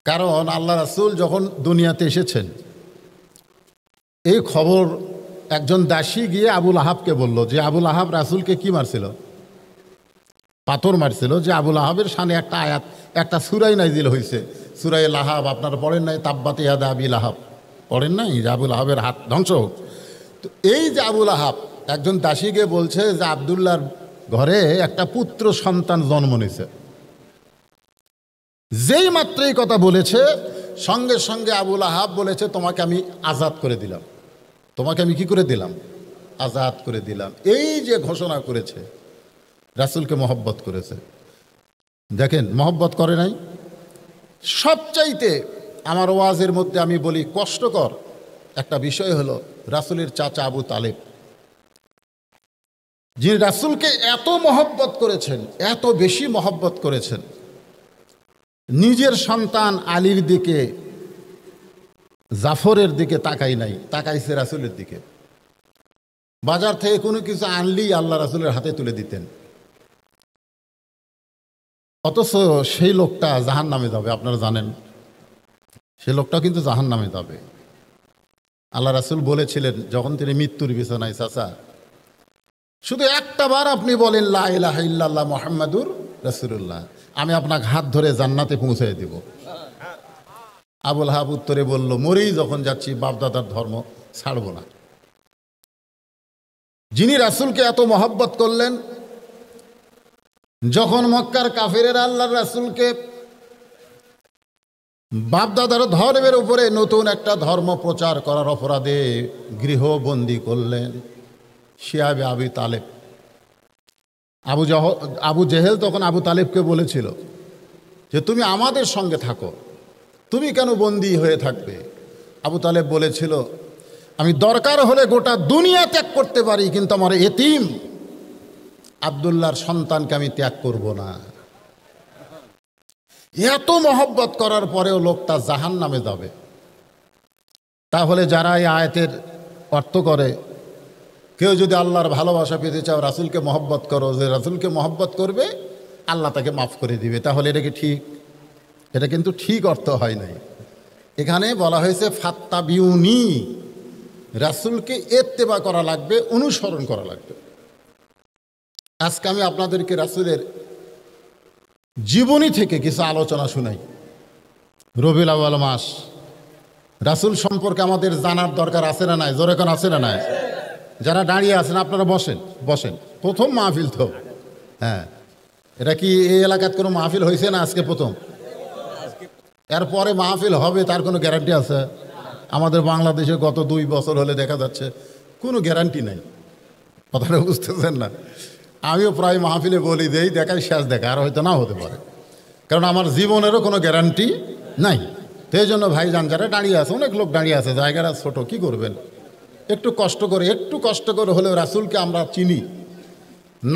কারণ আল্লাহ রাসূল যখন দুনিয়াতে এসেছেন এই খবর একজন দাসী গিয়ে আবুল আহাবকে বলল যে আবুল আহাব রাসূলকে কি মারছিল, পাথর মারছিল। যে আবুল আহাবের শানে একটা আয়াত, একটা সূরাই নাজিল হয়েছে, সূরা লাহাব। আপনারা পড়েন নাই? তাব্বাত ইয়াদা আবি লাহাব পড়েন নাই? যে আবুল আহাবের হাত ধ্বংস হোক। তো এই যে আবুল আহাব একজন দাসীকে বলছে যে আব্দুল্লাহর ঘরে একটা পুত্র সন্তান জন্ম নিছে। যেই মাত্র এই কথা বলেছে সঙ্গে সঙ্গে আবুল আহাব বলেছে তোমাকে আমি আজাদ করে দিলাম, তোমাকে আমি কি করে দিলাম? আজাদ করে দিলাম। এই যে ঘোষণা করেছে, রাসূলকে মহব্বত করেছে। দেখেন, মহব্বত করে নাই। সবচাইতে আমার ওয়াজের মধ্যে আমি বলি কষ্টকর একটা বিষয় হলো রাসূলের চাচা আবু তালেব, যিনি রাসূলকে এত মহব্বত করেছেন, এত বেশি মহব্বত করেছেন, নিজের সন্তান আলীর দিকে, জাফরের দিকে তাকাই নাই, তাকাইছে রাসূলের দিকে। বাজার থেকে কোনো কিছু আনলেই আল্লাহ রাসূলের হাতে তুলে দিতেন। অথচ সেই লোকটা জাহান নামে যাবে, আপনারা জানেন। সেই লোকটাও কিন্তু জাহান নামে যাবে। আল্লাহ রাসূল বলেছিলেন যখন তিনি মৃত্যুর বিছানায়, চাচা শুধু একটা বার আপনি বলেন লা ইলাহা ইল্লাল্লাহ মুহাম্মাদুর রাসূলুল্লাহ, আমি আপনাকে হাত ধরে জান্নাতে পৌঁছে দেব। আবুল আহাব উত্তরে বলল, মরেই যখন যাচ্ছি বাপদাদার ধর্ম ছাড়ব না। যিনি রাসূলকে এত মহব্বত করলেন, যখন মক্কার কাফেরেরা আল্লাহর রাসূলকে বাপদাদার ধর্মের উপরে নতুন একটা ধর্ম প্রচার করার অপরাধে গৃহবন্দী করলেন, শিয়াবে আবি তালেব। আবু জেহেল তখন আবু তালেবকে বলেছিল যে তুমি আমাদের সঙ্গে থাকো, তুমি কেন বন্দী হয়ে থাকবে? আবু তালেব বলেছিল আমি দরকার হলে গোটা দুনিয়া ত্যাগ করতে পারি, কিন্তু আমার এতিম আব্দুল্লাহর সন্তানকে আমি ত্যাগ করব না। এত মহব্বত করার পরেও লোকটা জাহান নামে যাবে। তাহলে যারা এই আয়াতের অর্থ করে, কেউ যদি আল্লাহর ভালোবাসা পেতে চাও রাসূলকে মহব্বত করো, যে রাসূলকে মহব্বত করবে আল্লাহ তাকে মাফ করে দিবে, তাহলে এটা কি ঠিক? এটা কিন্তু ঠিক অর্থ হয় নাই। এখানে বলা হয়েছে ফাত্তাবিউনি, রাসূলকে ইত্তেবা করা লাগবে, অনুসরণ করা লাগবে। আজকে আমি আপনাদেরকে রাসূলের জীবনী থেকে কিছু আলোচনা শুনাই। রবিউল আউয়াল মাস, রাসূল সম্পর্কে আমাদের জানার দরকার আছে না নাই? জোরে কোন আছে না নাই? যারা দাঁড়িয়ে আছেন আপনারা বসেন, বসেন। প্রথম মাহফিল তো, হ্যাঁ, এটা কি এই এলাকার কোনো মাহফিল হয়েছে না? আজকে প্রথম। এরপরে মাহফিল হবে তার কোনো গ্যারান্টি আছে? আমাদের বাংলাদেশে গত 2 বছর হলে দেখা যাচ্ছে কোনো গ্যারান্টি নাই। কথাটা বুঝতেছেন না? আমিও প্রায় মাহফিলে বলি দেই দেখাই শেষ দেখা, আর হয়তো না হতে পারে, কারণ আমার জীবনেরও কোনো গ্যারান্টি নাই। তো এই জন্য ভাইজান যারা দাঁড়িয়ে আছে, অনেক লোক দাঁড়িয়ে আছে, জায়গাটা ছোট, কি করবেন? একটু কষ্ট করে হলেও রাসূলকে আমরা চিনি।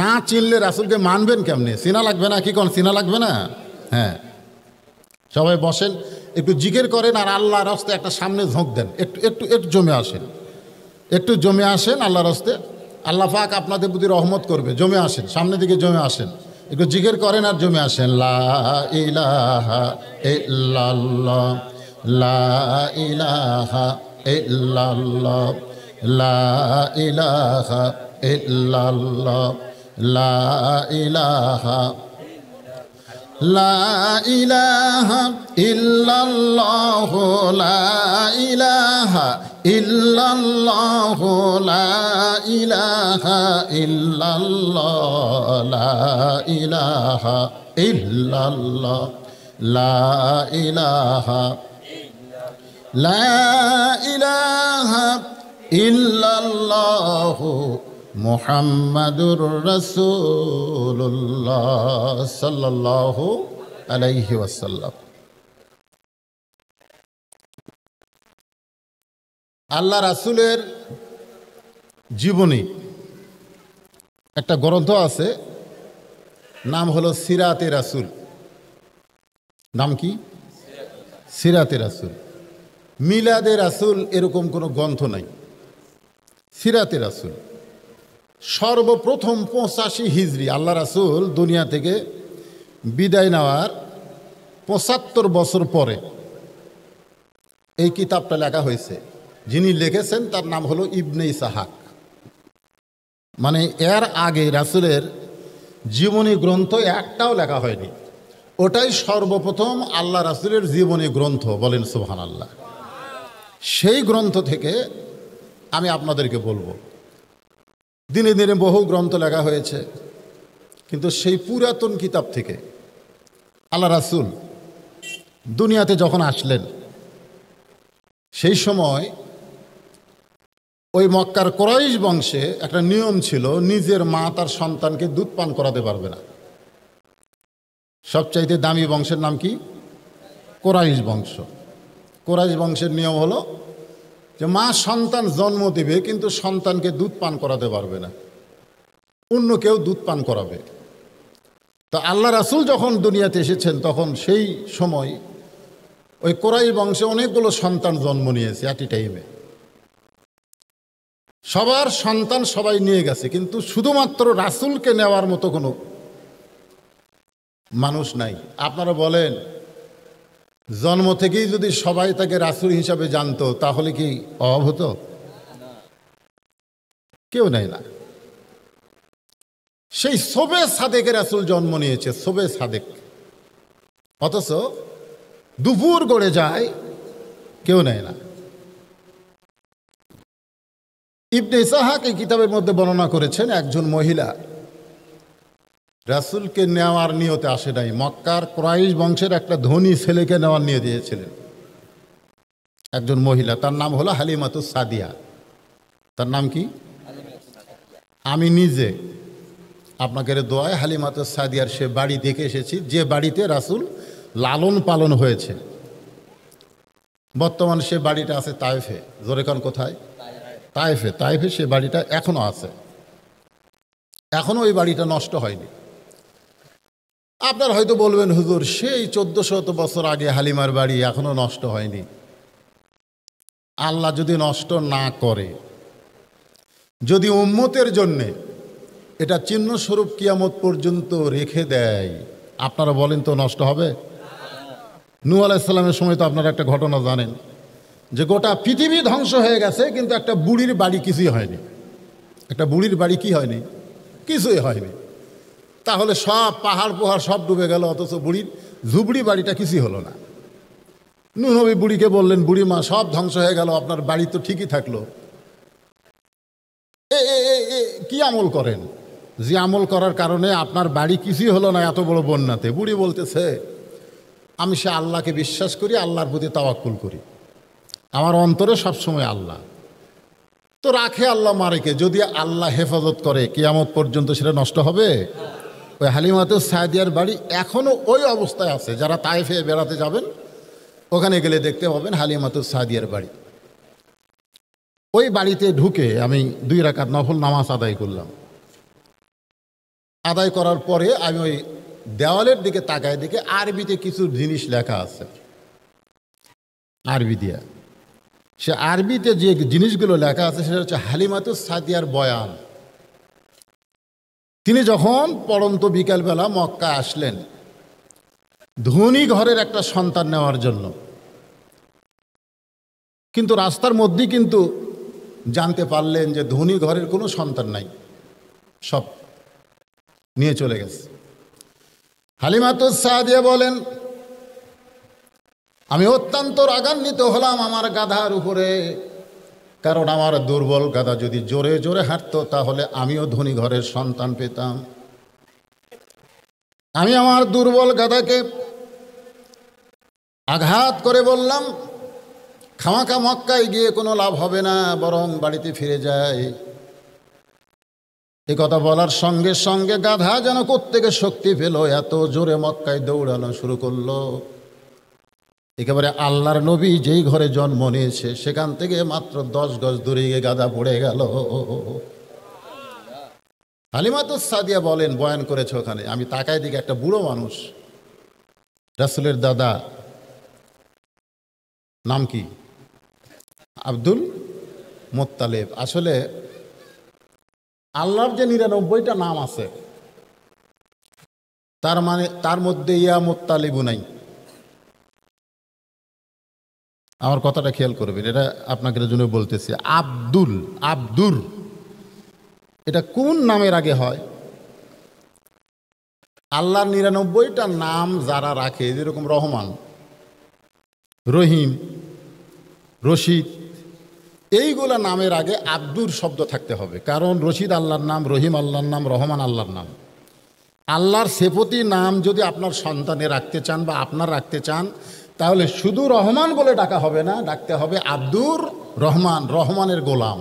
না চিনলে রাসূলকে মানবেন কেমনে? চিনা লাগবে না? কি কোন চিনা লাগবে না? হ্যাঁ, সবাই বসেন, একটু জিকির করেন আর আল্লাহর রাস্তায় একটা সামনে ঝোঁক দেন। একটু জমে আসেন, একটু জমে আসেন আল্লাহর রাস্তায়। আল্লাহ পাক আপনাদের প্রতি রহমত করবে। জমে আসেন, সামনের দিকে জমে আসেন, একটু জিকির করেন আর জমে আসেন। লা ইলাহা ইল্লাল্লাহ, লা ইলাহা ইল্লাল্লাহ, লা ইলাহা ইল্লাল্লাহ, লা ইলাহা, লা ইলাহা ইল্লাল্লাহ, লা ইলাহা ইল্লাল্লাহ, লা ইলাহা ইল্লাল্লাহ, লা ইলাহা ইল্লাল্লাহ, লা ইলাহা, লা ইলাহা ইল্লাল্লাহ মুহাম্মাদুর রাসূলুল্লাহ সাল্লাল্লাহু আলাইহি ওয়াসাল্লাম। আল্লাহ রাসূলের জীবনী একটা গ্রন্থ আছে, নাম হলো সিরাতে রাসূল। নাম কি? সিরাতে রাসূল। মিলাদে রাসূল এরকম কোনো গ্রন্থ নাই। সিরাতে রাসূল সর্বপ্রথম 85 হিজরি আল্লাহ রাসূল দুনিয়া থেকে বিদায় নেওয়ার 75 বছর পরে এই কিতাবটা লেখা হয়েছে। যিনি লিখেছেন তার নাম হলো ইবনে ইসাহাক। মানে এর আগে রাসূলের জীবনী গ্রন্থ একটাও লেখা হয়নি। ওটাই সর্বপ্রথম আল্লাহ রাসূলের জীবনী গ্রন্থ, বলেন সুবহানাল্লাহ। সেই গ্রন্থ থেকে আমি আপনাদেরকে বলবো। দিনে দিনে বহু গ্রন্থ লেখা হয়েছে, কিন্তু সেই পুরাতন কিতাব থেকে আল্লাহ রাসূল দুনিয়াতে যখন আসলেন, সেই সময় ওই মক্কার কুরাইশ বংশে একটা নিয়ম ছিল, নিজের মা তার সন্তানকে দুধ পান করাতে পারবে না। সবচাইতে দামি বংশের নাম কি? কুরাইশ বংশ। কুরাইশ বংশের নিয়ম হলো যে মা সন্তান জন্ম দিবে, কিন্তু সন্তানকে দুধ পান করাতে পারবে না, অন্য কেউ দুধ পান করাবে। তো আল্লাহ রাসূল যখন দুনিয়াতে এসেছেন, তখন সেই সময় ওই কুরাইশ বংশে অনেকগুলো সন্তান জন্ম নিয়েছে একই টাইমে। সবার সন্তান সবাই নিয়ে গেছে, কিন্তু শুধুমাত্র রাসূলকে নেওয়ার মতো কোনো মানুষ নাই। আপনারা বলেন, জন্ম থেকেই যদি সবাই তাকে রাসূল হিসাবে জানতো, তাহলে কি অভাব হতো? কেউ নেয় না। সেই সোবে সাদেকে রাসূল জন্ম নিয়েছে, সোবে সাদেক, অথচ দুপুর গড়ে যায়, কেউ নেয় না। ইবনে ইসহাক এই কিতাবের মধ্যে বর্ণনা করেছেন, একজন মহিলা রাসূলকে নেওয়ার নিয়তে আসে নাই, মক্কার কুরাইশ বংশের একটা ধনী ছেলেকে নেওয়ার নিয়ে দিয়েছিলেন। একজন মহিলা, তার নাম হলো হালিমাতুস সাদিয়া। তার নাম কি? আমি নিজে আপনাকে দোয়ায় হালিমাতুস সাদিয়ার সে বাড়ি দেখে এসেছি, যে বাড়িতে রাসূল লালন পালন হয়েছে। বর্তমানে সে বাড়িটা আছে তায়েফে। জোরে কান কোথায়? তায়েফে। তায়েফে সে বাড়িটা এখনো আছে, এখনো ওই বাড়িটা নষ্ট হয়নি। আপনার হয়তো বলবেন, হুজুর সেই 1400 বছর আগে হালিমার বাড়ি এখনো নষ্ট হয়নি। আল্লাহ যদি নষ্ট না করে, যদি উম্মতের জন্যে এটা চিহ্নস্বরূপ কিয়ামত পর্যন্ত রেখে দেয়, আপনারা বলেন তো নষ্ট হবে? নূহ আলাইহিস সালামের সময় তো আপনারা একটা ঘটনা জানেন, যে গোটা পৃথিবী ধ্বংস হয়ে গেছে, কিন্তু একটা বুড়ির বাড়ি কিছুই হয়নি। একটা বুড়ির বাড়ি কি হয়নি? কিছুই হয়নি। তাহলে সব পাহাড় পোহাড় সব ডুবে গেল, অথচ বুড়ির ঝুবড়ি বাড়িটা কিছুই হলো না। নূহ নবী বুড়িকে বললেন, বুড়ি মা সব ধ্বংস হয়ে গেল, আপনার বাড়ি তো ঠিকই থাকলো। কি আমল করেন যে আমল করার কারণে আপনার বাড়ি কিছুই হলো না এত বড় বন্যাতে? বুড়ি বলতেছে, আমি সে আল্লাহকে বিশ্বাস করি, আল্লাহর প্রতি তাওয়াক্কুল করি, আমার অন্তরে সবসময় আল্লাহ। তো রাখে আল্লাহ মারেকে, যদি আল্লাহ হেফাজত করে কিয়ামত পর্যন্ত সেটা নষ্ট হবে? ওই হালিমাতুস সাদিয়ার বাড়ি এখনো ওই অবস্থায় আছে। যারা তায়েফে বেড়াতে যাবেন, ওখানে গেলে দেখতে পাবেন হালিমাতুস সাদিয়ার বাড়ি। ওই বাড়িতে ঢুকে আমি 2 রাকাত নফল নামাজ আদায় করলাম। আদায় করার পরে আমি ওই দেওয়ালের দিকে তাকায়, দেখে আরবিতে কিছু জিনিস লেখা আছে, আরবি দিয়া। সে আরবিতে যে জিনিসগুলো লেখা আছে সেটা হচ্ছে হালিমাতুস সাদিয়ার বয়ান। তিনি যখন পড়ন্ত বিকালবেলা মক্কা আসলেন ধনী ঘরের একটা সন্তান নেওয়ার জন্য, কিন্তু রাস্তার মধ্যেই কিন্তু জানতে পারলেন যে ধনী ঘরের কোনো সন্তান নাই, সব নিয়ে চলে গেছে। হালিমাতুস সাদিয়া বলেন, আমি অত্যন্ত রাগান্বিত হলাম আমার গাধার উপরে, কারণ আমার দুর্বল গাধা যদি জোরে জোরে হাঁটতো তাহলে আমিও ধনী ঘরের সন্তান পেতাম। আমি আমার দুর্বল গাধাকে আঘাত করে বললাম, খামাখা মক্কায় গিয়ে কোনো লাভ হবে না, বরং বাড়িতে ফিরে যায়। এ কথা বলার সঙ্গে সঙ্গে গাধা যেন কোত্থেকে শক্তি পেল, এত জোরে মক্কায় দৌড়ানো শুরু করলো। একেবারে আল্লাহর নবী যেই ঘরে জন্ম নিয়েছে সেখান থেকে মাত্র 10 গজ দূরে গিয়ে গাধা পড়ে গেল। হালিমাতুস সাদিয়া বলেন, বয়ান করেছে ওখানে, আমি তাকায় দিকে একটা বুড়ো মানুষ, রাসূলের দাদা, নাম কি? Abdul Muttalib. আসলে আল্লাহর যে 99টা নাম আছে, তার মানে তার মধ্যে ইয়া মুত্তালিবু নাই। আমার কথাটা খেয়াল করবেন, এটা আপনাকে জন্য বলতেছি। আব্দুল, আব্দুর, এটা কোন নামের আগে হয়? আল্লাহর ৯৯টা নাম যারা রাখে, যেরকম রহমান, রহিম, রশিদ, এইগুলা নামের আগে আব্দুর শব্দ থাকতে হবে। কারণ রশিদ আল্লাহর নাম, রহিম আল্লাহর নাম, রহমান আল্লাহর নাম। আল্লাহর সেপতি নাম যদি আপনার সন্তানে রাখতে চান বা আপনার রাখতে চান, তাহলে শুধু রহমান বলে ডাকা হবে না, ডাকতে হবে আব্দুর রহমান, রহমানের গোলাম।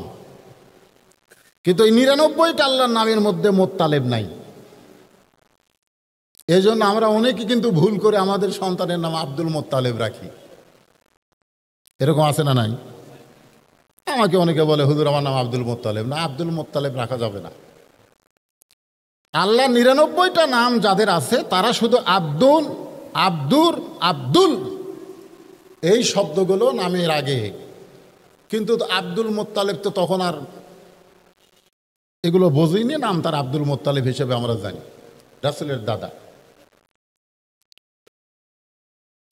কিন্তু এই ৯৯টা আল্লাহর নামের মধ্যে মোত্তালেব নাই। এই জন্য আমরা অনেকে কিন্তু ভুল করে আমাদের সন্তানের নাম আব্দুল মোত্তালেব রাখি। এরকম আছে না নাই? আমাকে অনেকে বলে, হুজুর আমার নাম আব্দুল মোত্তালেব। না, আব্দুল মোত্তালেব রাখা যাবে না। আল্লাহ ৯৯টা নাম যাদের আছে তারা শুধু আব্দুল, আব্দুর, আব্দুল এই শব্দগুলো নামের আগে। কিন্তু আব্দুল মোত্তালেব তো তখন আর এগুলো বোঝেনি, নাম তার আব্দুল মোত্তালেব হিসেবে আমরা জানি, রাসূলের দাদা।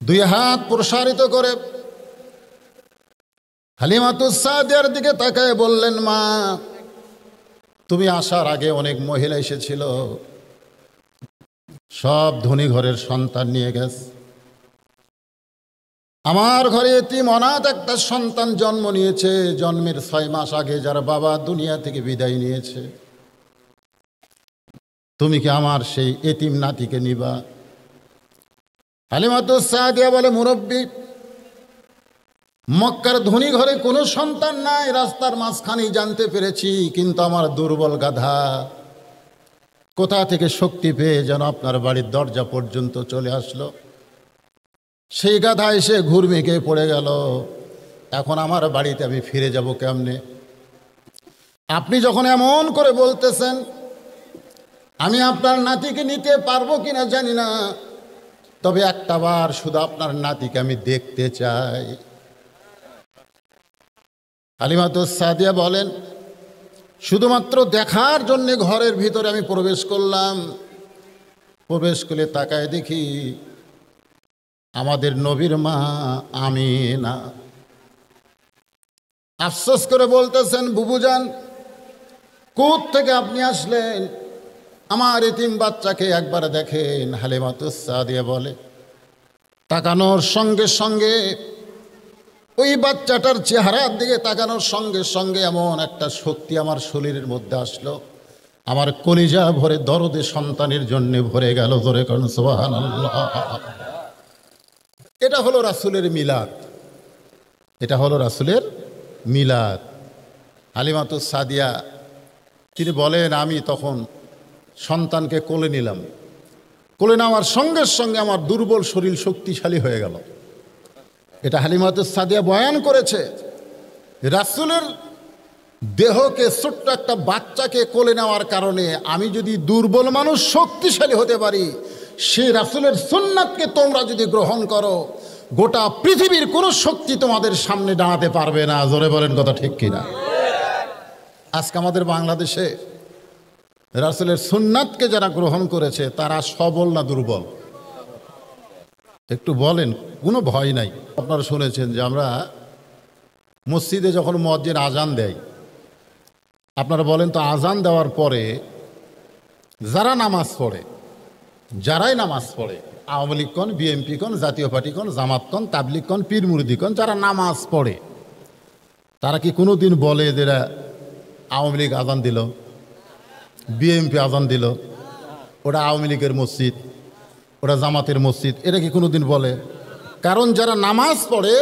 দুই হাত প্রসারিত করে হালিমাতুস সাদিয়ার দিকে তাকায় বললেন, মা, তুমি আসার আগে অনেক মহিলা এসেছিল, সব ধনী ঘরের সন্তান নিয়ে গেছে। আমার ঘরে এতিম অনাথ একটা সন্তান জন্ম নিয়েছে, জন্মের ৬ মাস আগে যার বাবা দুনিয়া থেকে বিদায় নিয়েছে। তুমি কি আমার সেই এতিম নাতিকে নিবা? হালিমাতুস সাদিয়া বলে, মুরব্বী, মক্কার ধনী ঘরে কোনো সন্তান নাই, রাস্তার মাঝখানেই জানতে পেরেছি। কিন্তু আমার দুর্বল গাধা কোথা থেকে শক্তি পেয়ে যেন আপনার বাড়ির দরজা পর্যন্ত চলে আসলো। সেই গাধা এসে ঘুরমেকে পড়ে গেল। এখন আমার বাড়িতে আমি ফিরে যাব কেমনে? আপনি যখন এমন করে বলতেছেন, আমি আপনার নাতিকে নিতে পারবো কিনা জানি না, তবে একটা বার শুধু আপনার নাতিকে আমি দেখতে চাই। হালিমাতুস সাদিয়া বলেন, শুধুমাত্র দেখার জন্যে ঘরের ভিতরে আমি প্রবেশ করলাম। প্রবেশ করে তাকায় দেখি আমাদের নবীর মা আমিনা। আফসোস করে বলতেছেন, বুবুজান, কোথ থেকে আপনি আসলেন? আমার এতিম বাচ্চাকে একবার দেখেন। হালিমাতুস সাদিয়া বলে, তাকানোর সঙ্গে সঙ্গে ওই বাচ্চাটার চেহারার দিকে তাকানোর সঙ্গে সঙ্গে এমন একটা শক্তি আমার শরীরের মধ্যে আসলো, আমার কলিজা ভরে দরদে সন্তানের জন্য ভরে গেল। জোরে করুন সুবহানাল্লাহ। এটা হলো রাসূলের মিলাদ, এটা হলো রাসূলের মিলাদ। হালিমাতুস সাদিয়া তিনি বলেন, আমি তখন সন্তানকে কোলে নিলাম। কোলে নেওয়ার সঙ্গে সঙ্গে আমার দুর্বল শরীর শক্তিশালী হয়ে গেল। এটা হালিমাতুস সাদিয়া বয়ান করেছে। রাসূলের দেহকে, ছোট্ট একটা বাচ্চাকে কোলে নেওয়ার কারণে আমি যদি দুর্বল মানুষ শক্তিশালী হতে পারি, সেই রাসূলের সুন্নাতকে তোমরা যদি গ্রহণ করো, গোটা পৃথিবীর কোনো শক্তি তোমাদের সামনে দাঁড়াতে পারবে না। জোরে বলেন কথা ঠিক কিনা? আজকে আমাদের বাংলাদেশে রাসূলের সুন্নাতকে যারা গ্রহণ করেছে তারা সবল না দুর্বল? একটু বলেন, কোনো ভয় নাই। আপনারা শুনেছেন যে আমরা মসজিদে যখন মুয়াজ্জিন আজান দেয়, আপনারা বলেন তো, আজান দেওয়ার পরে যারা নামাজ পড়ে, যারাই নামাজ পড়ে, আওয়ামী লীগ কন, বিএনপি কন, জাতীয় পার্টি কন, জামাত কন, তাবলিগ কন, পীর মুরিদি কন, যারা নামাজ পড়ে তারা কি কোনো দিন বলে যে আওয়ামী লীগ আজান দিল, বিএনপি আজান দিল, ওটা আওয়ামী লীগের মসজিদ, ওটা জামাতের মসজিদ, এটা কি কোনো দিন বলে? কারণ যারা নামাজ পড়ে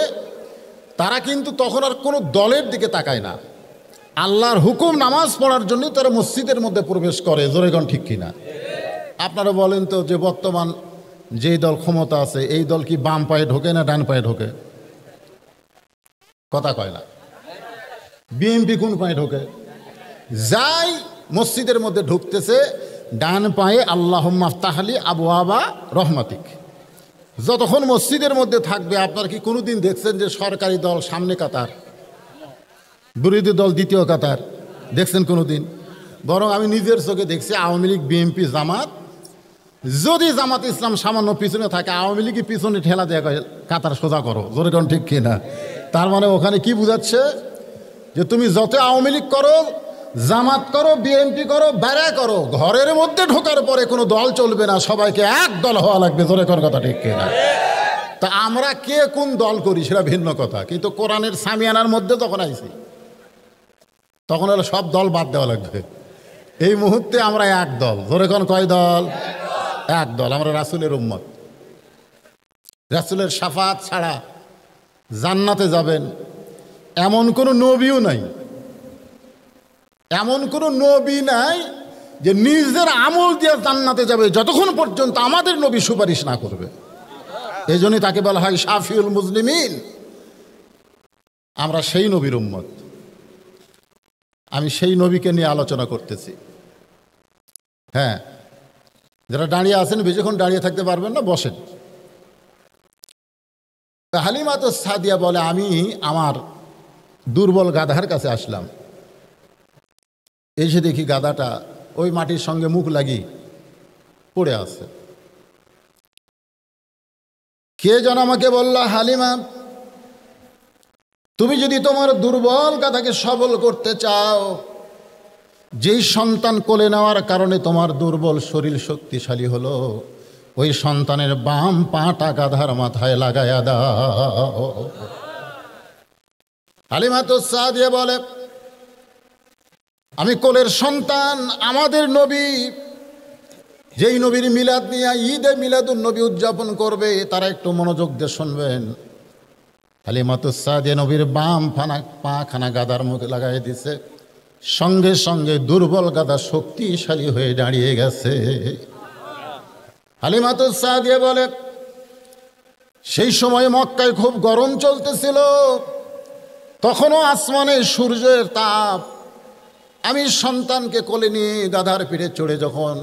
তারা কিন্তু তখন আর কোনো দলের দিকে তাকায় না। আল্লাহর হুকুম নামাজ পড়ার জন্য তারা মসজিদের মধ্যে প্রবেশ করে। জোরেগণ ঠিক কিনা? আপনারা বলেন তো, যে বর্তমান যেই দল ক্ষমতা আছে, এই দল কি বাম পায়ে ঢোকে না ডান পায়ে ঢোকে? কথা কয় না। বিএনপি কোন পায়ে ঢোকে? যাই মসজিদের মধ্যে ঢুকতেছে, ডান পায়ে আল্লাহুম্মা আফতাহলি আবওয়াবা রহমাতিক। যতক্ষণ মসজিদের মধ্যে থাকবে, আপনার কি কোনোদিন দেখছেন যে সরকারি দল সামনে কাতার, বিরোধী দল দ্বিতীয় কাতার? দেখছেন কোনোদিন? বরং আমি নিজের চোখে দেখছি আওয়ামী লীগ, বিএনপি, জামাত যদি জামাত ইসলাম সামান্য পিছনে থাকে, আওয়ামী লীগ পিছনে ঠেলা দেয়া কাতার সোজা করো, জোরে কোন ঠিক কিনা? তার মানে ওখানে কি বুঝাচ্ছে যে তুমি যত আওয়ামী লীগ করো, জামাত করো, বিএনপি করো, বেড়া করো, ঘরের মধ্যে ঢোকার পরে কোনো দল চলবে না, সবাইকে এক দল হওয়া লাগবে, জোরে কোন কথা ঠিক কিনা? তা আমরা কে কোন দল করি সেটা ভিন্ন কথা, কিন্তু কোরআনের সামিয়ানার মধ্যে তখন আইছি, তখন হলো সব দল বাদ দেওয়া লাগবে। এই মুহূর্তে আমরা এক দল, জোরে কোন কয় দল? এক দল। আমরা রাসূলের উম্মত। রাসূলের শাফাত ছাড়া জান্নাতে যাবেন এমন কোনো নবীও নাই, এমন কোনো নবী নাই যে নিজের আমল দিয়ে জান্নাতে যাবে যতক্ষণ পর্যন্ত আমাদের নবী সুপারিশ না করবে। এই জন্যই তাকে বলা হয় শাফিউল মুসলিমিন। আমরা সেই নবীর উম্মত। আমি সেই নবীকে নিয়ে আলোচনা করতেছি। হ্যাঁ, যারা দাঁড়িয়ে আছেন বেশিক্ষণ দাঁড়িয়ে থাকতে পারবেন না, বসেন। হালিমাতুস সাদিয়া বলে, আমি আমার দুর্বল গাধার কাছে আসলাম, এসে দেখি গাধাটা ওই মাটির সঙ্গে মুখ লাগিয়ে পড়ে আছে। কে যেন আমাকে বলল, হালিমা, তুমি যদি তোমার দুর্বল গাধাকে সবল করতে চাও, যেই সন্তান কোলে নেওয়ার কারণে তোমার দুর্বল শরীর শক্তিশালী হলো, ওই সন্তানের বাম পাটা গাধার মাথায় লাগায়া দাও। হালিমাতুস সাদিয়া বলে, আমি কোলের সন্তান, আমাদের নবী যেই নবীর মিলাদ নিয়ে ঈদে মিলাদুন নবী উদযাপন করবে, তারা একটু মনোযোগ দিয়ে শুনবেন। হালিমাতুস সাদিয়া নবীর বাম পাখানা গাদার মুখে লাগাই দিছে, সঙ্গে সঙ্গে দুর্বল গাদা শক্তিশালী হয়ে দাঁড়িয়ে গেছে। হালিমাতুস সাদিয়া বলে, সেই সময় মক্কায় খুব গরম চলতেছিল, তখনও আসমানে সূর্যের তাপ। আমি সন্তানকে কোলে নিয়ে গাধার পিঠে চড়ে যখন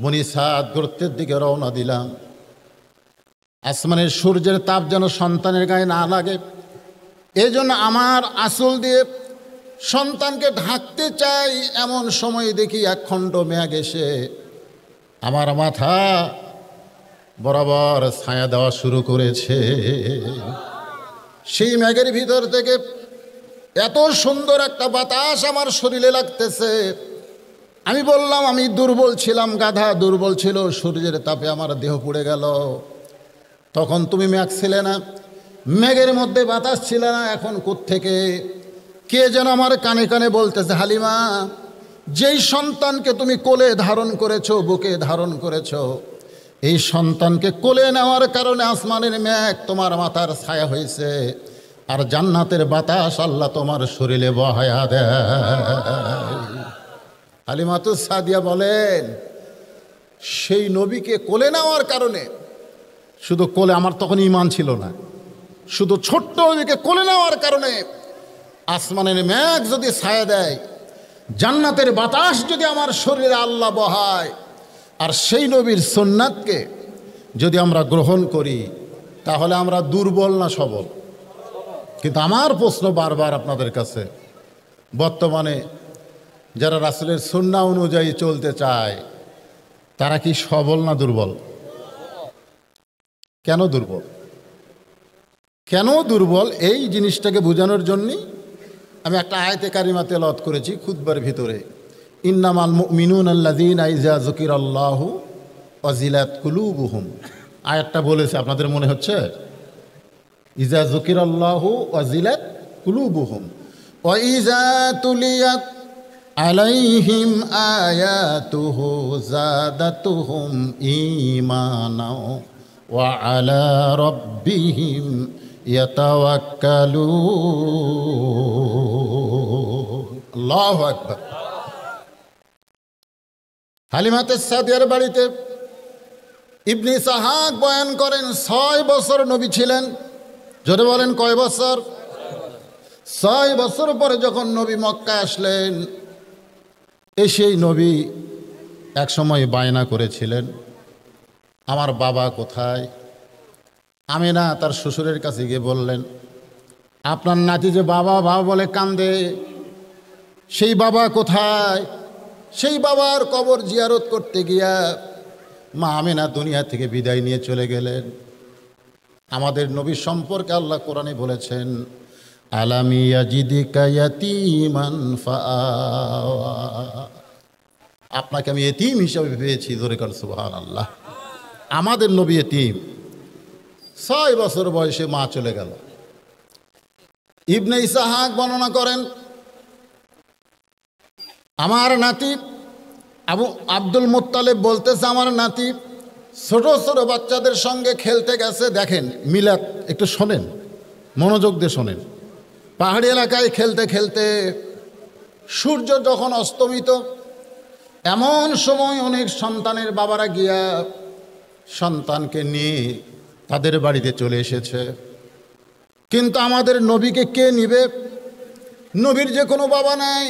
বনি সাদ গোত্রের দিকে রওনা দিলাম, আসমানের সূর্যের তাপ যেন সন্তানের গায়ে না লাগে, এজন্য আমার আঁচল দিয়ে সন্তানকে ঢাকতে চাই। এমন সময় দেখি একখণ্ড মেঘ এসে আমার মাথা বরাবর ছায়া দেওয়া শুরু করেছে। সেই মেঘের ভিতর থেকে এত সুন্দর একটা বাতাস আমার শরীরে লাগতেছে। আমি বললাম, আমি দুর্বল ছিলাম, গাধা দুর্বল ছিল, সূর্যের তাপে আমার দেহ পুড়ে গেল। তখন তুমি মেঘ ছিলে না, মেঘের মধ্যে বাতাস ছিল না, এখন কোত্থেকে কে যেন আমার কানে কানে বলতেছে, হালিমা, যেই সন্তানকে তুমি কোলে ধারণ করেছো, বুকে ধারণ করেছো, এই সন্তানকে কোলে নেওয়ার কারণে আসমানের মেঘ তোমার মাথার ছায়া হয়েছে, আর জান্নাতের বাতাস আল্লাহ তোমার শরীরে বহায়া দেয়। হালিমাতুস সাদিয়া বলেন, সেই নবীকে কোলে নেওয়ার কারণে, শুধু কোলে, আমার তখন ঈমান ছিল না, শুধু ছোট্ট নবীকে কোলে নেওয়ার কারণে আসমানের মেঘ যদি ছায়া দেয়, জান্নাতের বাতাস যদি আমার শরীরে আল্লাহ বহায়, আর সেই নবীর সুন্নাতকে যদি আমরা গ্রহণ করি, তাহলে আমরা দুর্বল না সবল? কিন্তু আমার প্রশ্ন বারবার আপনাদের কাছে, বর্তমানে যারা রাসূলের সুন্নাহ অনুযায়ী চলতে চায়, তারা কি সবল না দুর্বল? কেন দুর্বল? কেন দুর্বল? এই জিনিসটাকে বোঝানোর জন্যই আমি একটা আয়াতে কারিমা তেলাওয়াত করেছি খুতবার ভিতরে। ইন্নামাল মুমিনুনা আল্লাযীনা ইযা যুকিরাল্লাহু ওয়াজিলাত কুলুবুহুম। আয়াতটা বলেছে, আপনাদের মনে হচ্ছে? ইযা যুকিরাল্লাহু ওয়াজিলাত কুলুবুহুম ওয়া ইযা তুলিয়াত আলাইহিম আয়াতুহু যাদাতুহুম ঈমানা ওয়া আলা রাব্বিহিম ইয়াতাওয়াক্কালুন। আল্লাহু আকবার। হালিমাতুস সাদিয়ার বাড়িতে ইবনে ইসহাক বয়ান করেন 6 বছর নবী ছিলেন। জোরে বলেন, কয় বছর? 6 বছর পরে যখন নবী মক্কায় আসলেন, সেই নবী এক সময় বায়না করেছিলেন, আমার বাবা কোথায়? আমিনা তার শ্বশুরের কাছে গিয়ে বললেন, আপনার নাতি যে বাবা বাবা বলে কান্দে, সেই বাবা কোথায়? সেই বাবার কবর জিয়ারত করতে গিয়া মা আমেনা দুনিয়া থেকে বিদায় নিয়ে চলে গেলেন। আমাদের নবী সম্পর্কে আল্লাহ কোরআনে বলেছেন, আলাম ইয়াজিদিকা ইয়াতীমান ফাআওয়া, আপনাকে আমি এতিম হিসাবে পেয়েছি। ধরে কর সুবহানাল্লাহ। আমাদের নবী এতিম, 6 বছর বয়সে মা চলে গেল। ইবনে ইসহাক বর্ণনা করেন, আমার নাতি আবু আব্দুল মুত্তালিব বলতেছে, আমার নাতি ছোট ছোট বাচ্চাদের সঙ্গে খেলতে গেছে। দেখেন মিলাদ, একটু শোনেন, মনোযোগ দিয়ে শোনেন। পাহাড়ি এলাকায় খেলতে খেলতে সূর্য যখন অস্তমিত, এমন সময় অনেক সন্তানের বাবারা গিয়া সন্তানকে নিয়ে তাদের বাড়িতে চলে এসেছে। কিন্তু আমাদের নবীকে কে নিবে? নবীর যে কোনো বাবা নাই।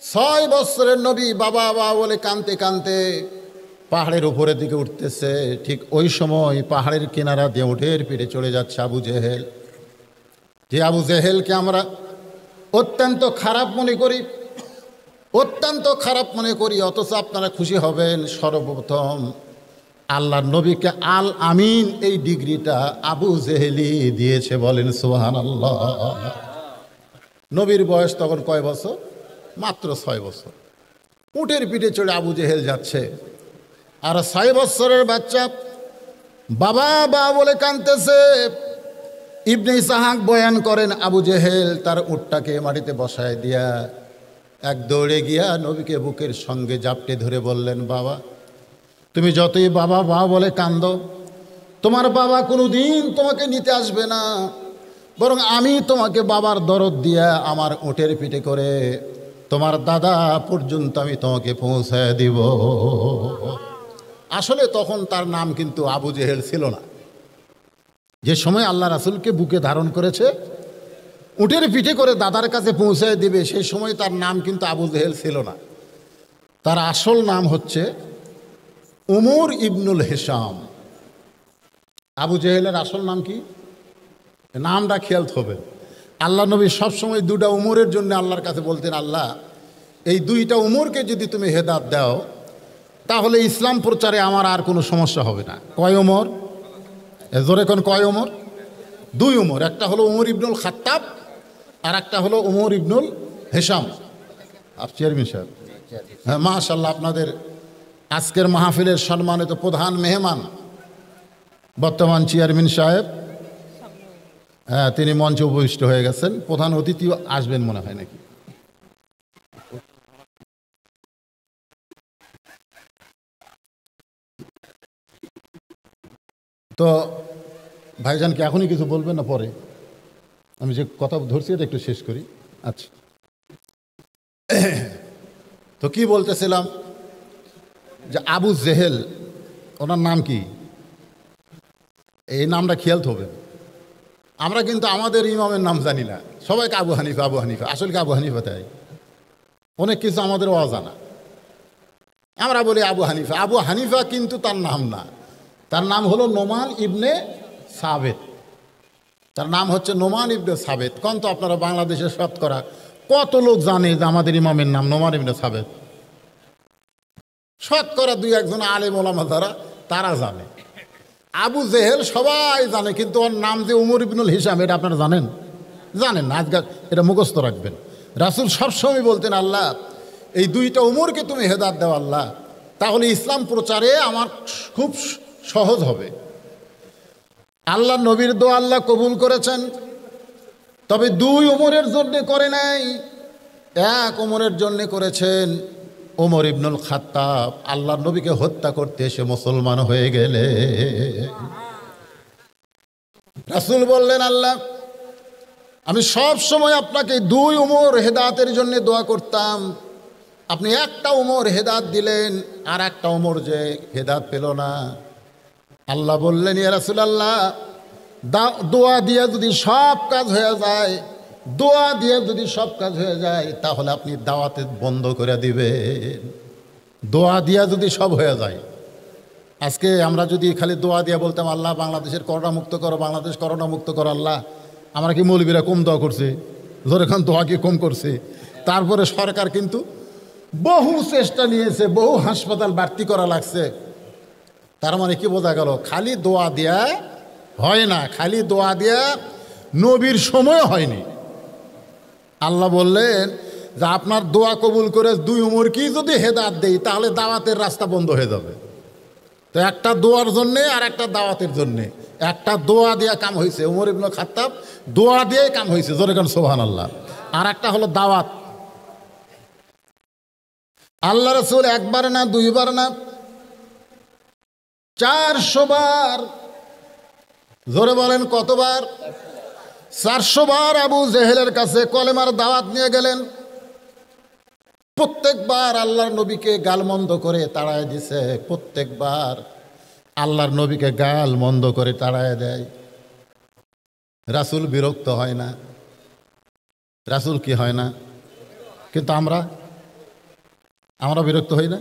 6 বছরের নবী বাবা বাবা বলে কাঁদতে কাঁদতে পাহাড়ের উপরের দিকে উঠতেছে। ঠিক ওই সময় পাহাড়ের কিনারা দিয়ে উঠের পিঠে চলে যাচ্ছে আবু জেহেল। যে আবু জেহেলকে আমরা অত্যন্ত খারাপ মনে করি, অত্যন্ত খারাপ মনে করি, অথচ আপনারা খুশি হবেন, সর্বপ্রথম আল্লাহর নবীকে আল আমিন এই ডিগ্রিটা আবু জেহেলি দিয়েছে। বলেন সুবহানাল্লাহ। নবীর বয়স তখন কয় বছর? মাত্র 6 বছর। উটের পিঠে চড়ে আবু জেহেল যাচ্ছে, আর 6 বছরের বাচ্চা বাবা বাবা বলে কাঁদতেছে। ইবনে ইসহাক বয়ান করেন, আবু জেহেল তার উটটাকে মাটিতে বসায় দিয়া এক দৌড়ে গিয়া নবীকে বুকের সঙ্গে জাপটে ধরে বললেন, বাবা তুমি যতই বাবা বাবা বলে কান্দো, তোমার বাবা কোনো দিন তোমাকে নিতে আসবে না, বরং আমি তোমাকে বাবার দরদ দিয়া আমার উটের পিঠে করে তোমার দাদা পর্যন্ত আমি তোমাকে পৌঁছায় দিব। আসলে তখন তার নাম কিন্তু আবু জেহেল ছিল না। যে সময় আল্লাহ রাসূলকে বুকে ধারণ করেছে, উটের পিঠে করে দাদার কাছে পৌঁছায় দিবে, সেই সময় তার নাম কিন্তু আবু জেহেল ছিল না। তার আসল নাম হচ্ছে উমর ইবনুল হিসাম। আবু জেহেলের আসল নাম কি? নামটা খেয়াল হবে। আল্লাহ নবী সবসময় 2টা উমরের জন্য আল্লাহর কাছে বলতেন, আল্লাহ এই 2টা উমরকে যদি তুমি হেদায়েত দাও তাহলে ইসলাম প্রচারে আমার আর কোনো সমস্যা হবে না। কয় উমর? জোরে কোন কয় উমর? 2 উমর। একটা হলো উমর ইবনুল খাত্তাব, আর একটা হলো উমর ইবনুল হিসাম। আর চেয়ারম্যান সাহেব, হ্যাঁ মাশাআল্লাহ, আপনাদের আজকের মাহফিলের সম্মানিত প্রধান মেহমান বর্তমান চেয়ারম্যান সাহেব, হ্যাঁ তিনি মঞ্চে উপবিষ্ট হয়ে গেছেন। প্রধান অতিথিও আসবেন মনে হয় নাকি? তো ভাইজান কি এখনই কিছু বলবেন না পরে? আমি যে কথা ধরছি এটা একটু শেষ করি। আচ্ছা, তো কি বলতেছিলাম, যে আবু জেহেল ওনার নাম কি? এই নামটা খেয়াল হবে। আমরা কিন্তু আমাদের ইমামের নাম জানি না, সবাইকে আবু হানিফা আবু হানিফা। আসলে কি আবু হানিফা? তাই অনেক কিছু আমাদের অজানা। আমরা বলি আবু হানিফা। আবু হানিফা কিন্তু তার নাম না, তার নাম হলো নোমান ইবনে সাবেত। তার নাম হচ্ছে নোমান ইবনে সাবেত। কোন তো আপনারা বাংলাদেশের শতকরা কত লোক জানে যে আমাদের ইমামের নাম নোমান ইবনে সাবেত? শতকরা 2-1 জন আলেম ওলামা যারা, তারা জানে। আবু জেহেল সবাই জানে, কিন্তু ওর নাম যে উমর ইবনুল হিসাম, এটা আপনারা জানেন? জানেন না। আজকাল এটা মুখস্থ রাখবেন। রাসূল সবসময় বলতেন, আল্লাহ এই 2টা উমরকে তুমি হেদায়েত দাও আল্লাহ, তাহলে ইসলাম প্রচারে আমার খুব সহজ হবে। আল্লাহ নবীর দোয়া আল্লাহ কবুল করেছেন, তবে 2 উমরের জন্যে করে নাই, 1 উমরের জন্যে করেছেন। ওমর ইবনুল খাত্তাব আল্লাহর নবীকে হত্যা করতে এসে মুসলমান হয়ে গেলে রাসূল বললেন, আল্লাহ আমি সব সময় আপনাকে 2 উমর হেদায়েতের জন্য দোয়া করতাম, আপনি একটা উমর হেদায়েত দিলেন, আর একটা উমর যে হেদায়েত পেল না। আল্লাহ বললেন, ইয়া রাসূলুল্লাহ দোয়া দিয়ে যদি সব কাজ হয়ে যায়, দোয়া দিয়ে যদি সব কাজ হয়ে যায়, তাহলে আপনি দাওয়াতে বন্ধ করে দিবেন। দোয়া দিয়া যদি সব হয়ে যায়। আজকে আমরা যদি খালি দোয়া দিয়া বলতাম, আল্লাহ বাংলাদেশের করোনা মুক্ত করো, বাংলাদেশ করোনা মুক্ত করো আল্লাহ, আমরা কি মৌলবীরা কম দোয়া করছে? যখন দোয়া কি কম করছে? তারপরে সরকার কিন্তু বহু চেষ্টা নিয়েছে, বহু হাসপাতাল বাড়তি করা লাগছে, তার মানে কি বোঝা গেল? খালি দোয়া দেয়া হয় না, খালি দোয়া দেয়া নবীর সময় হয়নি। আল্লাহ বললেন যে আপনার দোয়া কবুল করে 2 উমরকেই যদি হেদায়েত দেই তাহলে দাওয়াতের রাস্তা বন্ধ হয়ে যাবে। তো একটা দোয়ার জন্যে আর একটা দাওয়াতের জন্যে, একটা দোয়া দেয়া কাম হয়েছে, উমর ইবনে খাত্তাব দোয়া দিয়েই কাম হয়েছে, জোরে কোন সুবহানাল্লাহ। আর একটা হলো দাওয়াত। আল্লাহ রাসূল একবার না, 2 বার না, 400 বার, জোরে বলেন কতবার? 400 বার আবু জেহেলের কাছে কলেমার দাওয়াত নিয়ে গেলেন। প্রত্যেকবার আল্লাহর নবীকে গালমন্দ করে তাড়ায় দিছে, প্রত্যেকবার আল্লাহর নবীকে গাল মন্দ করে তাড়ায় দেয়। রাসূল বিরক্ত হয় না, রাসূল কি হয় না? কিন্তু আমরা বিরক্ত হই না?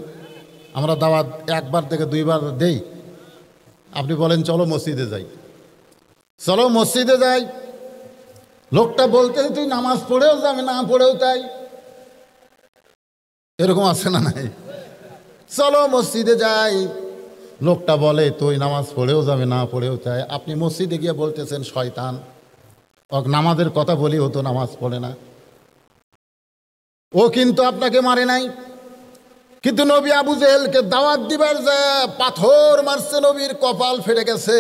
আমরা দাওয়াত 1 বার থেকে 2 বার দেই। আপনি বলেন চলো মসজিদে যাই, চলো মসজিদে যাই, লোকটা বলতে তুই নামাজ পড়েও যাবে, না পড়েও তাই, এরকম আছে না নাই? চলো মসজিদে যাই, লোকটা বলে তুই নামাজ পড়েও যাবে, না পড়েও চাই। আপনি মসজিদে গিয়ে বলতেছেন শয়তান, নামাজের কথা বলি, ও তো নামাজ পড়ে না। ও কিন্তু আপনাকে মারে নাই, কিন্তু নবী আবু জেহেলকে দাওয়াত দিবার যে পাথর মারছে, নবীর কপাল ফেটে গেছে,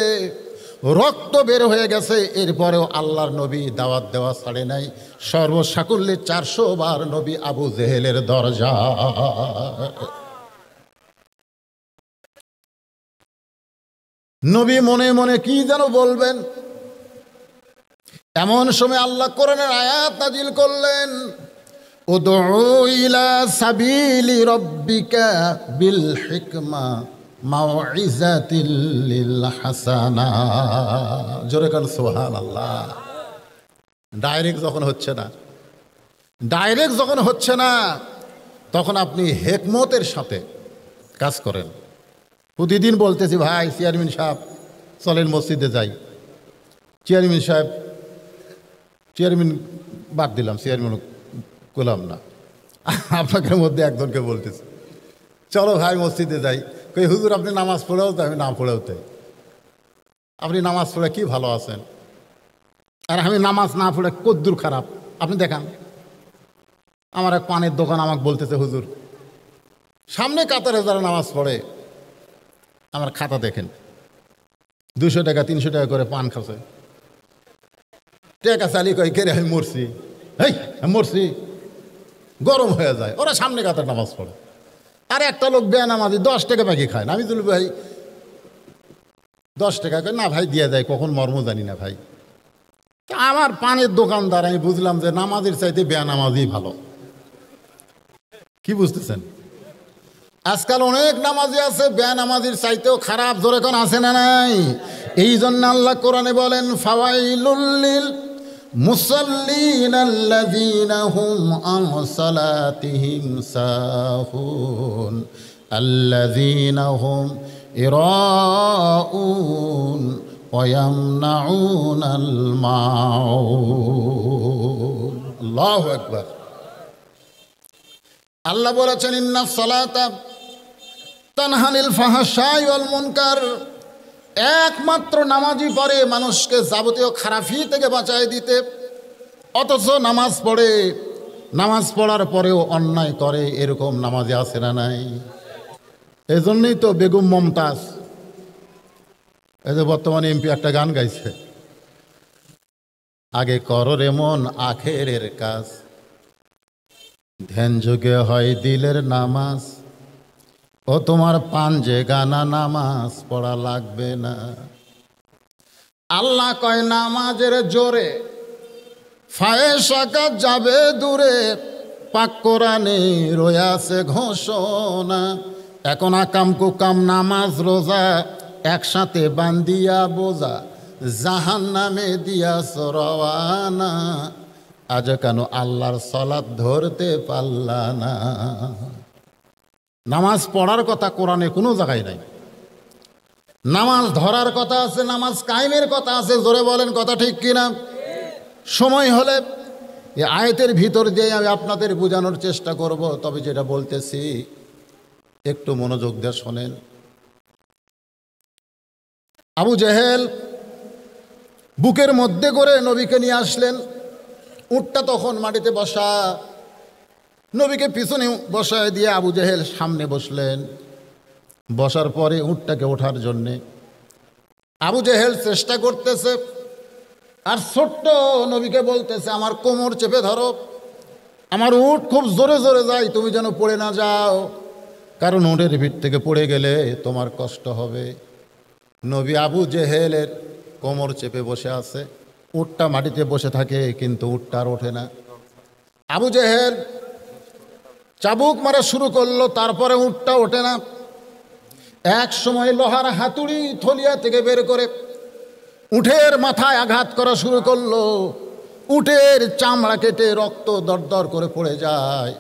রক্ত বের হয়ে গেছে, এরপরেও আল্লাহর নবী দাওয়াত দেওয়া ছাড়ে নাই। সর্বসাকুল্যে 400 বার নবী আবু জেহেলের দরজা। নবী মনে মনে কি যেন বলবেন, এমন সময় আল্লাহ কোরআনের আয়াত নাজিল করলেন, উদউ ইলা সাবিলি রাব্বিকা বিল হিকমা মাউইজাতিল লিল হাসানা। জোরে কান সুবহানাল্লাহ। ডাইরেক্ট যখন হচ্ছে না তখন আপনি হিকমতের সাথে কাজ করেন। প্রতিদিন বলতেছি ভাই চেয়ারম্যান সাহেব চলেন মসজিদে যাই, চেয়ারম্যান বাদ দিলাম, চেয়ারম্যান করলাম না, আপনাদের মধ্যে একজনকে বলতেছি চলো ভাই মসজিদে যাই, কই হুজুর আপনি নামাজ পড়েও তো, আমি না পড়েও তাই। আপনি নামাজ পড়ে কি ভালো আছেন, আর আমি নামাজ না পড়ে কদ্দুর খারাপ আপনি দেখান। আমার এক পানের দোকান আমাকে বলতেছে হুজুর, সামনে কাতারে যারা নামাজ পড়ে আমার খাতা দেখেন, 200 টাকা 300 টাকা করে পান খাচ্ছে, টাকা চালি কই কেরে আমি মরছি, মরছি, গরম হয়ে যায়। ওরা সামনে কাতার নামাজ পড়ে, আর একটা লোক বেনামাজি 10 টাকা বাকি খায় না। আমি বলি ভাই 10 টাকা কয় না ভাই দিয়ে যায়, কখন মর্ম জানি না ভাই। আমার পানের দোকানদার, আমি বুঝলাম যে নামাজের চাইতে বেনামাজি ভালো। কি বুঝতেছেন? আজকাল অনেক নামাজি আছে বেনামাজির চাইতেও খারাপ, জোরে কোন আছে না নাই? এই জন্য আল্লাহ কোরআনে বলেন, ফাওয়াইলুল লিল মুসাল্লিন আল্লাযীনা হুম আন সালাতিহিম সাহুন আল্লাযীনা হুম ইরাউন ওয়া ইয়ামনাউনাল মাউন। আল্লাহু আকবার। আল্লাহ বলেছেন, ইন্নাস সালাতা তানহা আনিল ফাহশাই ওয়াল মুনকার। একমাত্র নামাজই পারে মানুষকে যাবতীয় খারাপি থেকে বাঁচায় দিতে। অথচ নামাজ পড়ে, নামাজ পড়ার পরেও অন্যায় করে, এরকম নামাজি আছে না নাই? এজন্যই তো বেগম মমতাজ, এই যে বর্তমানে এমপি, একটা গান গাইছে, আগে করো রে মন আখেরের কাজ, ধ্যান যোগে হয় দিলের নামাজ, ও তোমার পাঞ্জে গানা নামাজ পড়া লাগবে না। আল্লাহ কয় নামাজের জোরে ফায়েসাকা যাবে দূরে, পাক কোরআনে রয়েছে ঘোষণা। এখন আকাম কুকাম নামাজ রোজা একসাথে বান্দিয়া বোঝা, জাহান্নামে দিয়াছ রওয়ানা। আজ কেন আল্লাহর সালাত ধরতে পারলা না? নামাজ পড়ার কথা কোরআনে কোনো জায়গায় নাই, নামাজ ধরার কথা আছে, নামাজ কায়েমের কথা আছে। জোরে বলেন কথা ঠিক কিনা? সময় হলে এই আয়াতের ভিতর দিয়ে আমি আপনাদের বোঝানোর চেষ্টা করব, তবে যেটা বলতেছি একটু মনোযোগ দিয়ে শোনেন। আবু জেহেল বুকের মধ্যে করে নবীকে নিয়ে আসলেন। উটটা তখন মাটিতে বসা, নবীকে পিছনে বসায় দিয়ে আবু জেহেল সামনে বসলেন। বসার পরে উটটাকে ওঠার জন্যে আবু জেহেল চেষ্টা করতেছে, আর ছোট্ট নবীকে বলতেছে, আমার কোমর চেপে ধরো, আমার উট খুব জোরে জোরে যায়, তুমি যেন পড়ে না যাও, কারণ উটের ভিড় থেকে পড়ে গেলে তোমার কষ্ট হবে। নবী আবু জেহেলের কোমর চেপে বসে আছে, উটটা মাটিতে বসে থাকে, কিন্তু উটটা আর ওঠে না। আবু জেহেল চাবুক মারা শুরু করলো, তারপরে উটটা ওঠে না। এক সময় লোহার হাতুড়ি থলিয়া থেকে বের করে উটের মাথায় আঘাত করা শুরু করলো। উটের চামড়া কেটে রক্ত দরদর করে পড়ে যায়।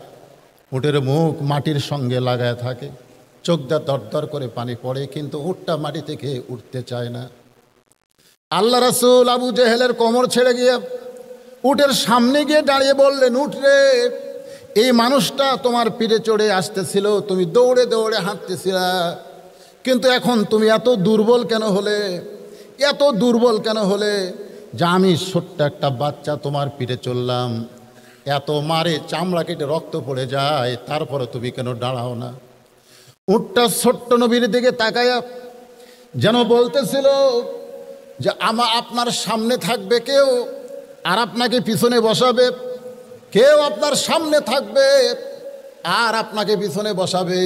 উটের মুখ মাটির সঙ্গে লাগায় থাকে, চোখ দা দরদর করে পানি পড়ে, কিন্তু উটটা মাটি থেকে উঠতে চায় না। আল্লাহ রাসূল আবু জেহেলের কোমর ছেড়ে গিয়ে উটের সামনে গিয়ে দাঁড়িয়ে বললেন, উঠ রে, এই মানুষটা তোমার পিঠে চড়ে আসতেছিল, তুমি দৌড়ে দৌড়ে হাঁটতেছিলা, কিন্তু এখন তুমি এত দুর্বল কেন হলে, এত দুর্বল কেন হলে যে আমি ছোট্ট একটা বাচ্চা তোমার পিঠে চললাম, এত মারে চামড়া কেটে রক্ত পড়ে যায়, তারপরে তুমি কেন দাঁড়াও না? উটটা ছোট্ট নবীর দিকে তাকায়া যেন বলতেছিল যে আপনার সামনে থাকবে কেউ, আর আপনাকে পিছনে বসাবে, কেউ আপনার সামনে থাকবে আর আপনাকে পিছনে বসাবে।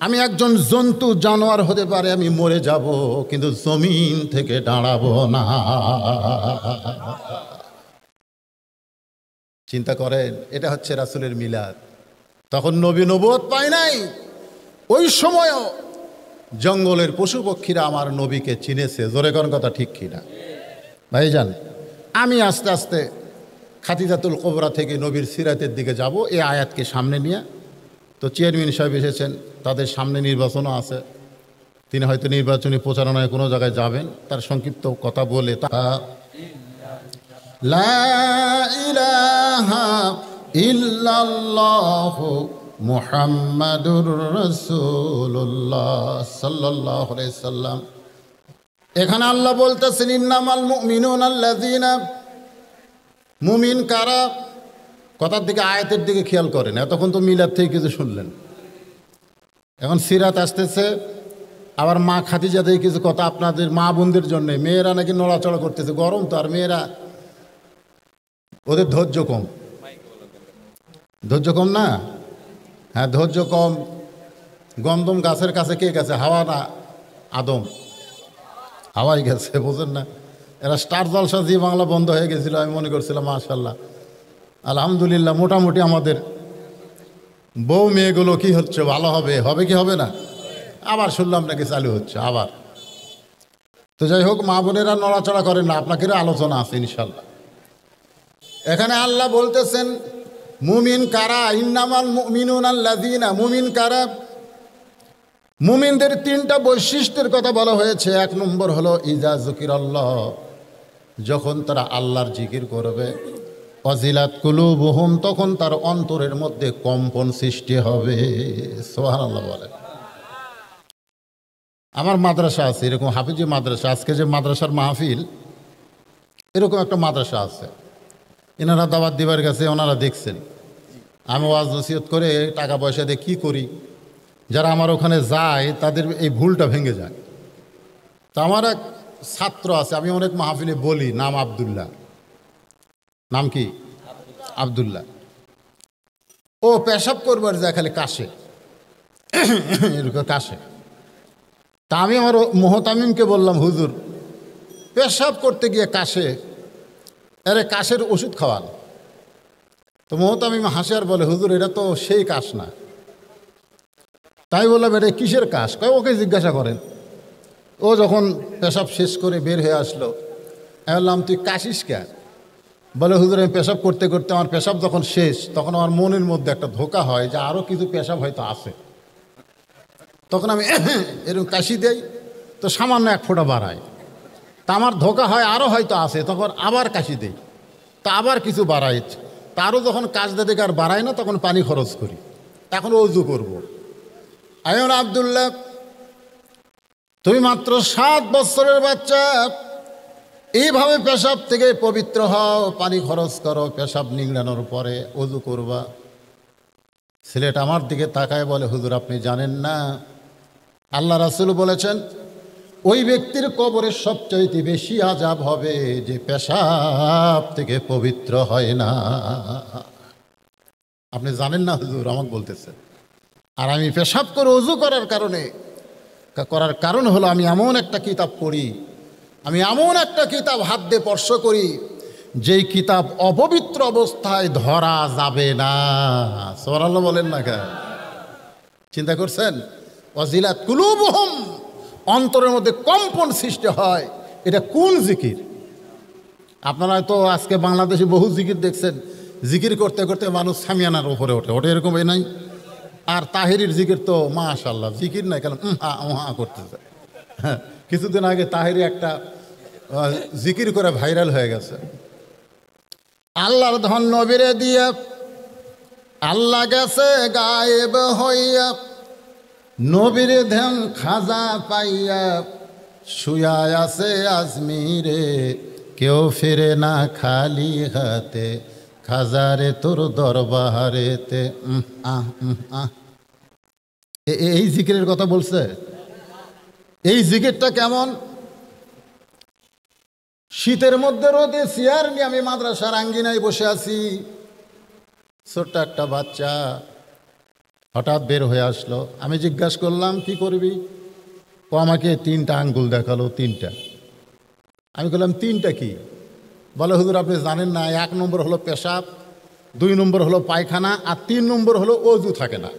আমি একজন জন্তু জানোয়ার হতে পারে, আমি মরে যাব, কিন্তু জমিন থেকে দাঁড়াবো না। চিন্তা করেন, এটা হচ্ছে রাসূলের মিলাদ। তখন নবী নবুয়ত পায় নাই, ওই সময়ও জঙ্গলের পশু পক্ষীরা আমার নবীকে চিনেছে। জোরে কোন কথা ঠিক কিনা ভাইজান? আমি আস্তে আস্তে খাদিজাতুল কুবরা থেকে নবীর সিরাতের দিকে যাব, এই আয়াতকে সামনে নিয়ে। তো চেয়ারম্যান সাহেব এসেছেন, তাদের সামনে নির্বাচনও আছে, তিনি হয়তো নির্বাচনী প্রচারণায় কোনো জায়গায় যাবেন, তার সংক্ষিপ্ত কথা বলে লা ইলাহা ইল্লাল্লাহু মুহাম্মাদুর রাসূলুল্লাহ সাল্লাল্লাহু আলাইহি সাল্লাম। এখানে আল্লাহ বলতেছেন, ইন্নামাল মুমিনুনা আল্লাযীনা, মুমিন কারা? কথার দিকে, আয়াতের দিকে খেয়াল করেন। এতক্ষণ তো মিলাদ থেকে কিছু শুনলেন, এখন সিরাত আসতেছে। আবার মা খাদিজা থেকে কিছু কথা আপনাদের মা বোনদের জন্য। মেয়েরা নাকি নড়াচড়া করতেছে, গরম তো, আর মেয়েরা ওদের ধৈর্য কম। ধৈর্য কম না? হ্যাঁ, ধৈর্য কম। গন্ধম গাছের কাছে কে গেছে? হাওয়া না আদম? হাওয়াই গেছে, বোঝেন না? এরা স্টার জলসা জি বাংলা বন্ধ হয়ে গেছিল, আমি মনে করছিলাম মাশাআল্লাহ আলহামদুলিল্লাহ মোটামুটি আমাদের বউ মেয়েগুলো কি হচ্ছে, ভালো হবে, হবে কি হবে না? আবার শুনলাম নাকি চালু হচ্ছে আবার। তো যাই হোক, মা বোনেরা নড়াচড়া করেন না, আপনাকে আলোচনা আছে ইনশাল্লাহ। এখানে আল্লাহ বলতেছেন মুমিন কারা, ইন্নামাল মুমিনুনা আল্লাযীনা, মুমিন কারা? মুমিনদের তিনটা বৈশিষ্ট্যের কথা বলা হয়েছে। এক নম্বর হলো ইজা যুকিরাল্লাহ, যখন তারা আল্লাহর জিকির করবে, ওয়াজিলাত কুলুবুহুম, তখন তার অন্তরের মধ্যে কম্পন সৃষ্টি হবে। সুবহানাল্লাহ বলে। আমার মাদ্রাসা আছে এরকম, হাফিজি মাদ্রাসা। আজকে যে মাদ্রাসার মাহফিল, এরকম একটা মাদ্রাসা আছে, এনারা দাওয়াত দিবার কাছে, ওনারা দেখছেন আমি ওয়াজ নসিহত করে টাকা পয়সা দিয়ে কী করি, যারা আমার ওখানে যায় তাদের এই ভুলটা ভেঙে যায়। তো আমার এক ছাত্র আছে, আমি অনেক মাহফিলে বলি, নাম আব্দুল্লাহ। নাম কি? আব্দুল্লাহ। ও পেশাব করবার যায় খালি কাশে, এরকম কাশে। তা আমি আমার মোহতামিমকে বললাম, হুজুর পেশাব করতে গিয়ে কাশে, আরে কাশের ওষুধ খাওয়ান। তো মোহতামিম হাসে আর বলে, হুজুর এটা তো সেই কাশ না। তাই বললাম, এটা কিসের কাশ? কয় ওকে জিজ্ঞাসা করেন। ও যখন পেশাব শেষ করে বের হয়ে আসলো, আমি বললাম তুই কাশিস কেন? বলে, হুজুর আমি পেশাব করতে করতে আমার পেশাব যখন শেষ, তখন আমার মনের মধ্যে একটা ধোঁকা হয় যে আরও কিছু পেশাব হয়তো আছে। তখন আমি এরকম কাশি দেই, তো সামান্য এক ফোঁটা বাড়ায়। তা আমার ধোঁকা হয় আরও হয়তো আছে, তখন আবার কাশি দেই, তা আবার কিছু বাড়াই। তারও যখন কাজ দিতে আর বাড়ায় না, তখন পানি খরচ করি, এখন অজু করবো। আইন আব্দুল্লাহ তুমি মাত্র 7 বছরের বাচ্চা, এইভাবে পেশাব থেকে পবিত্র হও, পানি খরচ করো, পেশাব নিংড়ানোর পরে ওযু করবা। ছেলেটা আমার দিকে তাকায় বলে, হুজুর আপনি জানেন না, আল্লাহ রাসূল বলেছেন ওই ব্যক্তির কবরে সবচাইতে বেশি আযাব হবে যে পেশাব থেকে পবিত্র হয় না। আপনি জানেন না হুজুর, আমাকে বলতেছেন। আর আমি পেশাব করে ওযু করার কারণ হলো আমি এমন একটা কিতাব পড়ি, আমি এমন একটা কিতাব হাত দিয়ে স্পর্শ করি যেই কিতাব অপবিত্র অবস্থায় ধরা যাবে না। সুবহানাল্লাহ বলেন না কেন? চিন্তা করছেন? ওয়াজিলাত কুলুবুহুম, অন্তরের মধ্যে কম্পন সৃষ্টি হয়। এটা কোন জিকির? আপনারা হয়তো আজকে বাংলাদেশে বহু জিকির দেখছেন, জিকির করতে করতে মানুষ সামিয়ানার উপরে ওঠে এরকম এই নাই? আর তাহেরির জিকির তো মাশাআল্লাহ, জিকির নাই কেন করতেছে। হ্যাঁ, কিছুদিন আগে তাহেরি একটা জিকির করে ভাইরাল হয়ে গেছে। আল্লাহর ধন নবীরে দিয়া, আল্লাহ গেছে গায়েব হইয়া, নবীর ধ্যান খাজা পাইয়া, শুয়া আছে আজমিরে, কেউ ফিরে না খালি হাতে, খাজারে তোর দরবারেতে। এই জিকিরের কথা বলছে। এই জিকিরটা কেমন? শীতের মধ্যে রোদে চেয়ার নিয়ে আমি মাদ্রাসার আঙ্গিনায় বসে আছি, ছোট্ট একটা বাচ্চা হঠাৎ বের হয়ে আসলো। আমি জিজ্ঞাসা করলাম কি করবি? ও আমাকে 3টা আঙ্গুল দেখালো, 3টা। আমি বললাম 3টা কি? বলে হুজুর আপনি জানেন না, 1 নম্বর হলো পেশাব, 2 নম্বর হলো পায়খানা, আর 3 নম্বর হলো অজু থাকে না।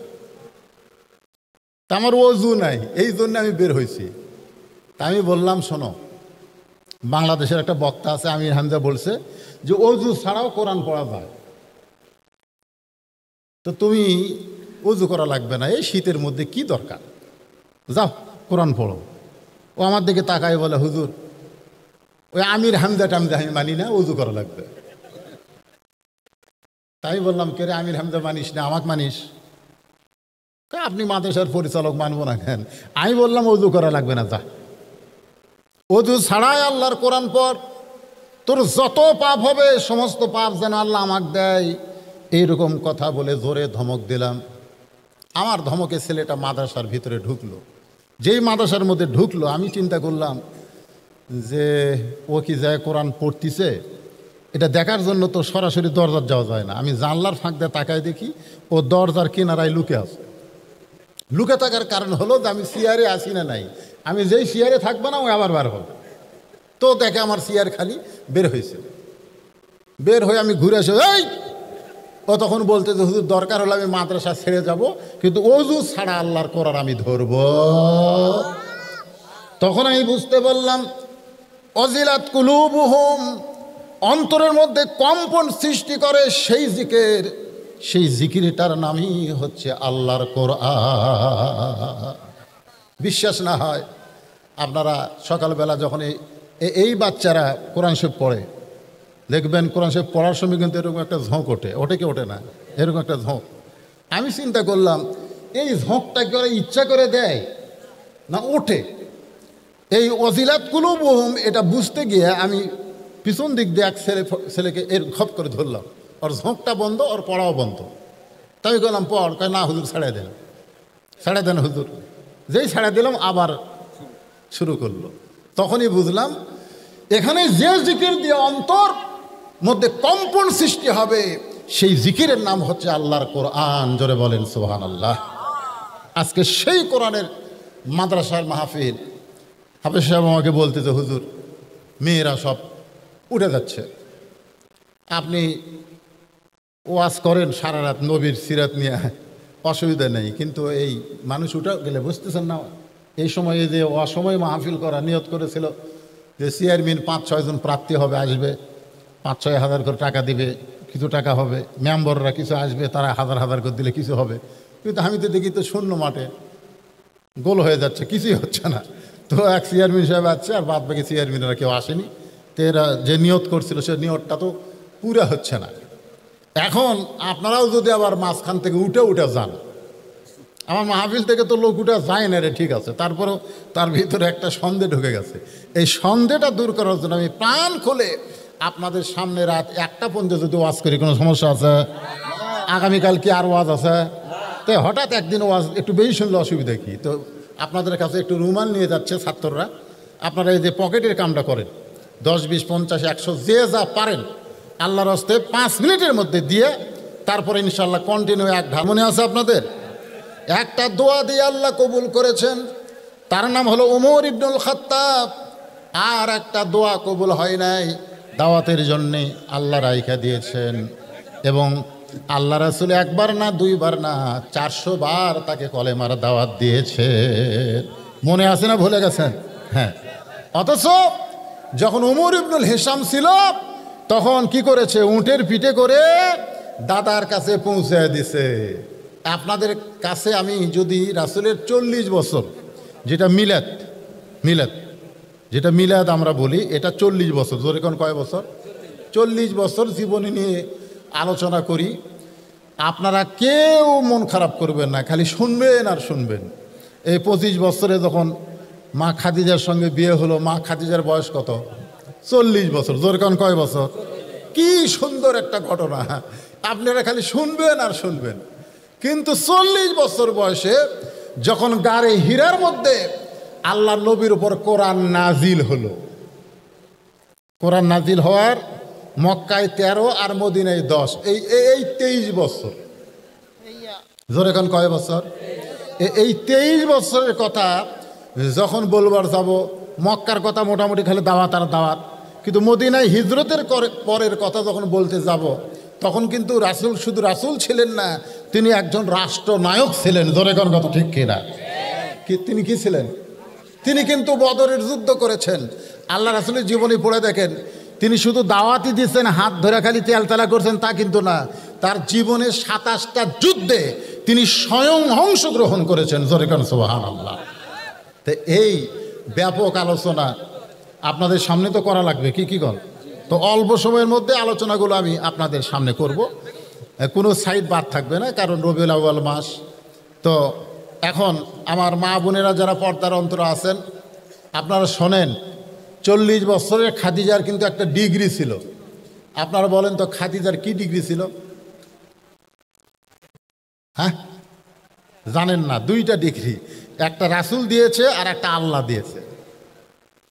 তা আমার অজু নাই, এই জন্য আমি বের হয়েছি। তা আমি বললাম শোনো, বাংলাদেশের একটা বক্তা আছে আমির হামজা, বলছে যে অজু ছাড়াও কোরআন পড়া যায়, তো তুমি অজু করা লাগবে না, এই শীতের মধ্যে কি দরকার, যাও কোরআন পড়ো। ও আমার দিকে তাকায় বলে হুজুর ওই আমির হামজা টামজা আমি মানি না, অজু করা লাগবে। তাই বললাম কে রে, আমির হামজা মানিস না, আমাকে মানিস? আপনি মাদ্রাসার পরিচালক, মানবো না কেন? আমি বললাম অজু করা লাগবে না, যা অজু ছাড়াই আল্লাহর কোরআন পড়, তোর যত পাপ হবে সমস্ত পাপ যেন আল্লাহ আমাকে দেয়। এইরকম কথা বলে জোরে ধমক দিলাম। আমার ধমকে ছেলেটা মাদ্রাসার ভিতরে ঢুকলো। যেই মাদ্রাসার মধ্যে ঢুকলো আমি চিন্তা করলাম যে ও কি যায় কোরআন পড়তিছে, এটা দেখার জন্য তো সরাসরি দরজার যাওয়া যায় না। আমি জানলার ফাঁক দিয়ে তাকায় দেখি ও দরজার কিনারায় লুকে আছে। লুকে থাকার কারণ হলো যে আমি চেয়ারে আসি না নাই, আমি যেই চেয়ারে থাকবো না ওই আবার বার হবে। তো দেখে আমার চেয়ার খালি, বের হয়েছে। বের হয়ে আমি ঘুরে এসে এই, ও তখন বলতে যে হুজুর দরকার হলে আমি মাদ্রাসা ছেড়ে যাব, কিন্তু অজু ছাড়া আল্লাহর কোরআন আমি ধরব। তখন আমি বুঝতে পারলাম ওয়াজিলাত কুলুবুহুম, অন্তরের মধ্যে কম্পন সৃষ্টি করে সেই জিকির, সেই জিকিরটার নামই হচ্ছে আল্লাহর কোরআন। বিশ্বাস না হয় আপনারা সকালবেলা যখন এই বাচ্চারা কোরআন শরীফ পড়ে দেখবেন, কোরআন শরীফ পড়ার সময় কিন্তু এরকম একটা ঝোঁক ওঠে, ওঠে কি ওঠে না? এরকম একটা ঝোঁক। আমি চিন্তা করলাম এই ঝোঁকটা কি ওরা ইচ্ছা করে দেয় না ওঠে? এই ওয়াজিলাত কুলুবুহুম এটা বুঝতে গিয়ে আমি পিছন দিক দিয়ে এক ছেলেকে এর খপ করে ধরলাম, ওর ঝোঁকটা বন্ধ, ওর পড়াও বন্ধ। তাই বললাম পড়, কয় না হুজুর ছেড়ে দেন, ছেড়ে দেন হুজুর। যেই ছেড়ে দিলাম আবার শুরু করলো। তখনই বুঝলাম এখানে যে জিকির দিয়ে অন্তর মধ্যে কম্পন সৃষ্টি হবে সেই জিকিরের নাম হচ্ছে আল্লাহর কোরআন। জোরে বলেন সুবহানাল্লাহ। আজকে সেই কোরআনের মাদ্রাসার মাহফিল। হাফেজ সাহেব আমাকে বলতেছে হুজুর মেয়েরা সব উঠে যাচ্ছে, আপনি ওয়াজ করেন সারা রাত নবীর সিরাত নিয়ে, অসুবিধা নেই, কিন্তু এই মানুষ উঠে গেলে বুঝতেছেন না, এই সময়ে যে অসময় মাহফিল করা নিয়ত করেছিল যে চেয়ারম্যান 5-6 জন প্রার্থী হবে, আসবে 5-6 হাজার করে টাকা দিবে, কিছু টাকা হবে, মেম্বররা কিছু আসবে, তারা 1000 করে দিলে কিছু হবে, কিন্তু আমি তো দেখি তো শূন্য মাঠে গোল হয়ে যাচ্ছে, কিছুই হচ্ছে না। তো এক চেয়ারম্যান সাহেব আসছে আর বাদ বাকি চেয়ারম্যানেরা কেউ আসেনি। তো এরা যে নিয়ত করছিল সে নিয়তটা তো পুরা হচ্ছে না। এখন আপনারাও যদি আবার মাঝখান থেকে উঠে যান, আমার মাহফিল থেকে তো লোক উঠা যায় না রে, ঠিক আছে, তারপরেও তার ভিতরে একটা সন্দেহ ঢুকে গেছে। এই সন্দেহটা দূর করার জন্য আমি প্রাণ খুলে আপনাদের সামনে রাত 1টা পর্যন্ত যদি ওয়াজ করি, কোনো সমস্যা আছে? আগামীকাল কি আর ওয়াজ আছে? তো হঠাৎ একদিন ওয়াজ একটু বেশি শুনলে অসুবিধা কি? তো আপনাদের কাছে একটু রুমাল নিয়ে যাচ্ছে ছাত্ররা, আপনারা এই যে পকেটের কামটা করেন, 10, 20, 50, 100 যে যা পারেন আল্লাহর হস্তে 5 মিনিটের মধ্যে দিয়ে তারপরে ইনশাল্লাহ কন্টিনিউ এক ঢাল। মনে আছে আপনাদের? একটা দোয়া দিয়ে আল্লাহ কবুল করেছেন, তার নাম হলো ওমর ইবনুল খাত্তাব। আর একটা দোয়া কবুল হয় নাই, দাওয়াতের জন্যে আল্লাহ রাইখা দিয়েছেন। এবং আল্লাহ রাসূল 1 বার না 2 বার না 400 বার তাকে কলেমার দাওয়াত দিয়েছে। মনে আছে না ভুলে গেছেন? হ্যাঁ। অথচ যখন ওমর ইবনুল হিসাম ছিল তখন কি করেছে? উটের পিঠে করে দাদার কাছে পৌঁছে দিছে। আপনাদের কাছে আমি যদি রাসূলের 40 বছর, যেটা মিলাদ মিলাদ যেটা মিলাদ আমরা বলি, এটা 40 বছর, জোরে কোন কয় বছর? 40 বছর জীবনী নিয়ে আলোচনা করি। আপনারা কেউ মন খারাপ করবেন না, খালি শুনবেন আর শুনবেন। এই 25 বছরে যখন মা খাদিজার সঙ্গে বিয়ে হলো, মা খাদিজার বয়স কত? 40 বছর, জোরে কোন কয় বছর? কি সুন্দর একটা ঘটনা, আপনারা খালি শুনবেন আর শুনবেন। কিন্তু 40 বছর বয়সে যখন গারে হীরার মধ্যে আল্লাহর নবীর উপর কোরআন নাজিল হলো, কোরআন নাজিল হওয়ার মক্কায় 13 আর মদিনায় 10, এই 23 বছর। জোরে কোন কয় বছর? এই 23 বছরের কথা যখন বলবার যাব, মক্কার কথা মোটামুটি খালি দাওয়াত আর দাওয়াত, কিন্তু মদিনায় হিজরতের পরের কথা যখন বলতে যাব, তখন কিন্তু রাসূল শুধু রাসূল ছিলেন না, তিনি একজন রাষ্ট্রনায়ক ছিলেন। জোরে কোন কথা ঠিক কিনা? তিনি কি ছিলেন? তিনি কিন্তু বদরের যুদ্ধ করেছেন। আল্লাহ রাসূলের জীবনী পড়ে দেখেন, তিনি শুধু দাওয়াতই দিচ্ছেন, হাত ধরে খালি তেলতেলা করছেন তা কিন্তু না, তার জীবনে 27টা যুদ্ধে তিনি স্বয়ং অংশগ্রহণ করেছেন। জোরে কোন সুবহানাল্লাহ। তো এই ব্যাপক আলোচনা আপনাদের সামনে তো করা লাগবে, কি কি কর। তো অল্প সময়ের মধ্যে আলোচনাগুলো আমি আপনাদের সামনে করব, কোনো সাইড বাদ থাকবে না, কারণ রবিউল আউয়াল মাস। তো এখন আমার মা বোনেরা যারা পর্দার অন্তরে আছেন, আপনারা শোনেন, 40 বছরের খাদিজার কিন্তু একটা ডিগ্রি ছিল। আপনারা বলেন তো খাদিজার কি ডিগ্রি ছিল? হ্যাঁ, জানেন না? 2টা ডিগ্রি, একটা রাসূল দিয়েছে আর একটা আল্লাহ দিয়েছে।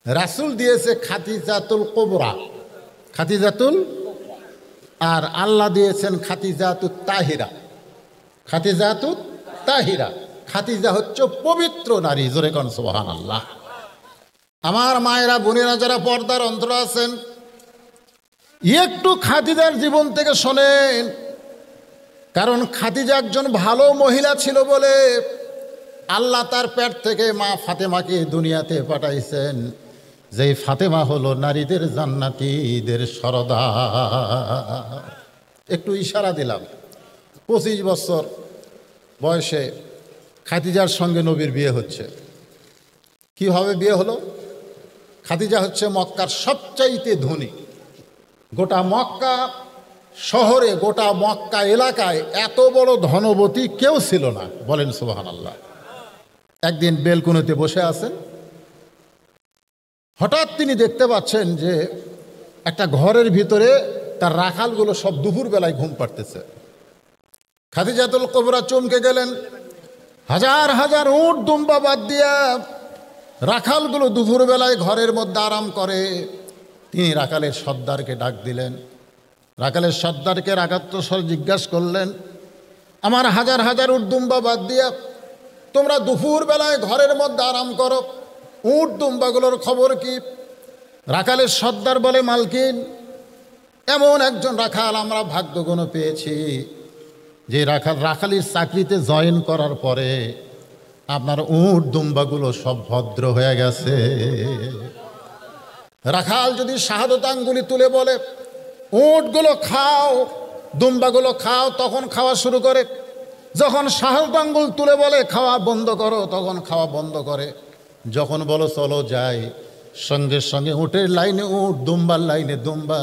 রাসূল দিয়েছে খাদিজাতুল কুবরা, খাদিজাতুল, আর আল্লাহ দিয়েছেন খাদিজাতুত তাহিরা। খাদিজাতুত তাহিরা, খাদিজা হচ্ছে পবিত্র নারী। জোরে কোন সুবহানাল্লাহ। আমার মায়েরা বোনেরা যারা পর্দার অন্তরে আছেন, একটু খাদিজার জীবন থেকে শোনেন, কারণ খাদিজা একজন ভালো মহিলা ছিল বলে আল্লাহ তার পেট থেকে মা ফাতেমাকে দুনিয়াতে পাঠাইছেন। যেই ফাতেমা হলো নারীদের জান্নাতীদের সরদার। একটু ইশারা দিলাম। 25 বছর বয়সে খাদিজার সঙ্গে নবীর বিয়ে হচ্ছে। কিভাবে বিয়ে হলো? খাদিজা হচ্ছে মক্কার সবচাইতে ধনী। গোটা মক্কা শহরে, গোটা মক্কা এলাকায় এত বড় ধনবতী কেউ ছিল না। বলেন সুবহানাল্লাহ। একদিন বেলকুনিতে বসে আছেন, হঠাৎ তিনি দেখতে পাচ্ছেন যে একটা ঘরের ভিতরে তার রাখালগুলো সব দুপুরবেলায় ঘুম পাড়তেছে। খাদিজাতুল কুবরা চমকে গেলেন। হাজার হাজার উট দুম্বা বাদ দিয়া রাখালগুলো দুপুরবেলায় ঘরের মধ্যে আরাম করে। তিনি রাখালের সর্দারকে ডাক দিলেন। রাখালের সর্দারকে রাগাত্ম স্বর জিজ্ঞাসা করলেন, আমার হাজার হাজার উট দুম্বা বাদ দিয়া তোমরা দুপুরবেলায় ঘরের মধ্যে আরাম করো, উট দুম্বাগুলোর খবর কি? রাখালের সর্দার বলে, মালকিন, এমন একজন রাখাল আমরা ভাগ্যগুণ পেয়েছি যে রাখালির চাকরিতে জয়েন করার পরে আপনার উট দুম্বাগুলো সব ভদ্র হয়ে গেছে। রাখাল যদি শাহাদত আঙ্গুলি তুলে বলে, উটগুলো খাও, দুম্বাগুলো খাও, তখন খাওয়া শুরু করে। যখন শাহাদত আঙ্গুল তুলে বলে খাওয়া বন্ধ করো, তখন খাওয়া বন্ধ করে। যখন বলো চলো যাই, সঙ্গে সঙ্গে উটের লাইনে উট, দুম্বার লাইনে দুম্বা,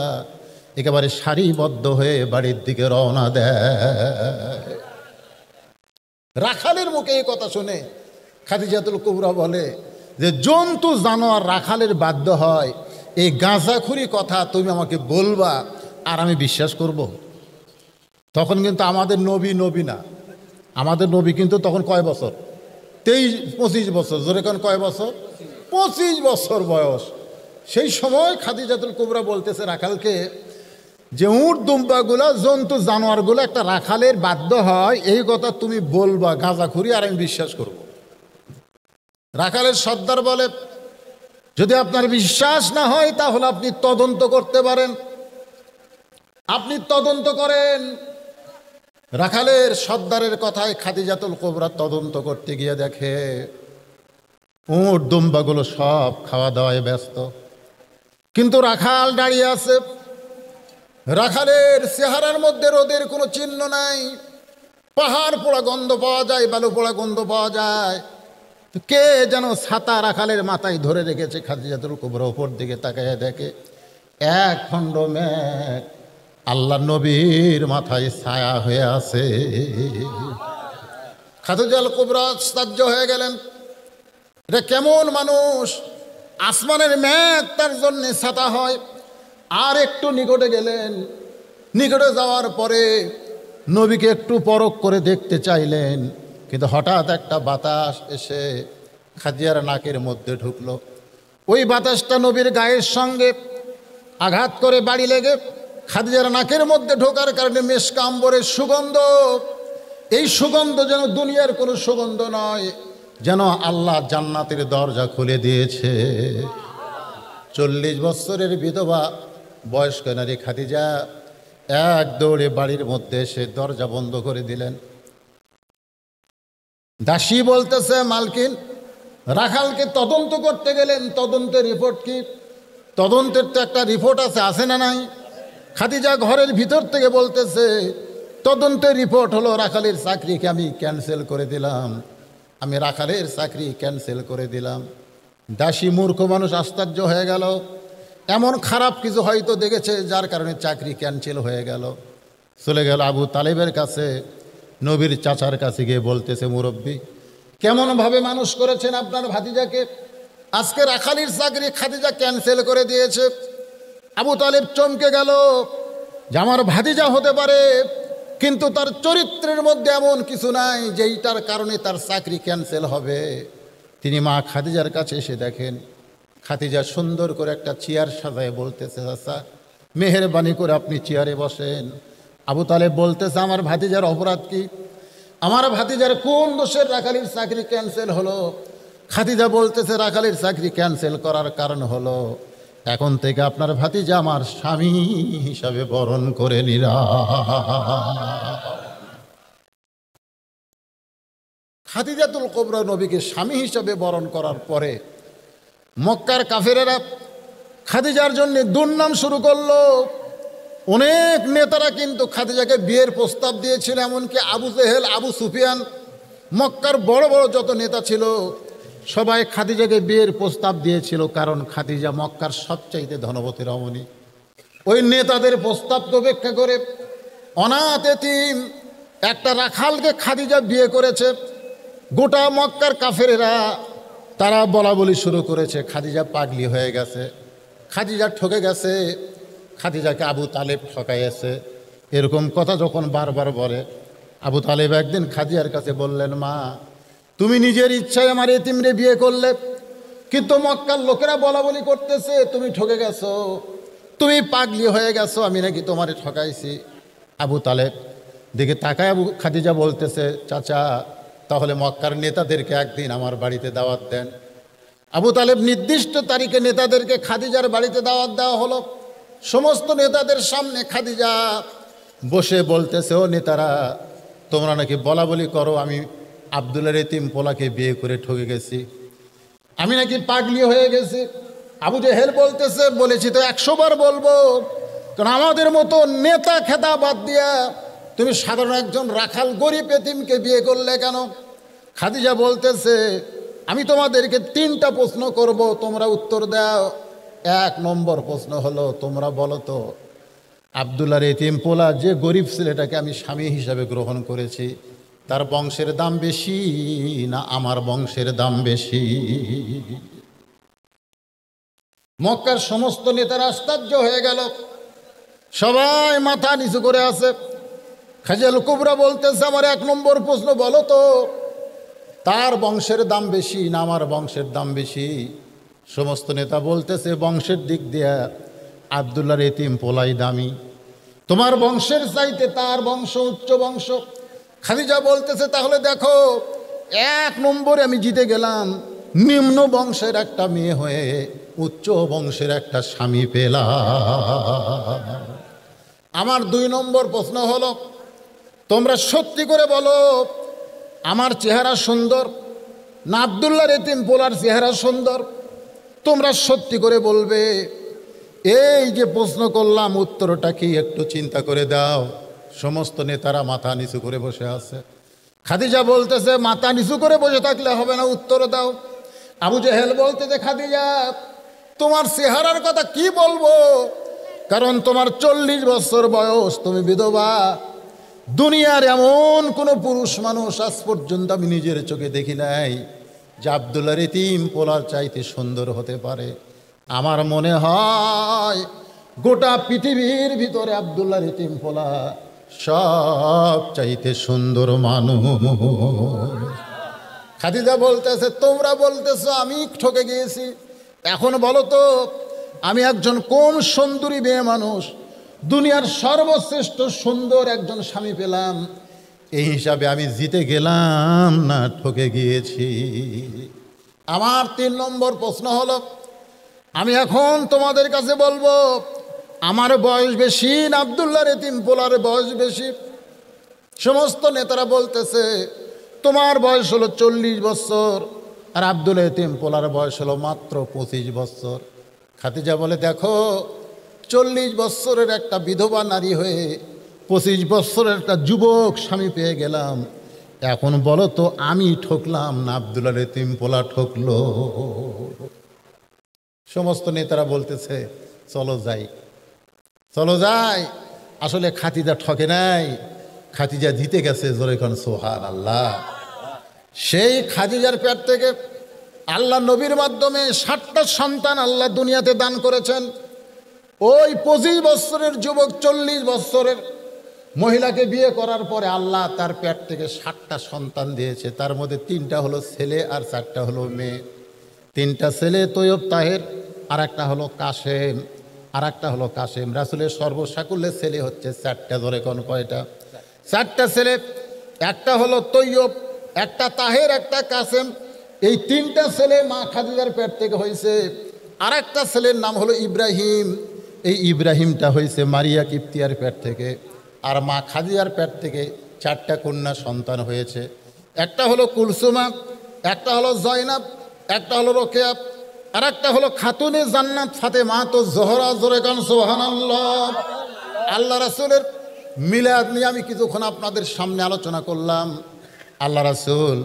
একেবারে সারিবদ্ধ হয়ে বাড়ির দিকে রওনা দেয়। রাখালের মুখে এই কথা শুনে খাদিজাতুল কুবরা বলে যে জন্তু জানোয়ার রাখালের বাধ্য হয়, এই গাঁজাখুরি কথা তুমি আমাকে বলবা আর আমি বিশ্বাস করব? তখন কিন্তু আমাদের নবী না, আমাদের নবী কিন্তু তখন কয় বছর? 25 বছর। জোরে কোন কয় বছর? 25 বছর বয়স। সেই সময় খাদিজাতুল কুবরা বলতেছে রাখালকে যে উট দুম্বাগুলো, জন্তু জানোয়ারগুলো একটা রাখালের বাধ্য হয়, এই কথা তুমি বলবা গাঁজাখুরি আর আমি বিশ্বাস করব। রাখালের সর্দার বলে যদি আপনার বিশ্বাস না হয় তাহলে আপনি তদন্ত করতে পারেন, আপনি তদন্ত করেন। রাখালের সর্দারের কথায় খাদিজাতুল কুবরা তদন্ত করতে গিয়ে দেখে উট দুম্বাগুলো সব খাওয়া দাওয়ায় ব্যস্ত, কিন্তু রাখাল দাঁড়িয়ে আছে। রাখালের চেহারার মধ্যে রোদের কোনো চিহ্ন নাই, পাহাড় পোড়া গন্ধ পাওয়া যায়, বালু পোড়া গন্ধ পাওয়া যায়। তো কে যেন ছাতা রাখালের মাথায় ধরে রেখেছে। খাদিজাতুল কুবরা উপর দিকে তাকায় দেখে এক খণ্ড মেঘ আল্লাহ নবীর মাথায় ছায়া হয়ে আছে। খাদিজাতুল কুবরা আশ্চর্য হয়ে গেলেন, এটা কেমন মানুষ, আসমানের মেঘ তার জন্য ছাতা হয়। আর একটু নিকটে গেলেন, নিকটে যাওয়ার পরে নবীকে একটু পরখ করে দেখতে চাইলেন, কিন্তু হঠাৎ একটা বাতাস এসে খাদিজার নাকের মধ্যে ঢুকলো। ওই বাতাসটা নবীর গায়ের সঙ্গে আঘাত করে বাড়ি লেগে খাদিজার নাকের মধ্যে ঢোকার কারণে মেশকা আম্বরের সুগন্ধ, এই সুগন্ধ যেন দুনিয়ার কোনো সুগন্ধ নয়, যেন আল্লাহ জান্নাতের দরজা খুলে দিয়েছে। 40 বছরের বিধবা বয়স্ক নারী খাদিজা এক দৌড়ে বাড়ির মধ্যে এসে দরজা বন্ধ করে দিলেন। দাসী বলতেছে মালকিন, রাখালকে তদন্ত করতে গেলেন, তদন্তের রিপোর্ট কি? তদন্তের তো একটা রিপোর্ট আছে না নাই? খাদিজা ঘরের ভিতর থেকে বলতেছে তদন্তের রিপোর্ট হলো রাখালের চাকরিকে আমি ক্যান্সেল করে দিলাম, আমি রাখালের চাকরি ক্যান্সেল করে দিলাম। দাসী মূর্খ মানুষ আশ্চর্য হয়ে গেল, এমন খারাপ কিছু হয়তো দেখেছে যার কারণে চাকরি ক্যান্সেল হয়ে গেল। চলে গেল আবু তালেবের কাছে, নবীর চাচার কাছে গিয়ে বলতেছে মুরব্বী, কেমনভাবে মানুষ করেছেন আপনার ভাতিজাকে, আজকে রাখালির চাকরি খাদিজা ক্যান্সেল করে দিয়েছে। আবু তালেব চমকে গেল যে আমার ভাতিজা হতে পারে, কিন্তু তার চরিত্রের মধ্যে এমন কিছু নাই যেইটার কারণে তার চাকরি ক্যান্সেল হবে। তিনি মা খাদিজার কাছে এসে দেখেন খাদিজা সুন্দর করে একটা চেয়ার সাজায় বলতেছে, চাচা মেহেরবানি করে আপনি চেয়ারে বসেন। আবু তালেব বলতেছে আমার ভাতিজার অপরাধ কি, আমার ভাতিজার কোন দোষের রাখালির চাকরি ক্যান্সেল হলো? খাদিজা বলতেছে রাখালির চাকরি ক্যান্সেল করার কারণ হলো এখন থেকে আপনার ভাতিজা আমার স্বামী হিসাবে বরণ করে নিরা। খাদিজাতুল কুবরা নবীকে স্বামী হিসাবে বরণ করার পরে মক্কার কাফেরেরা খাদিজার জন্য দুর্নাম শুরু করলো। অনেক নেতারা কিন্তু খাদিজাকে বিয়ের প্রস্তাব দিয়েছিল, এমনকি আবু জেহেল, আবু সুফিয়ান, মক্কার বড় বড় যত নেতা ছিল সবাই খাদিজাকে বিয়ের প্রস্তাব দিয়েছিল, কারণ খাদিজা মক্কার সবচাইতে ধনবতী রমণী। ওই নেতাদের প্রস্তাবকে উপেক্ষা করে অনাথ এতিম একটা রাখালকে খাদিজা বিয়ে করেছে। গোটা মক্কার কাফেরেরা তারা বলা বলি শুরু করেছে খাদিজা পাগলি হয়ে গেছে, খাদিজা ঠকে গেছে, খাদিজাকে আবু তালেব ঠকাইয়েছে। এরকম কথা যখন বারবার বলে, আবু তালেব একদিন খাদিজার কাছে বললেন, মা তুমি নিজের ইচ্ছায় আমার এতিমরে বিয়ে করলে, কিন্তু মক্কার লোকেরা বলা বলি করতেছে তুমি ঠকে গেছো, তুমি পাগলি হয়ে গেছো, আমি নাকি তোমারে ঠকাইছি। আবু তালেব দিকে তাকায় আবু খাদিজা বলতেছে, চাচা তাহলে মক্কার নেতাদেরকে একদিন আমার বাড়িতে দাওয়াত দেন। আবু তালেব নির্দিষ্ট তারিখে নেতাদেরকে খাদিজার বাড়িতে দাওয়াত দেওয়া হলো। সমস্ত নেতাদের সামনে খাদিজা বসে বলতেছে, ও নেতারা তোমরা নাকি বলা বলি করো আমি আব্দুল্লাহর এতিম পোলাকে বিয়ে করে ঠকে গেছি, আমি নাকি পাগলি হয়ে গেছি। আবু জেহেল বলতেছে, বলেছি তো 100 বার বলবো, কারণ আমাদের মতো নেতা খেতা বাদ দিয়া তুমি সাধারণ একজন রাখাল গরিব এতিমকে বিয়ে করলে কেন? খাদিজা বলতেছে, আমি তোমাদেরকে 3টা প্রশ্ন করব, তোমরা উত্তর দাও। 1 নম্বর প্রশ্ন হলো, তোমরা বলো তো আব্দুল্লাহর এতিম পোলা যে গরিব ছেলেটাকে আমি স্বামী হিসাবে গ্রহণ করেছি, তার বংশের দাম বেশি না আমার বংশের দাম বেশি? মক্কার সমস্ত নেতারা আশ্চর্য হয়ে গেল, সবাই মাথা নিচু করে আছে। খাজিয়াল কুবরা বলতেছে, আমার 1 নম্বর প্রশ্ন, বলো তো তার বংশের দাম বেশি না আমার বংশের দাম বেশি? সমস্ত নেতা বলতেছে, বংশের দিক দিয়ে আব্দুল্লাহর এতিম পোলাই দামি, তোমার বংশের চাইতে তার বংশ উচ্চ বংশ। খাদিজা বলতেছে, তাহলে দেখো 1 নম্বরে আমি জিতে গেলাম, নিম্ন বংশের একটা মেয়ে হয়ে উচ্চ বংশের একটা স্বামী পেলাম। আমার 2 নম্বর প্রশ্ন হলো, তোমরা সত্যি করে বলো আমার চেহারা সুন্দর না আব্দুল্লাহর এতিম পোলার চেহারা সুন্দর? তোমরা সত্যি করে বলবে। এই যে প্রশ্ন করলাম, উত্তরটা কি একটু চিন্তা করে দাও। সমস্ত নেতারা মাথা নিচু করে বসে আছে। খাদিজা বলতেছে, মাথা নিচু করে বসে থাকলে হবে না, উত্তর দাও। আবু জেহেল বলতেছে, খাদিজা তোমার চেহারার কথা কি বলবো, কারণ তোমার 40 বছর বয়স, তুমি বিধবা। দুনিয়ার এমন কোনো পুরুষ মানুষ আজ পর্যন্ত আমি নিজের চোখে দেখি নাই যে আব্দুল্লাহর এতিম পোলার চাইতে সুন্দর হতে পারে। আমার মনে হয় গোটা পৃথিবীর ভিতরে আব্দুল্লাহর এতিম পোলা সব চাইতে সুন্দর মানুষ। খাদিজা বলতেছে, তোমরা বলতেছো আমি ঠকে গিয়েছি, এখন বলো তো আমি একজন কম সুন্দরী মেয়ে মানুষ, দুনিয়ার সর্বশ্রেষ্ঠ সুন্দর একজন স্বামী পেলাম, এই হিসাবে আমি জিতে গেলাম না ঠকে গিয়েছি? আমার 3 নম্বর প্রশ্ন হলো, আমি এখন তোমাদের কাছে বলবো আমার বয়স বেশি না আব্দুল্লাহর এতিম পোলার বয়স বেশি? সমস্ত নেতারা বলতেছে, তোমার বয়স হলো 40 বছর আর আব্দুল এতিম পোলার বয়স হলো মাত্র 25 বছর। খাদিজা বলে, দেখো 40 বছরের একটা বিধবা নারী হয়ে 25 বছরের একটা যুবক স্বামী পেয়ে গেলাম, এখন বলো তো আমি ঠকলাম না আব্দুল্লাহর এতিম পোলা ঠকলো? সমস্ত নেতারা বলতেছে, চলো যাই, চলো যাই। আসলে খাদিজা ঠকে নাই, খাদিজা জিতে গেছে। জোরে কোন সুবহানাল্লাহ। সেই খাদিজার পেট থেকে আল্লাহ নবীর মাধ্যমে 7টা সন্তান আল্লাহ দুনিয়াতে দান করেছেন। ওই 25 বছরের যুবক 40 বছরের মহিলাকে বিয়ে করার পরে আল্লাহ তার পেট থেকে 7টা সন্তান দিয়েছে। তার মধ্যে 3টা হলো ছেলে আর 4টা হলো মেয়ে। 3টা ছেলে তৈয়ব তাহের, আর একটা হলো কাসেম, আর একটা হলো কাসেম। রাসূলের সর্বসাকুল্যের ছেলে হচ্ছে 4টা। ধরে কোন কয়টা? 4টা ছেলে। একটা হলো তৈয়ব, একটা তাহের, একটা কাসেম। এই 3টা ছেলে মা খাদিজার পেট থেকে হয়েছে। আর একটা ছেলের নাম হলো ইব্রাহিম। এই ইব্রাহিমটা হয়েছে মারিয়া কিপ্তিয়ার পেট থেকে। আর মা খাদিজার পেট থেকে 4টা কন্যা সন্তান হয়েছে। একটা হলো কুলসুমা, একটা হলো জয়নাব, একটা হলো রোকেয়া, আর একটা হলো খাতুনে জান্নাত ফাতেমা তো জোহরা। জোরে কান সুবহানাল্লাহ। আল্লাহ রাসূলের মিলাদ নিয়ে আমি কিছুক্ষণ আপনাদের সামনে আলোচনা করলাম। আল্লাহ রাসূল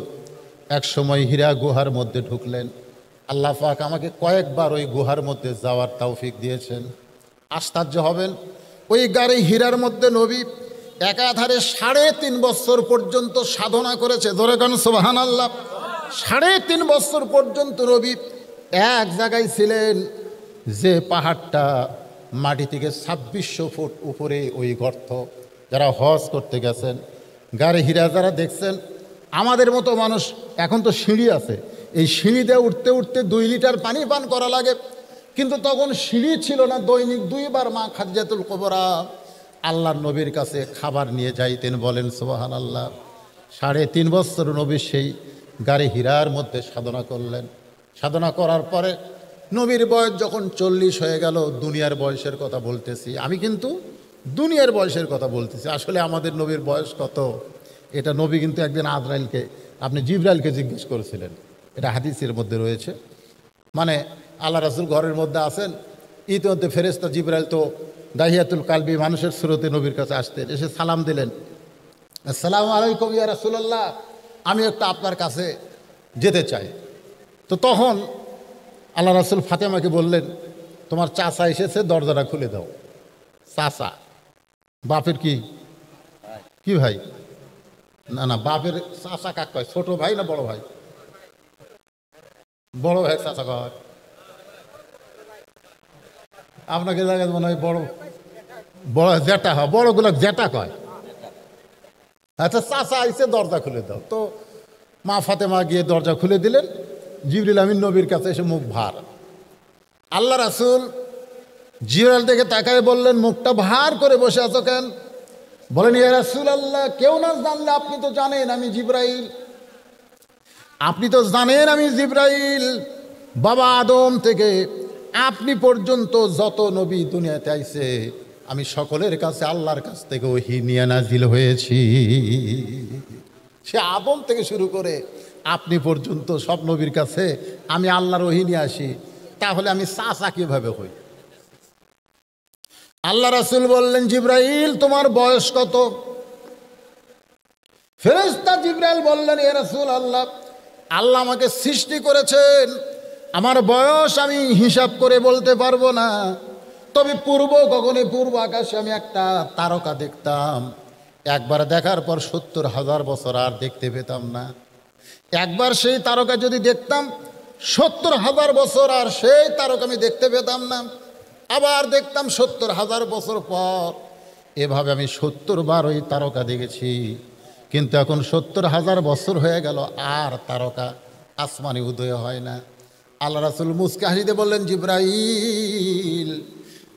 এক সময় হীরা গুহার মধ্যে ঢুকলেন। আল্লাহ পাক আমাকে কয়েকবার ওই গুহার মধ্যে যাওয়ার তৌফিক দিয়েছেন। আশ্চর্য হবেন, ওই গাড়ি হীরার মধ্যে নবী একাধারে 3.5 বছর পর্যন্ত সাধনা করেছে। ধরে কান সুবহানাল্লাহ। 3.5 বছর পর্যন্ত নবী এক জায়গায় ছিলেন, যে পাহাড়টা মাটি থেকে 2600 ফুট উপরে ওই গর্ত। যারা হজ করতে গেছেন, গাড়ি হীরা যারা দেখছেন, আমাদের মতো মানুষ এখন তো সিঁড়ি আছে, এই সিঁড়িতে উঠতে উঠতে 2 লিটার পানি পান করা লাগে, কিন্তু তখন সিঁড়ি ছিল না। দৈনিক 2 বার মা খাদিজাতুল কুবরা আল্লাহর নবীর কাছে খাবার নিয়ে যাইতেন। বলেন সুবহানাল্লাহ। 3.5 বছর নবী সেই গাড়ি হীরার মধ্যে সাধনা করলেন। সাধনা করার পরে নবীর বয়স যখন 40 হয়ে গেল, দুনিয়ার বয়সের কথা বলতেছি আমি, কিন্তু দুনিয়ার বয়সের কথা বলতেছি। আসলে আমাদের নবীর বয়স কত, এটা নবী কিন্তু একদিন আজরাইলকে, আপনি জিবরাইলকে জিজ্ঞেস করেছিলেন। এটা হাদিসের মধ্যে রয়েছে। মানে আল্লাহ রাসূল ঘরের মধ্যে আছেন, ইতিমধ্যে ফেরেশতা জিবরাইল তো দাহিয়াতুল কালবি মানুষের সুরতে নবীর কাছে আসতেন। এসে সালাম দিলেন, আসসালামু আলাইকুম ইয়া রাসূলুল্লাহ, আমি একটু আপনার কাছে যেতে চাই। তো তখন আল্লাহ রাসূল ফাতেমাকে বললেন, তোমার চাচা এসেছে, দরজাটা খুলে দাও। চাচা বাপের কি কি ভাই? না না, বাপের চাচা কাক কয়? ছোট ভাই না বড় ভাই? বড় ভাই চাচা কয়। আপনাকে জায়গায় মনে হয় বড় বড় জেঠা হয়, বড়গুলো জেঠা কয়। আচ্ছা, চাচা আইসে দরজা খুলে দাও তো। মা ফাতেমা গিয়ে দরজা খুলে দিলেন। জিবরিল আমিন নবীর কাছে এসে মুখ ভার। আল্লাহ রাসূল জিবরাইল থেকে তাকায় বললেন, মুখটা ভার করে বসে আছো কেন? বলেন, ইয়া রাসূলুল্লাহ, কেউ না জানলে আপনি তো জানেন আমি জিবরাইল। আপনি তো জানেন আমি জিবরাইল। বাবা আদম থেকে আপনি পর্যন্ত যত নবী দুনিয়াতে আইছে, আমি সকলের কাছে আল্লাহর কাছ থেকে ওহী নিয়ে নাজিল হয়েছি। সে আদম থেকে শুরু করে আপনি পর্যন্ত সব নবীর কাছে আমি আল্লাহর ওহী নিয়ে আসি। তাহলে আমি চাচা কিভাবে হই? আল্লাহ রাসূল বললেন, জিবরাইল তোমার বয়স কত? ফেরেশতা জিবরাইল বললেন, ইয়া রাসূলুল্লাহ, আল্লাহ আমাকে সৃষ্টি করেছেন, আমার বয়স আমি হিসাব করে বলতে পারবো না। তবে পূর্ব গগনে, পূর্ব আকাশে আমি একটা তারকা দেখতাম। একবার দেখার পর ৭০,০০০ বছর আর দেখতে পেতাম না। একবার সেই তারকা যদি দেখতাম ৭০,০০০ বছর আর সেই তারকা আমি দেখতে পেতাম না। আবার দেখতাম ৭০,০০০ বছর পর। এভাবে আমি ৭০ বার ওই তারকা দেখেছি। কিন্তু এখন ৭০,০০০ বছর হয়ে গেল, আর তারকা আসমানে উদয় হয় না। আল্লাহ রাসূল মুস্কে হাসিতে বললেন, জিবরাইল,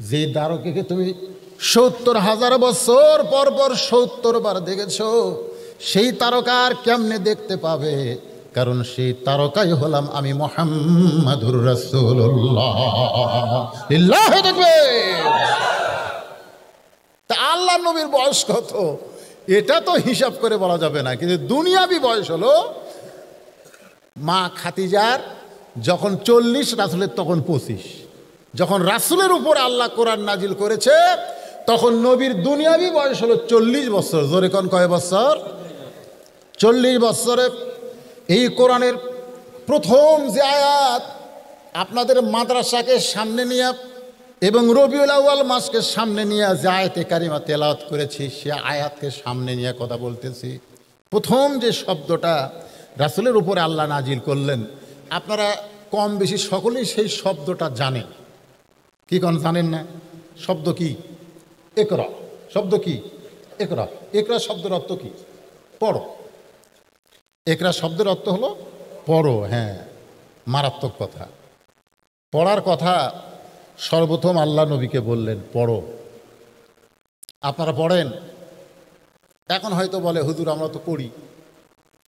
যে তারকাকে তুমি ৭০,০০০ বছর পর পর ৭০ বার দেখেছ, সেই তারকা আর কেমনে দেখতে পাবে? কারণ সেই তারকাই হলাম আমি, মুহাম্মাদুর রাসূলুল্লাহ। লিল্লাহি তাকবীর। তা আল্লাহ নবীর বয়স কত এটা তো হিসাব করে বলা যাবে না, কিন্তু দুনিয়াবি বয়স হলো মা খাদিজার যখন ৪০, রাসূলের তখন ২৫। যখন রাসূলের উপর আল্লাহ কোরআন নাজিল করেছে, তখন নবীর দুনিয়াবি বয়স হলো ৪০ বছর। জোরে কোন কয় বছর? ৪০ বছরে এই কোরআনের প্রথম যে আয়াত আপনাদের মাদ্রাসাকে সামনে নিয়ে এবং রবিউল আউয়াল মাসকে সামনে নিয়ে যে আয়াতে কারিমা তেলাওয়াত করেছি, সে আয়াতকে সামনে নিয়ে কথা বলতেছি। প্রথম যে শব্দটা রাসূলের উপরে আল্লাহ নাজিল করলেন, আপনারা কম বেশি সকলেই সেই শব্দটা জানেন। কি কোন জানেন না? শব্দ কি? ইকরা। শব্দ কি? ইকরা। ইকরা শব্দের অর্থ কি? পড়ো। ইকরা শব্দের অর্থ হলো পড়ো। হ্যাঁ, মারাত্মক কথা। পড়ার কথা সর্বপ্রথম আল্লাহ নবীকে বললেন, পড়ো। আপনারা পড়েন? এখন হয়তো বলে, হুজুর আমরা তো পড়ি।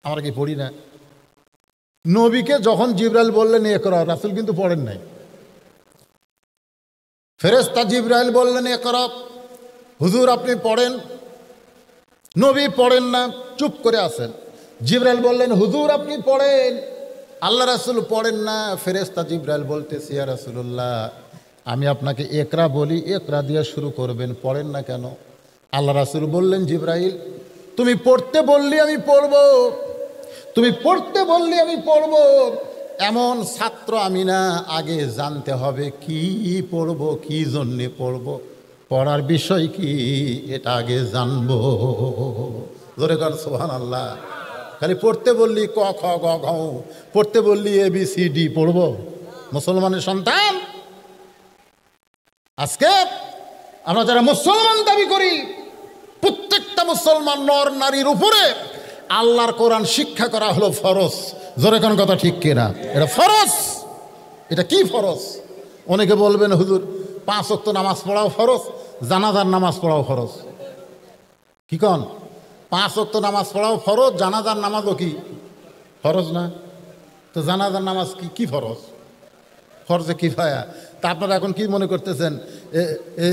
আমরা কি পড়ি না? নবীকে যখন জিবরাইল বললেন ইকরা, রাসূল কিন্তু পড়েন নাই। ফেরেশতা জিবরাইল বললেন ইকরা, হুজুর আপনি পড়েন। নবী পড়েন না, চুপ করে আছেন। জিবরাইল বললেন, হুজুর আপনি পড়েন। আল্লাহ রাসূল পড়েন না। ফেরেশতা জিবরাইল বলতেছে, ইয়া রাসূলুল্লাহ, আমি আপনাকে ইকরা বলি, ইকরা দিয়ে শুরু করবেন, পড়েন না কেন? আল্লাহ রাসূল বললেন, জিবরাইল তুমি পড়তে বললি আমি পড়ব, তুমি পড়তে বললি আমি পড়ব। এমন ছাত্র আমি না, আগে জানতে হবে কি পড়ব, কি জন্যে পড়ব, পড়ার বিষয় কি, এটা আগে জানবো। জোরে কর সুবহানাল্লাহ। খালি পড়তে বললি ক খ গ ঘ, পড়তে বললি ABCD পড়ব? মুসলমানের সন্তান, আজকে আমরা যারা মুসলমান দাবি করি, প্রত্যেকটা মুসলমান নর নারীর উপরে আল্লাহর কোরআন শিক্ষা করা হলো ফরজ। জোরে কোন কথা ঠিক কিনা? এটা ফরজ। এটা কি ফরজ? অনেকে বলবেন, হুজুর 5 ওয়াক্ত নামাজ পড়াও ফরজ, জানাজার নামাজ পড়াও ফরজ। কি কন? 5 ওয়াক্ত নামাজ পড়াও ফরজ, জানাজার নামাজও কি ফরজ না? তো জানাজার নামাজ কি ফরজ? ফরজে কিফায়া। তা আপনারা এখন কি মনে করতেছেন,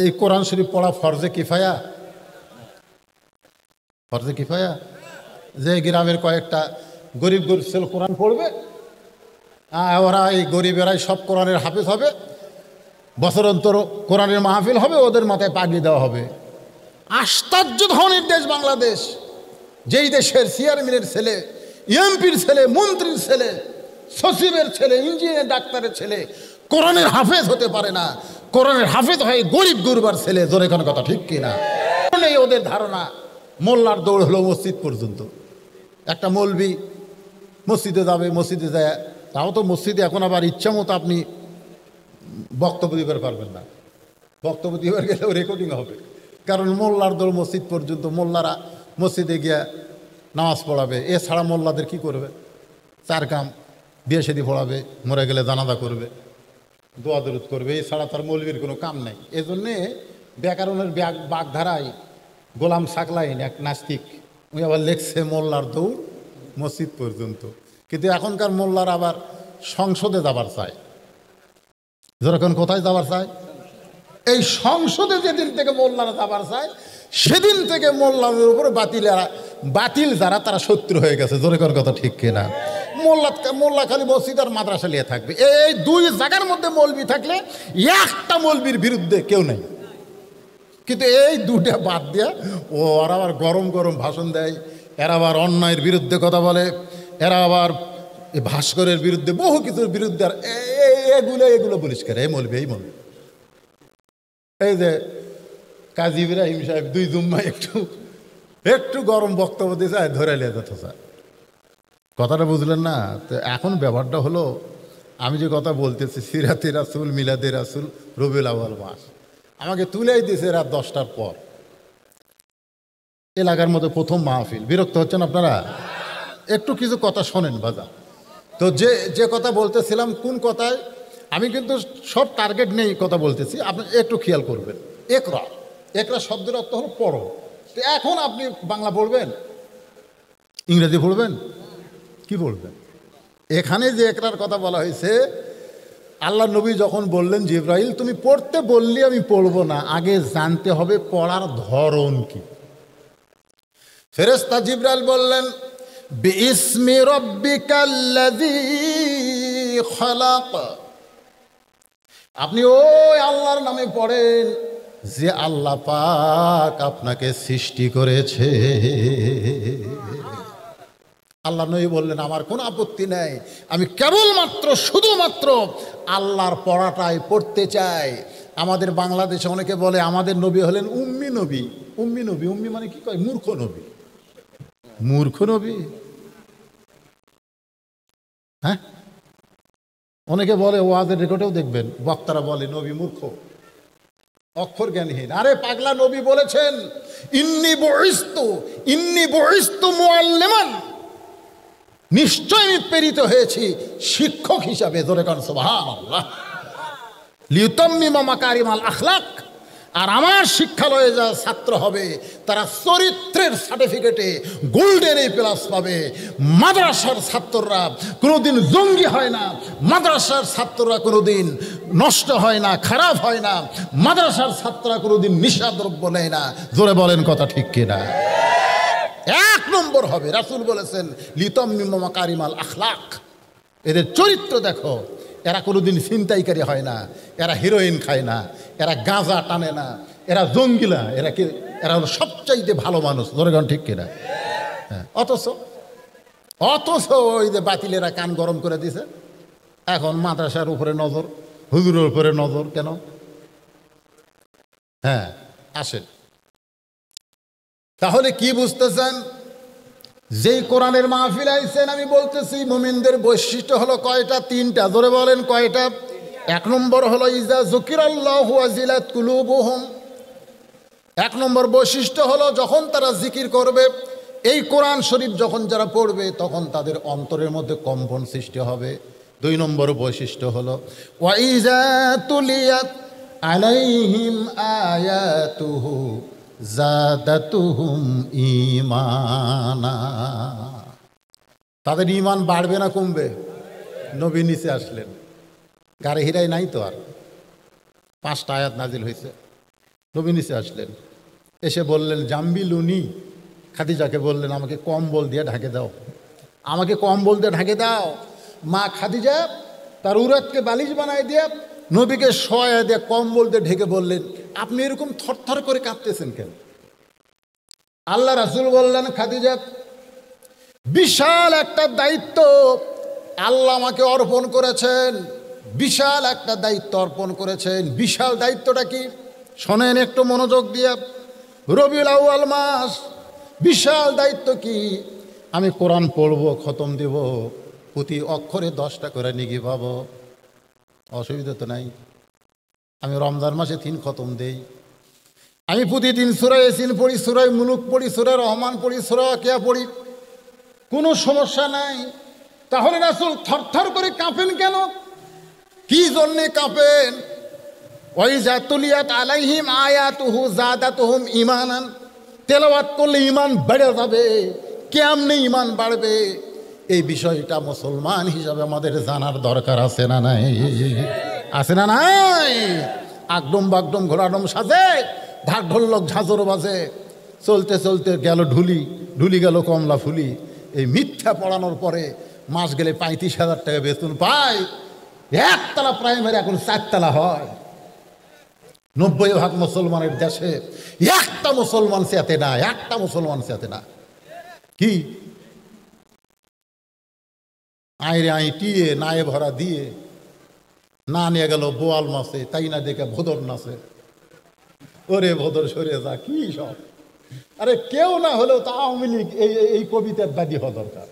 এই কোরআন শরীফ পড়া ফরজে কিফায়া? ফরজে কিফায়া যে গ্রামের কয়েকটা গরিব গরিব ছেলে কোরআন পড়বে, ওরা এই গরিবেরাই সব কোরআনের হাফেজ হবে, বছর অন্তর কোরআনের মাহফিল হবে, ওদের মাথায় পাগড়ি দেওয়া হবে। আশ্চর্য ধরনের দেশ বাংলাদেশ, যেই দেশের চেয়ারম্যানের ছেলে, এমপির ছেলে, মন্ত্রীর ছেলে, সচিবের ছেলে, ইঞ্জিনিয়ার ডাক্তারের ছেলে কোরআনের হাফেজ হতে পারে না। কোরআনের হাফেজ হয় গরিব গুরবার ছেলে। জোরে কোন কথা ঠিক কিনা? নেই ওদের ধারণা মোল্লার দৌড় হলো মসজিদ পর্যন্ত। একটা মৌলবি মসজিদে যাবে, মসজিদে যায়, তাও তো মসজিদে এখন আবার ইচ্ছা মতো আপনি বক্তব্য দিতে পারবেন না। বক্তব্য দিবার গেলেও রেকর্ডিং হবে, কারণ মোল্লার দল মসজিদ পর্যন্ত, মোল্লারা মসজিদে গিয়ে নামাজ পড়াবে, এছাড়া মোল্লাদের কি করবে? চার কাম, বিয়ে শাদী পড়াবে, মরে গেলে জানাজা করবে, দোয়া দরুদ করবে, এছাড়া তার মৌলবীর কোনো কাম নাই। এজন্যে ব্যাকরণের বাগধারায় গোলাম সাকলাইন এক নাস্তিক, উনি আবার লেখছে মোল্লার দৌড় মসজিদ পর্যন্ত। কিন্তু এখনকার মোল্লার আবার সংসদে যাবার চায়। যখন কোথায় যাবার চায়? এই সংসদে যেদিন থেকে মোল্লারা যাবার চায়, সেদিন থেকে মোল্লাদের উপরে বাতিল যারা তারা শত্রু হয়ে গেছে। জোরে কর কথা ঠিক কিনা? মোল্লা খালি মসজিদ আর মাদ্রাসা নিয়ে থাকবে। এই দুই জায়গার মধ্যে মৌলবি থাকলে একটা মৌলবির বিরুদ্ধে কেউ নেই। কিন্তু এই দুটা বাদ দিয়া ওরা আবার গরম গরম ভাষণ দেয়, এরা আবার অন্যায়ের বিরুদ্ধে কথা বলে, এরা আবার ভাস্করের বিরুদ্ধে, বহু কিছুর বিরুদ্ধে, আর এগুলো পরিষ্কার। এই মৌলবি, এই মৌলবি, এই যে কাজী ইব্রাহিম সাহেব দুই জুম্মা একটু গরম বক্তব্য দিয়েছে, ধরে নিয়ে যেত স্যার। কথাটা বুঝলেন না? তো এখন ব্যাপারটা হলো, আমি যে কথা বলতেছি সিরাতে রাসূল, মিলাদে রাসূল, রবিউল আউয়াল মাস, আমাকে তুলেই দিয়েছে রাত 10টার পর। এলাকার মধ্যে প্রথম মাহফিল। বিরক্ত হচ্ছেন আপনারা? একটু কিছু কথা শোনেন বাজা। তো যে কথা বলতেছিলাম, কোন কথায় আমি কিন্তু সব টার্গেট নেই কথা বলতেছি, আপনি একটু খেয়াল করবেন। একরা শব্দের অর্থ হলো পড়ো। তো এখন আপনি বাংলা পড়বেন, ইংরেজি পড়বেন, কি পড়বেন? এখানে যে একরার কথা বলা হয়েছে, আল্লাহ নবী যখন বললেন জিবরাইল তুমি পড়তে বললি আমি পড়বো না, আগে জানতে হবে পড়ার ধরন কি। ফেরেশতা জিবরাইল বললেন বিইসমি রাব্বিকাল্লাযী খালাক, আপনি ওই আল্লাহর নামে পড়েন যে আল্লাহ পাক আপনাকে সৃষ্টি করেছে। আল্লাহ নবী বললেন আমার কোনো আপত্তি নেই, আমি কেবলমাত্র শুধুমাত্র আল্লাহর পড়াটাই পড়তে চাই। আমাদের বাংলাদেশে অনেকে বলে আমাদের নবী হলেন উম্মি নবী। উম্মি নবী, উম্মি মানে কি কয়? মূর্খ নবী। মূর্খ নবী? হ্যাঁ, অনেকে বলে, ওয়াজের রেকর্ডেও দেখবেন বক্তারা বলে নবী মূর্খ, অক্ষর জ্ঞানহীন। আরে পাগলা, নবী বলেছেন ইন্নী বুইস্তু মুআল্লিমান, নিশ্চয় আমি প্রেরিত হয়েছি শিক্ষক হিসাবে। জোরে কান সুবহানাল্লাহ। লিউতাম্মিমা মাকারিমাল আখলাক, আর আমার শিক্ষালয়ে যা ছাত্র হবে তারা চরিত্রের সার্টিফিকেটে গোল্ডেন এ প্লাস পাবে। মাদ্রাসার ছাত্ররা কোনোদিন জঙ্গি হয় না, মাদ্রাসার ছাত্ররা কোনোদিন নষ্ট হয় না, খারাপ হয় না, মাদ্রাসার ছাত্ররা কোনোদিন নিশাদ্রব্য নেয় না। জোরে বলেন কথা ঠিক কিনা? এক নম্বর হবে। রাসূল বলেছেন লিতাম্মিমা মাকারিমাল আখলাক, এদের চরিত্র দেখো। এরা কোনোদিন ছিনতাইকারী হয় না, এরা হিরোইন খায় না, এরা গাঁজা টানে না, এরা জঙ্গি না, এরা হলো সবচাইতে ভালো মানুষ। ধরেন ঠিক কিনা? হ্যাঁ। অথচ ওই যে বাতিলেরা কান গরম করে দিছে। এখন মাদ্রাসার উপরে নজর, হুজুরের উপরে নজর কেন? হ্যাঁ, আসেন। তাহলে কি বুঝতেছেন? যেই কোরআনের মাহফিল আইছেন, আমি বলতেছি মুমিনদের বৈশিষ্ট্য হলো কয়টা? 3টা। জোরে বলেন কয়টা? 1 নম্বর হলো ইজা যুকিরাল্লাহু ওয়াজিলাত কুলুবুহুম। 1 নম্বর বৈশিষ্ট্য হলো যখন তারা জিকির করবে, এই কোরআন শরীফ যখন যারা পড়বে, তখন তাদের অন্তরের মধ্যে কম্পন সৃষ্টি হবে। 2 নম্বর বৈশিষ্ট্য হলো ওয়াইজা তুলিয়াত আলাইহিম আয়াতুহু জাদাতুহুম ঈমানা, তাদের ঈমান বাড়বে না কমবে? নবী নিচে আসলেন, গাড়ি হিরাই নাই তো, আর 5টা আয়াত নাজিল হয়েছে। নবী নিচে আসলেন, এসে বললেন জাম্বিলুনি, খাদিজাকে বললেন আমাকে কম্বল দিয়ে ঢাকে দাও, আমাকে কম্বল দিয়ে ঢাকে দাও। মা খাদিজা তার উরাতকে বালিশ বানায় দিয়ে নবীকে শোয়া দিয়ে কম্বল দিয়ে ঢেকে বললেন আপনি এরকম থরথর করে কাঁপতেছেন কেন? আল্লাহ রাসূল বললেন খাদিজা, বিশাল একটা দায়িত্ব আল্লাহ আমাকে অর্পণ করেছেন, বিশাল একটা দায়িত্ব অর্পণ করেছেন। বিশাল দায়িত্বটা কি? শোনেন একটু মনোযোগ দিয়ে। রবিউল আউয়াল মাস, বিশাল দায়িত্ব কি? আমি কোরআন পড়বো, খতম দেব, প্রতি অক্ষরে 10টা করে নেকি পাবো, অসুবিধা তো নাই। আমি রমজান মাসে 3 খতম দেই। আমি প্রতিদিন সূরা ইয়াসিন পড়ি, সূরা মুলুক পড়ি, সূরা রহমান পড়ি, সূরা ওয়াকিয়া পড়ি, কোনো সমস্যা নাই। তাহলে রাসূল থরথর করে কাঁপেন কেন? কি জন্যে কাঁপেন? ওয়াইজা তুলিয়াত আলাইহিম আয়াতুহু যাদাতুহুম ঈমানান, তেলাওয়াত করলে ঈমান বেড়ে যাবে। কেমনে ঈমান বাড়বে এই বিষয়টা মুসলমান হিসাবে আমাদের জানার দরকার আছে না নাই? আছে না নাই? আগডম বাগডম ঘোড়াডম সাজে, ঢাক ঢোলক ঝাঁঝর বাজে, চলতে চলতে গেল ঢুলি, ঢুলি গেল কমলা ফুলি। এই মিথ্যা পড়ানোর পরে মাস গেলে 35,000 টাকা বেতন পায়। একতলা প্রাইমারি এখন 4 তলা হয়। 90% মুসলমানের দেশে একটা মুসলমান চেতে না, একটা মুসলমান চেতে না। কি আইরে আই টিয়ে নায়ে ভরা দিয়ে না নিয়ে গেল বোয়াল মাছে, তাই না দেখে ভোদর নাচে। ওরে ভোদর সরে যা, কি সব! আরে কেউ না হলেও তা আওয়ামী লীগ এই কবিতার বাদী হওয়া দরকার।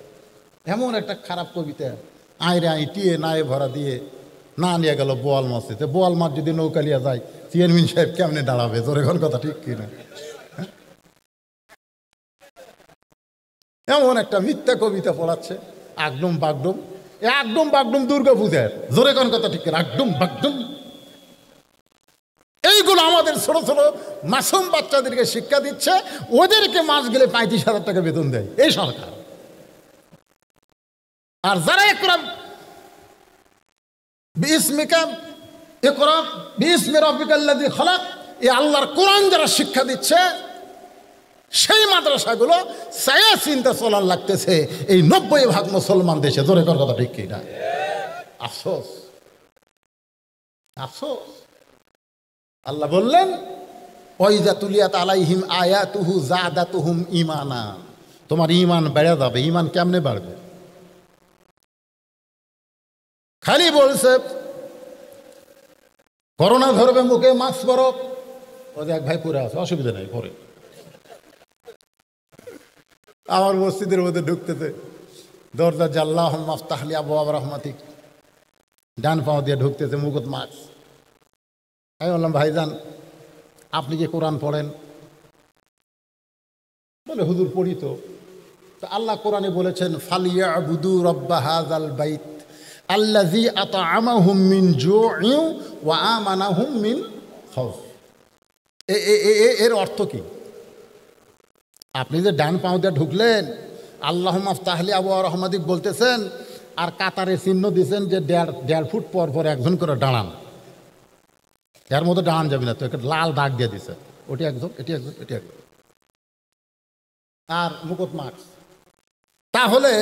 এমন একটা খারাপ কবিতা, আইরে আই টিয়ে নায়ে ভরা দিয়ে না নিয়ে গেল বোয়াল মাছে। তো বোয়াল মাছ যদি নৌকালিয়া যায়, চেয়ারম্যান সাহেব কেমনে দাঁড়াবে? তোর এখন কথা ঠিক কিনা? এমন একটা মিথ্যা কবিতা পড়াচ্ছে, আগডম বাগডম। একদম বাগডম দুর্গা পূজার, জোরে কোন কথা ঠিক কিনা? একদম বাগডম। এইগুলো আমাদের ছোট ছোট মাসুম বাচ্চাদেরকে শিক্ষা দিচ্ছে, ওদেরকে মাস গেলে 35,000 টাকা বেতন দেয় এই সরকার। আর যারা ইকরা বিসমিকা ইকরা বিসমি রাব্বিকাল্লাযী খালাক, এই আল্লাহর কোরআন যারা শিক্ষা দিচ্ছে, সেই মাদ্রাসাগুলো ছায়া চিন্তা চলার লাগতেছে এই 90% মুসলমান দেশে। জোরে কর কথা ঠিক কিনা? আফসোস, আফসোস। আল্লাহ বললেন ওয়াইজা তুলিয়াত আলাইহিম আয়াতুহু যাদাতুহুম ঈমানা, তোমার ঈমান বেড়ে যাবে। ঈমান কেমনে বাড়বে? খালি বলছে করোনা ধরবে, মুখে মাস্ক পরো। ওদের এক ভাই পরে আছে, অসুবিধা নাই, পরে। আমার মসজিদের মধ্যে ঢুকতেছে, দরজা জাল্লাহ মাফতাহলি আবওয়াব রাহমাতিক, ডান পাও দিয়ে ঢুকতেছে, মুখত মাস্ক। আমি বললাম ভাইজান আপনি কি কোরআন পড়েন? বলে হুজুর পড়ি তো। আল্লাহ কোরআনে বলেছেন ফালিয়াবুদু রাব্বা হাযাল বাইত আল্লাযী আত'আমাহুম মিন জু'ইন ওয়া আমানাহুম মিন খাউফ। এর অর্থ কি? আপনি যে ডান পাও দিয়ে ঢুকলেন, আল্লাহ মাফতাহলি আবওয়াব রাহমাতিক বলতেছেন, আর কাতারে চিহ্ন দিয়েছেন যে 1.5 ফুট পর পর একজন করে দাঁড়ান। এর মধ্যে দাঁড়ান যাবে না তো, একটা লাল দাগ দিয়ে দিছে, ওটি একজন, এটি একজন, এটি একজন, আর মুকুট মাস্ক। তাহলে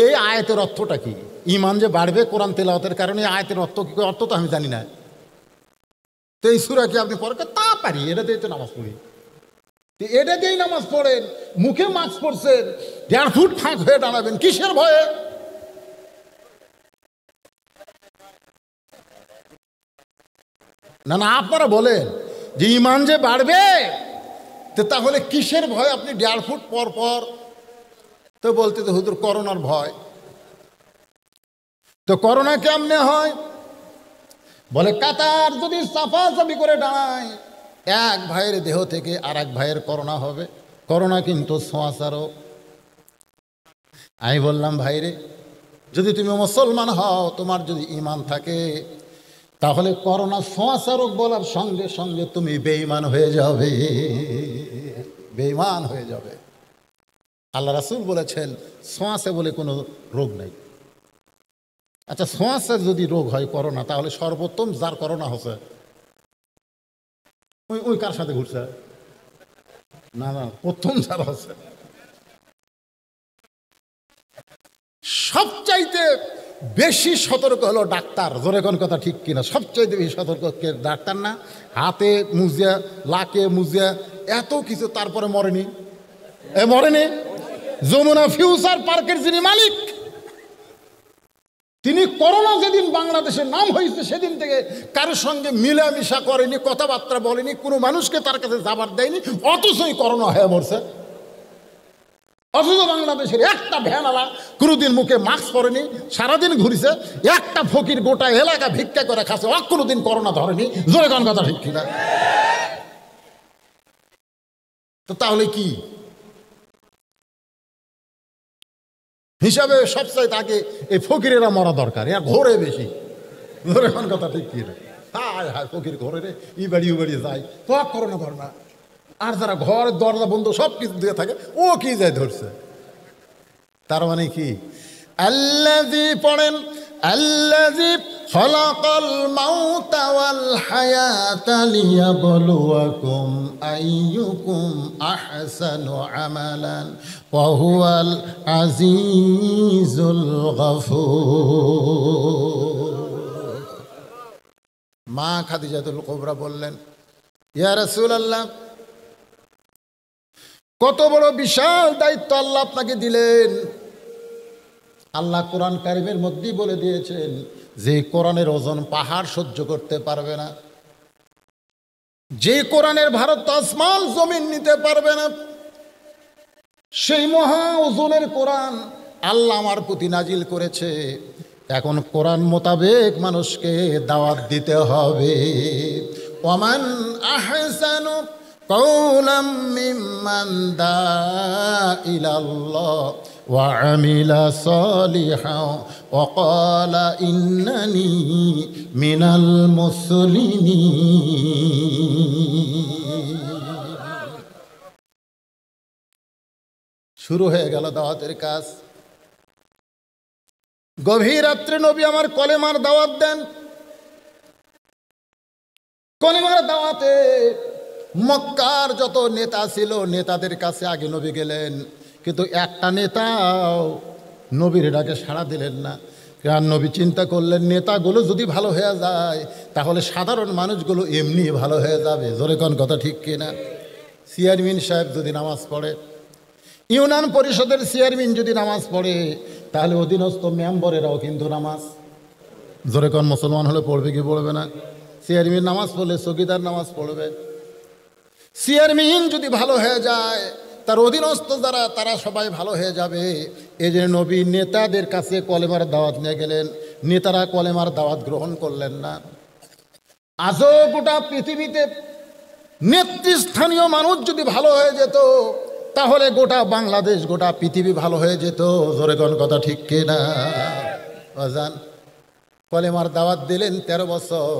এই আয়াতের অর্থটা কি? ঈমান যে বাড়বে কোরআন তেলাওয়াতের কারণে, আয়াতের অর্থ কি? অর্থ তো আমি জানি না। তো এই সূরা কি আপনি পড়ে? তা পারি, এটা দিয়ে তো নামাজ পড়ি। এটা দিয়েই নামাজ পড়েন, মুখে মাস্ক পড়ছেন, 1.5 ফুট ফাঁক হয়ে দাঁড়াবেন, কিসের ভয়ে? না না, আপনারা বলেন যে ঈমান যে বাড়বে, তো তাহলে কিসের ভয় আপনি 1.5 ফুট পর পর? তো বলতে তো হুজুর করোনার ভয়। তো করোনা কেমনে হয়? বলে কাতার যদি সাফাসাফি করে দাঁড়ায়, এক ভাইয়ের দেহ থেকে আর এক ভাইয়ের করোনা হবে। করোনা কিন্তু ছোঁয়াচারক। আমি বললাম ভাইরে, যদি তুমি মুসলমান হও, তোমার যদি ঈমান থাকে, তাহলে করোনা ছোঁয়াচারক বলার সঙ্গে সঙ্গে তুমি বেঈমান হয়ে যাবে, বেঈমান হয়ে যাবে। আল্লাহ রাসূল বলেছেন ছোঁয়াচে বলে কোনো রোগ নেই। আচ্ছা, ছোঁয়াচে যদি রোগ হয় করোনা, তাহলে সর্বোত্তম যার করোনা হচ্ছে ওই কার সাথে ঘুরছে? না না, প্রথম যার হচ্ছে। সবচাইতে বেশি সতর্ক হলো ডাক্তার। জোরে কোন কথা ঠিক কিনা? সবচাইতে বেশি সতর্ক কে? ডাক্তার না? হাতে মুজিয়া, লাকে মুজিয়া, এত কিছু, তারপরে মরেনি। মরেনি। যমুনা ফিউচার পার্কের যিনি মালিক, তিনি করোনা যেদিন বাংলাদেশের নাম হয়েছে সেদিন থেকে কারোর সঙ্গে মিলামিশা করেনি, কথাবার্তা বলেনি, কোনো মানুষকে তার কাছে যাবার দেয়নি, অথচই করোনা হয়ে মরছে। অথচ বাংলাদেশের একটা ভ্যানওয়ালা কোনোদিন মুখে মাস্ক পরেনি, সারাদিন ঘুরিছে। একটা ফকির গোটা এলাকা ভিক্ষা করে খাচ্ছে, কোনোদিন করোনা ধরেনি। জোরে কোন কথা ঠিক কিনা? তো তাহলে কি হিসাবে সবচাইতে আগে এই ফকিরেরা মরা দরকার, এরা ঘোরে বেশি। জোরে কোন কথা ঠিক কিনা? হায় হায়, ফকির ঘরে রে, ই বাড়ি ও বাড়ি যায়, তো করোনা ধর না। আর যারা ঘর দরজা বন্ধ সব কিছু দিয়ে থাকে, ও কি যায় ধরছে। তার মানে কি? আল্লাযী পড়েন, আল্লাযী খালাকাল মাউতা ওয়াল হায়াতা লিয়াবলুয়াকুম আইয়ুকুম আহসানু আমালান ওয়া হুয়াল আজিজুল গফুর। মা খাদিজাতুল কুবরা বললেন, ইয়া রাসূলুল্লাহ, কত বড় বিশাল দায়িত্ব আল্লাহ আপনাকে দিলেন। আল্লাহ কোরআন কারিমের মধ্যেই বলে দিয়েছেন যে কোরআনের ওজন পাহাড় সহ্য করতে পারবে না, যে কোরআনের ভারত আসমান জমিন নিতে পারবে না, সেই মহা ওজনের কোরআন আল্লাহ আমার প্রতি নাজিল করেছে। এখন কোরআন মোতাবেক মানুষকে দাওয়াত দিতে হবে। ওমান আহসানু কওলাম মিম্মান দাআ ইলাল্লাহ ওয়া আমিলা সালিহান ওয়া ক্বালা ইন্নানি মিনাল মুসলিমিন। শুরু হয়ে গেল দাওয়াতের কাজ। গভীর রাত্রে নবী আমার কলেমার দাওয়াত দেন। কলেমার দাওয়াতে মক্কার যত নেতা ছিল নেতাদের কাছে আগে নবী গেলেন, কিন্তু একটা নেতাও নবীর ডাকে সাড়া দিলেন না। কারণ নবী চিন্তা করলেন, নেতাগুলো যদি ভালো হয়ে যায় তাহলে সাধারণ মানুষগুলো এমনি ভালো হয়ে যাবে। জোরে কোন কথা ঠিক কিনা? চেয়ারম্যান সাহেব যদি নামাজ পড়ে, ইউনিয়ন পরিষদের চেয়ারম্যান যদি নামাজ পড়ে, তাহলে অধীনস্থ মেম্বরেরাও কিন্তু নামাজ, জোরে কোন মুসলমান হলে পড়বে কি পড়বে না? চেয়ারম্যান নামাজ পড়লে চৌকিদার নামাজ পড়বে। চেয়ারম্যান যদি ভালো হয়ে যায় তার অধীনস্থ যারা তারা সবাই ভালো হয়ে যাবে। এই যে নবী নেতাদের কাছে কলেমার দাওয়াত নিয়ে গেলেন, নেতারা কলেমার দাওয়াত গ্রহণ করলেন না। আজও গোটা পৃথিবীতে নেতৃস্থানীয় মানুষ যদি ভালো হয়ে যেত তাহলে গোটা বাংলাদেশ গোটা পৃথিবী ভালো হয়ে যেত। জোরে কোন কথা ঠিক কিনা? বাজান কলেমার দাওয়াত দিলেন 13 বছর।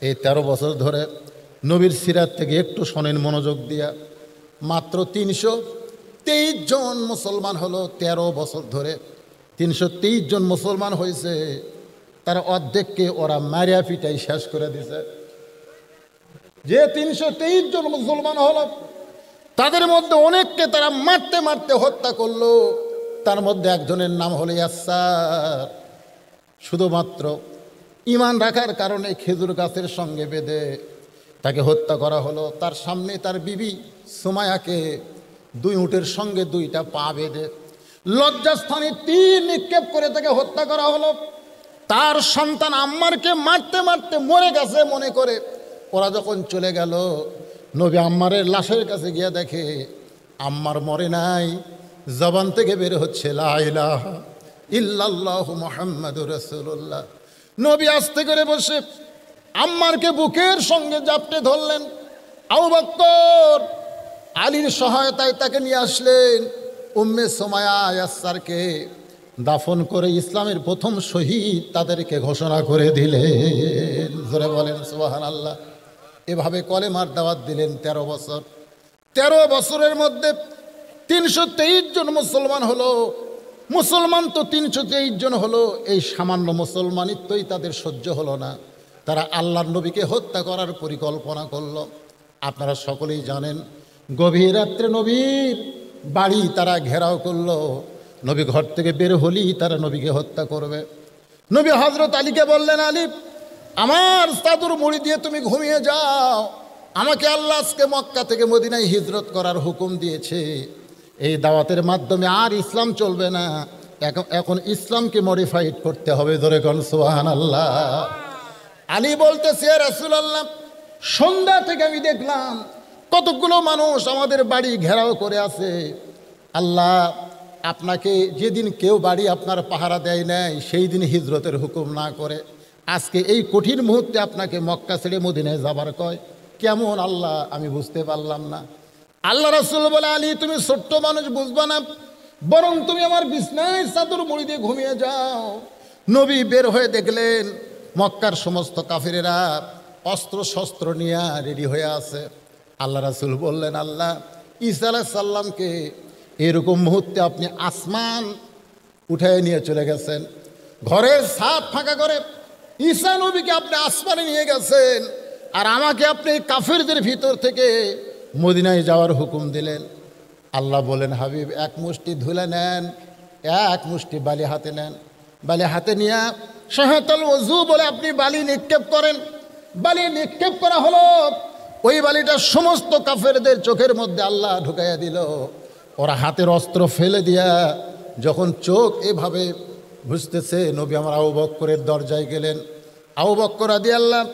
এই 13 বছর ধরে নবীর সিরাত থেকে একটু শোনেন মনোযোগ দিয়া, মাত্র 323 জন মুসলমান হলো 13 বছর ধরে। 323 জন মুসলমান হয়েছে, তার অর্ধেককে ওরা মারিয়া পিটাই শেষ করে দিছে। যে 323 জন মুসলমান হলো তাদের মধ্যে অনেককে তারা মারতে মারতে হত্যা করলো। তার মধ্যে একজনের নাম হলো ইয়াসার। শুধুমাত্র ঈমান রাখার কারণে খেজুর গাছের সঙ্গে বেঁধে তাকে হত্যা করা হলো। তার সামনে তার বিবি সুমায়াকে 2 উটের সঙ্গে 2টা পা বেঁধে লজ্জাস্থানে তীর নিক্ষেপ করে তাকে হত্যা করা হলো। তার সন্তান আম্মারকে মারতে মারতে মরে গেছে মনে করে ওরা যখন চলে গেল, নবী আম্মারের লাশের কাছে গিয়ে দেখে আম্মার মরে নাই, জবান থেকে বের হচ্ছে লা ইলাহা ইল্লাল্লাহু মুহাম্মাদুর রাসূলুল্লাহ। নবী আস্তে করে বসে আম্মারকে বুকের সঙ্গে জাপটে ধরলেন। আবু বকর আলীর সহায়তায় তাকে নিয়ে আসলেন। উম্মে সুমায়া ইয়াসারকে দাফন করে ইসলামের প্রথম শহীদ তাদেরকে ঘোষণা করে দিলেন। জোরে বলেন সুবহানাল্লাহ। এভাবে কলেমার দাওয়াত দিলেন 13 বছর। 13 বছরের মধ্যে 323 জন মুসলমান হলো। মুসলমান তো 323 জন হলো, এই সামান্য মুসলমানিত্বই তাদের সহ্য হলো না। তারা আল্লাহর নবীকে হত্যা করার পরিকল্পনা করল। আপনারা সকলেই জানেন, গভীর রাত্রে নবীর বাড়ি তারা ঘেরাও করলো। নবী ঘর থেকে বের হলেই তারা নবীকে হত্যা করবে। নবী হযরত আলীকে বললেন, আলী আমার চাদর মুড়ি দিয়ে তুমি ঘুমিয়ে যাও, আমাকে আল্লাহ আজকে মক্কা থেকে মদিনায় হিজরত করার হুকুম দিয়েছে। এই দাওয়াতের মাধ্যমে আর ইসলাম চলবে না, এখন ইসলামকে মডিফাইড করতে হবে। ধরে কোন সুবহানাল্লাহ। আলী বলতেছে, ইয়া রাসূলুল্লাহ, সন্ধ্যা থেকে আমি দেখলাম কতগুলো মানুষ আমাদের বাড়ি ঘেরাও করে আছে, আল্লাহ আপনাকে যেদিন কেউ বাড়ি আপনার পাহারা দেয় নাই, সেই দিন হিজরতের হুকুম না করে আজকে এই কঠিন মুহূর্তে আপনাকে মক্কা ছেড়ে মদিনায় যাবার কয়, কেমন আল্লাহ আমি বুঝতে পারলাম না। আল্লাহ রাসূল বলে, আলী তুমি ছোট্ট মানুষ, বুঝবা না, বরং তুমি আমার বিছনায় চাদর মুড়ি দিয়ে ঘুমিয়ে যাও। নবী বের হয়ে দেখলেন মক্কার সমস্ত কাফিরেরা অস্ত্র শস্ত্র নিয়ে রেডি হয়ে আছে। আল্লাহ রাসূল বললেন, আল্লাহ ঈসা আলাইহিস সালামকে এরকম মুহূর্তে আপনি আসমান উঠায় নিয়ে চলে গেছেন, ঘরের ছাদ ফাঁকা করে ঈসা নবীকে আপনি আসমানে নিয়ে গেছেন, আর আমাকে আপনি কাফিরদের ভিতর থেকে মদিনায় যাওয়ার হুকুম দিলেন। আল্লাহ বলেন, হাবিব এক মুষ্টি ধুলে নেন, এক মুষ্টি বালি হাতে নেন, বালি হাতে নিয়ে শাহাদাতুল ওযু বলে আপনি বালি নিক্ষেপ করেন। বালি নিক্ষেপ করা হলো, ওই বালিটা সমস্ত কাফেরদের চোখের মধ্যে আল্লাহ ঢুকাইয়া দিল। ওরা হাতের অস্ত্র ফেলে দিয়া যখন চোখ এভাবে বুঝতেছে, নবী আমার আবু বকরের দরজায় গেলেন। আবু বকর রাদিয়াল্লাহু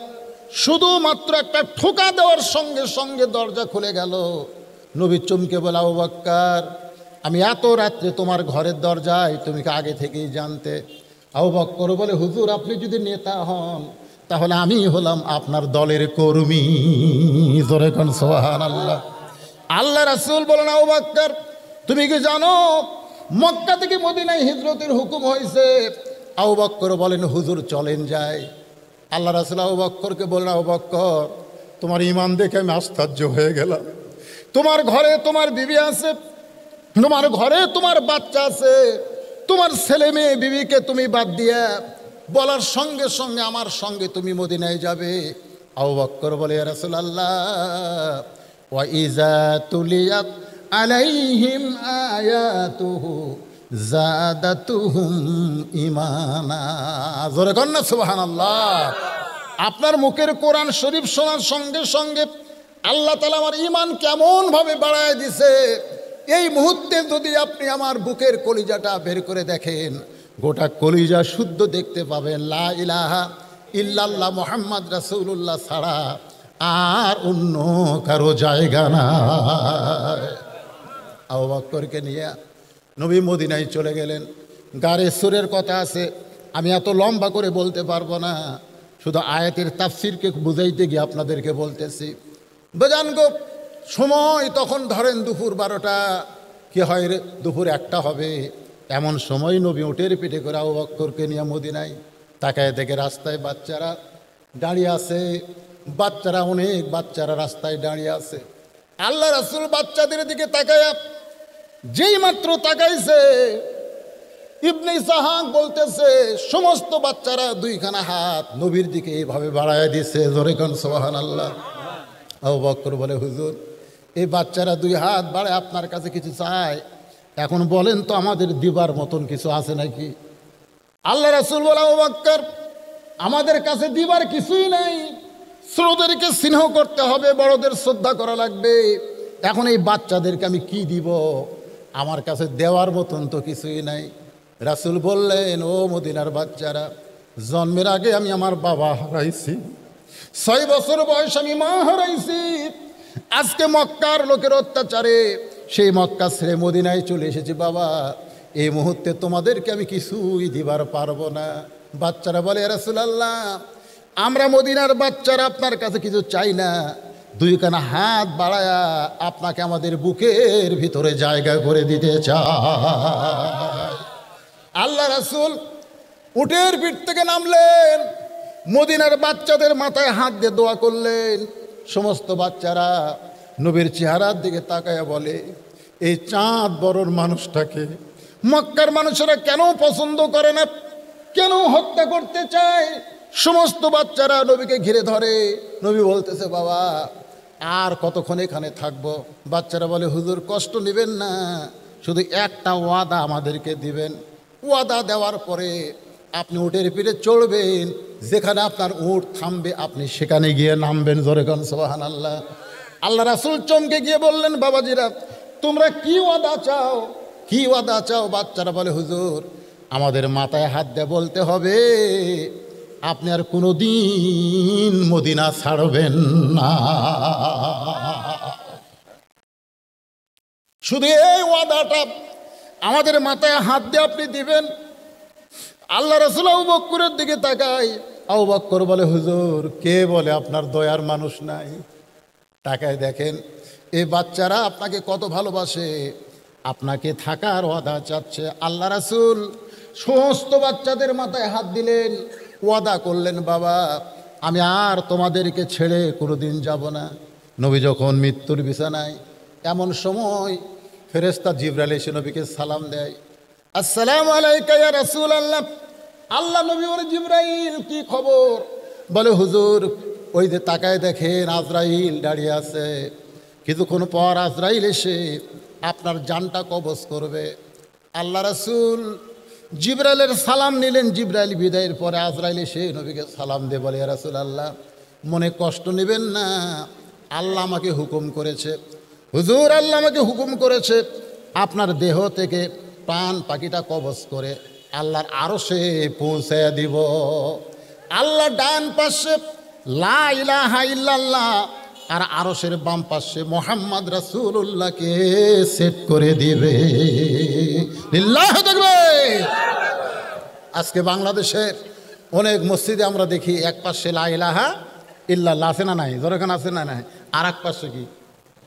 শুধুমাত্র একটা ঠোকা দেওয়ার সঙ্গে সঙ্গে দরজা খুলে গেল। নবী চমকে বলে, আবু বকর আমি এত রাত্রে তোমার ঘরের দরজায়, তুমি কি আগে থেকেই জানতে? আবু বকর বলে, হুজুর আপনি যদি নেতা হন তাহলে আমি হলাম আপনার দলের কর্মী। জোরে কোন সুবহানাল্লাহ। আল্লাহ রাসূল বলেন, আবু বকর তুমি কি জানো মক্কা থেকে মদিনায় হিজরতের হুকুম হয়েছে? আবু বকর বলেন, হুজুর চলেন যাই। আল্লাহ রাসূল আবু বকরকে বললেন, আবু বকর তোমার ঈমান দেখে আমি আশ্চর্য হয়ে গেলাম। তোমার ঘরে তোমার বিবি আছে, তোমার ঘরে তোমার বাচ্চা আছে, তোমার ছেলে মেয়ে বিবিকে তুমি বাদ দিয়া বলার সঙ্গে সঙ্গে আমার সঙ্গে তুমি মদিনায় যাবে। আবু বকর বলে, ইয়া রাসূলুল্লাহ ওয়া ইযা তুলিয়াত আলাইহিম আয়াতুহু জাদাতুহুম ঈমানা। জোরে কর না সুবহানাল্লাহ। আপনার মুখের কোরআন শরীফ শোনার সঙ্গে সঙ্গে আল্লাহ তাআলা আমার ঈমান কেমন ভাবে বাড়ায় দিছে। এই মুহূর্তে যদি আপনি আমার বুকের কলিজাটা বের করে দেখেন, গোটা কলিজা শুদ্ধ দেখতে পাবেন। লা ইলাহা ইল্লাল্লাহ মুহাম্মদ রাসূলুল্লাহ ছাড়া আর অন্য কারো জায়গা নাই। আবু বকরকে নিয়ে নবী মদিনায় চলে গেলেন। গারে সুরের কথা আছে, আমি এত লম্বা করে বলতে পারবো না, শুধু আয়াতের তাফসিরকে বুঝাইতে গিয়ে আপনাদেরকে বলতেছি। বেজান গো সময় তখন ধরেন দুপুর 12টা, কি হয় রে দুপুর 1টা হবে, এমন সময় নবী উটের পিঠে করে আবু বকরকে নিয়ে মদিনায়। তাকায় দেখে রাস্তায় বাচ্চারা দাঁড়িয়ে আছে, বাচ্চারা অনেক বাচ্চারা রাস্তায় দাঁড়িয়ে আছে। আল্লাহ রাসূল বাচ্চাদের দিকে তাকায়া যেই মাত্র তাকাইছে, ইবনে ইসহাক বলতেছে সমস্ত বাচ্চারা দুইখানা হাত নবীর দিকে এইভাবে বাড়ায় দিছে। জোরে কোন সুবহানাল্লাহ। আবু বকর বলে, হুজুর এই বাচ্চারা 2 হাত বাড়ায় আপনার কাছে কিছু চায়, এখন বলেন তো আমাদের দিবার মতন কিছু আছে নাকি? আল্লাহ রাসূল বলে, আবু বকর আমাদের কাছে দিবার কিছুই নাই, ছোটদেরকে স্নেহ করতে হবে, বড়দের শ্রদ্ধা করা লাগবে। এখন এই বাচ্চাদেরকে আমি কি দিব? আমার কাছে দেওয়ার মতন তো কিছুই নাই। রাসূল বললেন, ও মদিনার বাচ্চারা, জন্মের আগে আমি আমার বাবা হারাইছি, 6 বছর বয়স আমি মা হারাইছি। আজকে মক্কার লোকের অত্যাচারে সেই মক্কা ছেড়ে মদিনায় চলে এসেছি বাবা, এই মুহূর্তে তোমাদেরকে আমি কিছুই দিবার পারবো না। বাচ্চারা বলে, ইয়া রাসূলুল্লাহ আমরা মদিনার বাচ্চারা আপনার কাছে কিছু চাই না, 2খানা হাত বাড়ায়া আপনাকে আমাদের বুকের ভিতরে জায়গা করে দিতে চাই। আল্লাহ রাসূল উটের পিঠ থেকে নামলেন, মদিনার বাচ্চাদের মাথায় হাত দিয়ে দোয়া করলেন। সমস্ত বাচ্চারা নবীর চেহারার দিকে তাকায়া বলে, এই চাঁদ বড়র মানুষটাকে মক্কার মানুষেরা কেন পছন্দ করে না, কেন হত্যা করতে চায়? সমস্ত বাচ্চারা নবীকে ঘিরে ধরে। নবী বলতেছে, বাবা আর কতক্ষণ এখানে থাকবো? বাচ্চারা বলে, হুজুর কষ্ট নেবেন না, শুধু একটা ওয়াদা আমাদেরকে দিবেন, ওয়াদা দেওয়ার পরে আপনি উটের পিঠে চড়বেন, যেখানে আপনার উট থামবে আপনি সেখানে গিয়ে নামবেন। জোরে কোন সুবহানাল্লাহ। আল্লাহ রাসূল চমকে গিয়ে বললেন, বাবাজিরা তোমরা কি ওয়াদা চাও, কি ওয়াদা চাও? বাচ্চারা বলে, হুজুর আমাদের মাথায় হাত দিয়ে বলতে হবে আপনি আর কোনোদিন মদিনা ছাড়বেন না। শুধু এই ওয়াদাটা আমাদের মাথায় হাত দিয়ে আপনি দিবেন। আল্লাহ রাসূল আবু বকরের দিকে তাকায়, আবু বকর বলে, হুজুর কে বলে আপনার দয়ার মানুষ নাই? তাকায় দেখেন এই বাচ্চারা আপনাকে কত ভালোবাসে, আপনাকে থাকার ওয়াদা চাচ্ছে। আল্লাহ রাসূল সমস্ত বাচ্চাদের মাথায় হাত দিলেন, ওয়াদা করলেন, বাবা আমি আর তোমাদেরকে ছেড়ে কোনোদিন যাব না। নবী যখন মৃত্যুর বিছানায়, এমন সময় ফেরেশতা জিবরাইল এসে নবীকে সালাম দেয়, আসসালামু আলাইকা ইয়া রাসূলুল্লাহ। আল্লাহ নবী বলে, জিবরাইল কি খবর? বলে, হুজুর ওই যে তাকায় দেখেন আজরাইল দাঁড়িয়ে আছে, কিছুক্ষণ পর আজরাইল এসে আপনার জানটা কবজ করবে। আল্লাহ রাসূল জিবরাইলের সালাম নিলেন। জিবরাইল বিদায়ের পরে আজরাইল এসে নবীকে সালাম দিয়ে বলে, ইয়া রাসূলুল্লাহ মনে কষ্ট নেবেন না, আল্লাহ আমাকে হুকুম করেছে, হুজুর আল্লাহ আমাকে হুকুম করেছে আপনার দেহ থেকে প্রাণ পাখিটা কবজ করে আল্লাহর আরশে পৌঁছে দিব। আল্লাহ ডান পাশে লা ইলাহা ইল্লাল্লাহ আর আরশের বাম পাশে মুহাম্মদ রাসূলুল্লাহকে সেট করে দিবে। লিল্লাহু তাকবীর। আজকে বাংলাদেশের অনেক মসজিদে আমরা দেখি এক পাশে লা ইলাহা ইল্লাল্লাহ আছে না নাই? যেখানে আছে না নাই, আর এক পাশে কি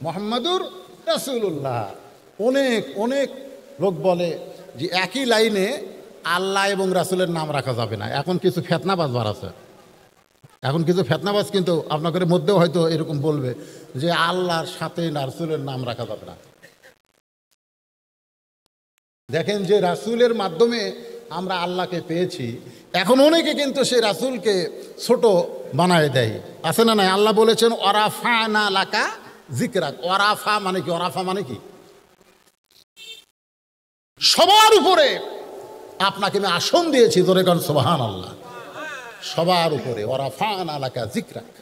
মুহাম্মাদুর রাসূলুল্লাহ। অনেক অনেক লোক বলে যে একই লাইনে আল্লাহ এবং রাসূলের নাম রাখা যাবে না। এখন কিছু ফেতনাবাজ বার আছে, এখন কিছু ফেতনাবাজ কিন্তু আপনাদের মধ্যেও হয়তো এরকম বলবে যে আল্লাহর সাথে রাসূলের নাম রাখা যাবে না। দেখেন যে রাসূলের মাধ্যমে আমরা আল্লাহকে পেয়েছি, এখন অনেকে কিন্তু সেই রাসূলকে ছোট বানায় দেয়, আছে না নাই? আল্লাহ বলেছেন ওয়ারাফানা লাকা যিকরাক। ওয়ারাফা মানে কি? ওয়ারাফা মানে কি? সবার উপরে আপনাকে আমি আসন দিয়েছি, জোরে কারণ সুবহানাল্লাহ। সবার উপরে ওয়ারাফানা লাকা যিকরাক।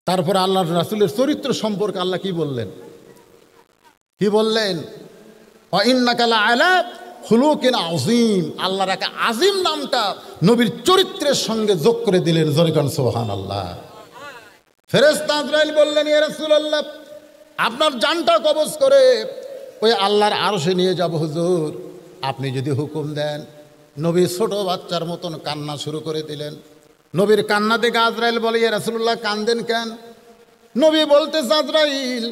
তারপরে আল্লাহর রাসূলের চরিত্র সম্পর্কে আল্লাহ কি বললেন? কি বললেন? ওয়া ইন্নাকা লাআলা খুলুকিন আযীম। আল্লাহর একটা আজিম নামটা নবীর চরিত্রের সঙ্গে যোগ করে দিলেন, জোরে কারণ সুবহানাল্লাহ। ফেরেশতা আজরাইল বললেন, ইয়া রাসূলুল্লাহ আপনার জানটা কবজ করে ওই আল্লাহর আরশে নিয়ে যাব হুজুর, আপনি যদি হুকুম দেন। নবী ছোট বাচ্চার মতন কান্না শুরু করে দিলেন। নবীর কান্না দেখে আজরাইল বলে, ইয়া রাসূলুল্লাহ কান্দেন কেন? নবী বলতেছে, আজরাইল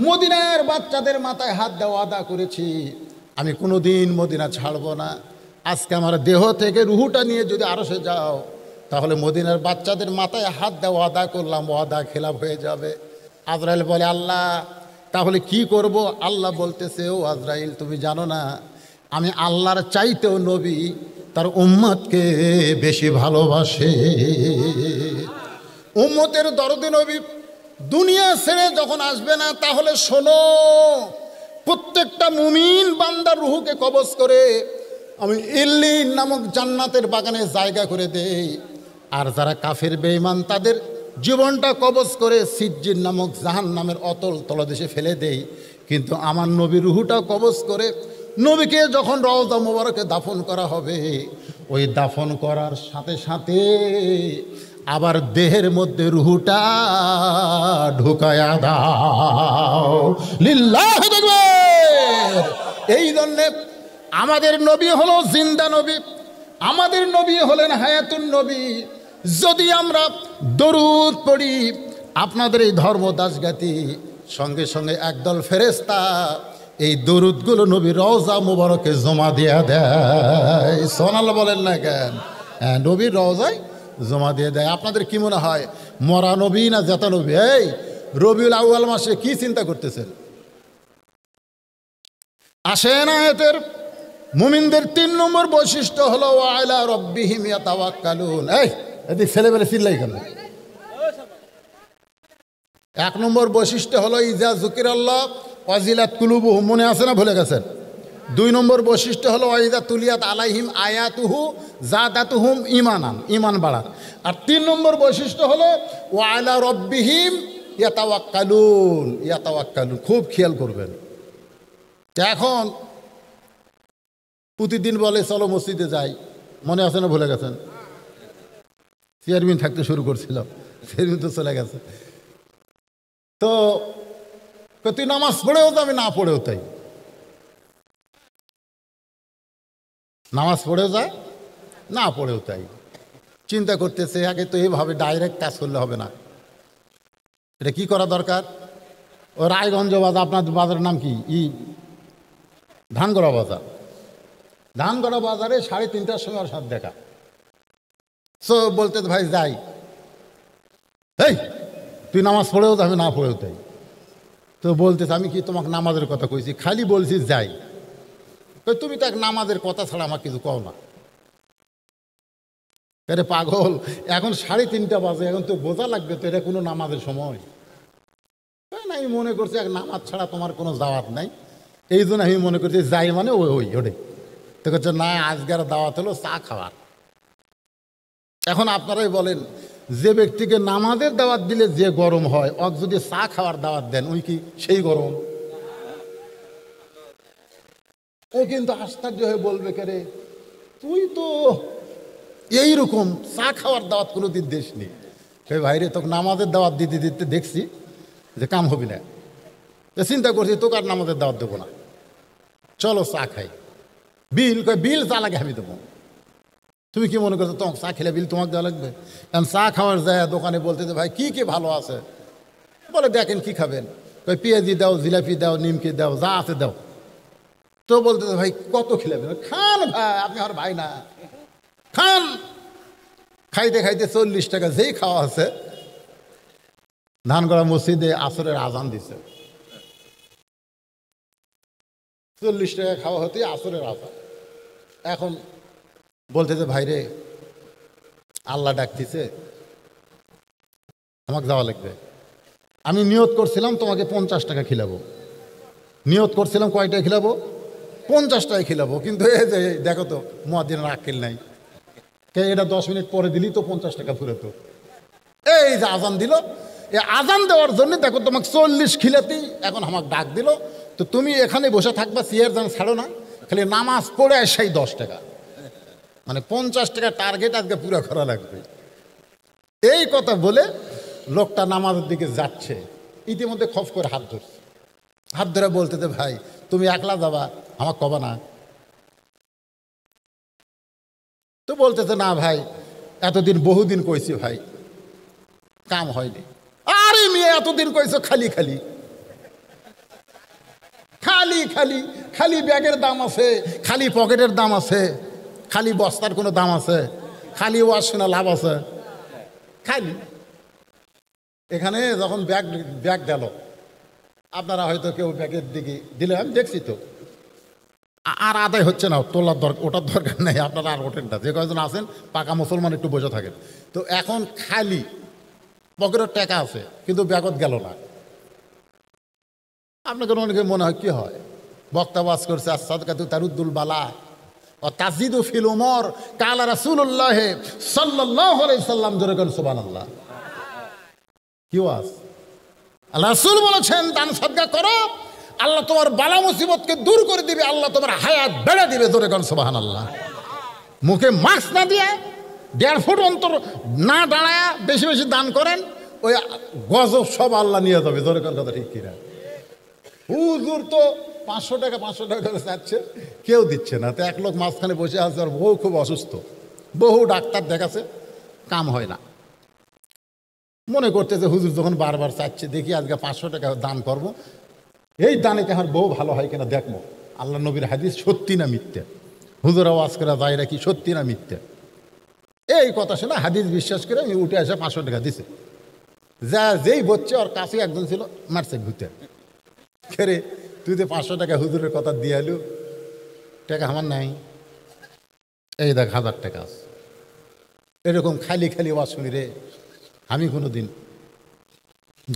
মদিনার বাচ্চাদের মাথায় হাত দেওয়া আদা করেছি, আমি কোনোদিন মদিনা ছাড়ব না। আজকে আমার দেহ থেকে রুহুটা নিয়ে যদি আরশে যাও, তাহলে মদিনার বাচ্চাদের মাথায় হাত দেওয়া আদা করলাম, ওয়াদা খেলাফ হয়ে যাবে। আজরাইল বলে, আল্লাহ তাহলে কি করব? আল্লাহ বলতেছে, ও আজরাইল তুমি জানো না আমি আল্লাহর চাইতেও নবী তার উম্মতকে বেশি ভালোবাসে। উম্মতের দরদে নবী দুনিয়া ছেড়ে যখন আসবে না, তাহলে শোনো, প্রত্যেকটা মুমিন বান্দার রুহুকে কবজ করে আমি ইল্লিন নামক জান্নাতের বাগানে জায়গা করে দেই। আর যারা কাফের বেঈমান তাদের জীবনটা কবজ করে সিজ্জিন নামক জাহান্নামের অতল তলদেশে ফেলে দেই। কিন্তু আমার নবী রুহুটা কবজ করে নবীকে যখন রওজা মুবারকে দাফন করা হবে, ওই দাফন করার সাথে সাথে আবার দেহের মধ্যে রুহুটা ঢুকায়া দাও। লিল্লাহু তাকবীর। এই জন্যে আমাদের নবী হলো জিন্দা নবী, আমাদের নবী হলেন হায়াতুন নবী। যদি আমরা দরুদ পড়ি, আপনাদের এই ধর্ম দাসগাতি সঙ্গে সঙ্গে একদল ফেরেশতা এই দরুদগুলো নবী রওজা মুবারকে জমা দিয়া দেয়। সুবহানাল্লাহ বলেন না কেন? হ্যাঁ, নবীর রওজায় জমা দিয়ে দেয়। আপনাদের কি মনে হয় মরা নবী না জেতা নবী? এই রবিউল আউয়াল মাসে কি চিন্তা করতেছেন? আসেন আয়াতের মুমিনদের 3 নম্বর বৈশিষ্ট্য হলো ওয়া আলা রাব্বিহিম ইয়াতাওয়াক্কালুন। এই এদিকে ছেলেবেলে চিল্লাই কেন? 1 নম্বর বৈশিষ্ট্য হলো ইজা যুকিরাল্লাহ ওয়াজিলাত কুলুবুহুম। মনে আছে না ভুলে গেছেন? 2 নম্বর বৈশিষ্ট্য হলো ওয়াইদা তুলিয়াত আলাইহিম আয়াতুহু জাদাতুহুম ঈমানান, ঈমান বাড়ান। আর 3 নম্বর বৈশিষ্ট্য হলো ওয়া আলা রাব্বিহিম ইয়াতাওয়াক্কালুন। ইয়াতাওয়াক্কালুন খুব খেয়াল করবেন। এখন প্রতিদিন বলে চলো মসজিদে যাই, মনে আছে না ভুলে গেছেন? চেয়ারম্যান থাকতে শুরু করছিল, চেয়ারম্যান তো চলে গেছে। তো তুই নামাজ পড়েও তো আমি না পড়েও তাই, নামাজ পড়েও যায়, না পড়েও তাই। চিন্তা করতেছে আগে তো এইভাবে ডাইরেক্ট কাজ করলে হবে না, এটা কি করা দরকার। ও রায়গঞ্জ বাজার, আপনার বাজারের নাম কি? ধানগড়া বাজার। ধানগড়া বাজারে 3:30টার সময় ওর সাথে দেখা। সো বলতে ভাই যাই, এই তুই নামাজ পড়েও যাবে, না পড়েও তাই। তো বলতেছে আমি কি তোমাকে নামাজের কথা কইছি, খালি বলছিস যাই। তুমি তো এক নামাজের কথা ছাড়া আমার কিছু কও না। আরে পাগল, এখন 3:30 বাজে, এখন তো বোঝা লাগবে তো এটা কোনো নামাজের সময় না। আমি মনে করছি এক নামাজ ছাড়া তোমার কোনো দাওয়াত নাই, এই জন্য আমি মনে করছি যাই মানে ওটাই। তো করছে না, আজকের দাওয়াত হলো চা খাওয়ার। এখন আপনারাই বলেন, যে ব্যক্তিকে নামাজের দাওয়াত দিলে যে গরম হয়, অক যদি চা খাওয়ার দাওয়াত দেন ওই কি সেই গরম? ও কিন্তু আশ্চর্য হয়ে বলবে, কে রে তুই তো এইরকম চা খাওয়ার দাওয়াত কোনোদিন দেশ নেই। ভাইরে তোকে নামাজের দাওয়াত দিতে দিতে দেখছি যে কাম হবি না, চিন্তা করছি তোকে আর নামাজের দাওয়াত দেবো না, চলো চা খাই। বিল চা লাগে আমি দেবো। তুমি কি মনে করছো তোমাকে চা খেলে বিল তোমাকে দেওয়া লাগবে? কারণ চা খাওয়ার যায় দোকানে বলতে ভাই কি কি ভালো আছে, বলে দেখেন কি খাবেন, পেঁয়াজি দাও, জিলাপি দাও, নিমকি দাও, যা আছে দাও। তো বলতে ভাই কত খেলাবেন? খান ভাই, আপনি আর ভাই না, খান। খাইতে খাইতে 40 টাকা যেই খাওয়া আছে। ধানগড়া মসজিদে আসরের আজান দিছে, 40 টাকা খাওয়া হতে আসরের আজান। এখন বলতেছে ভাইরে আল্লাহ ডাকতেছে, আমাকে যাওয়া লাগবে। আমি নিয়ত করছিলাম তোমাকে 50 টাকা খিলাবো, নিয়ত করছিলাম কয়টায় খিলাবো? 50 টাকায় খিলাবো। কিন্তু এই যে দেখো তো মুয়াজ্জিনের আক্কেল নাই, এটা 10 মিনিট পরে দিলি তো 50 টাকা ফুরাতো। এই যে আজান দিল, এই আজান দেওয়ার জন্য দেখো তোমাকে 40 খিলাতেই এখন আমাকে ডাক দিল। তো তুমি এখানে বসে থাকবা, চেয়ার যেন ছাড়ো না, খালি নামাজ পড়ে সেই 10 টাকা, মানে 50 টাকা টার্গেট আজকে পুরো করা লাগবে। এই কথা বলে লোকটা নামাজের দিকে যাচ্ছে, ইতিমধ্যে খফ করে হাত ধরছে। হাত ধরে বলতেছে ভাই তুমি একলা যাবা, আমাকে কবা না? তো বলতেছে না ভাই এতদিন বহুদিন কইছি ভাই, কাম হয়নি। আরে মেয়ে এতদিন কইছো খালি খালি খালি খালি খালি ব্যাগের দাম আছে, খালি পকেটের দাম আছে, খালি বস্তার কোনো দাম আছে, খালি ওয়াশ শোনা লাভ আছে, খালি। এখানে যখন ব্যাগ গেল, আপনারা হয়তো কেউ ব্যাগের দিকে দিলে, আমি দেখছি তো, আর আদায় হচ্ছে না, তোলার দরকার, ওটার দরকার নেই, আপনারা আর ওঠেন না। যে কয়েকজন আছেন পাকা মুসলমান একটু বসে থাকেন। তো এখন খালি পকেটের টাকা আছে কিন্তু ব্যাগত গেল না। আপনাকে অনেকে মনে হয় কি হয়, বক্তা ওয়াজ করছে আস-সাদকাতু তারুদ্দুল বালা ও তাজিদু ফিল উমর, কালা রাসূলুল্লাহ সাল্লাল্লাহু আলাইহি সাল্লাম, জোরে কোন সুবহানাল্লাহ। কি ওয়াজ? আল্লাহ রাসূল বলেছেন দান সদকা করো, আল্লাহ তোমার বালা মুসিবতকে দূর করে দিবে, আল্লাহ তোমার হায়াত বেড়ে দিবে, জোরে কোন সুবহানাল্লাহ। মুখে মাস্ক না দিয়ে 1.5 ফুট অন্তর না দাঁড়ায় বেশি বেশি দান করেন, ওই গজব সব আল্লাহ নিয়ে যাবে, জোরে কোন কথা ঠিক কিনা? হুজুর তো 500 টাকা করে চাচ্ছে, কেউ দিচ্ছে না। তো এক লোক মাঝখানে বসে আছে, আর বহু খুব অসুস্থ, বহু ডাক্তার দেখাচ্ছে, কাম হয় না। মনে করতেছে হুজুর যখন বারবার চাচ্ছে, দেখি আজকে 500 টাকা দান করব, এই দানে কি আমার বহু ভালো হয় কিনা দেখবো, আল্লাহ নবীর হাদিস সত্যি না মিথ্যে, হুজুর আওয়াজ করা যায় নাকি সত্যি না মিথ্যে। এই কথা শুনে হাদিস বিশ্বাস করে আমি উঠে এসে 500 টাকা দিছে। যা যেই বলছে ওর কাছে একজন ছিল, মারছে ঘুরতে, খেরে তুই তো 500 টাকা হুজুরের কথা দিয়ে এলু, টাকা আমার নাই, এই দেখ 1000 টাকা আছে। এরকম খালি খালি ওয়াজ শুনি রে, আমি কোনো দিন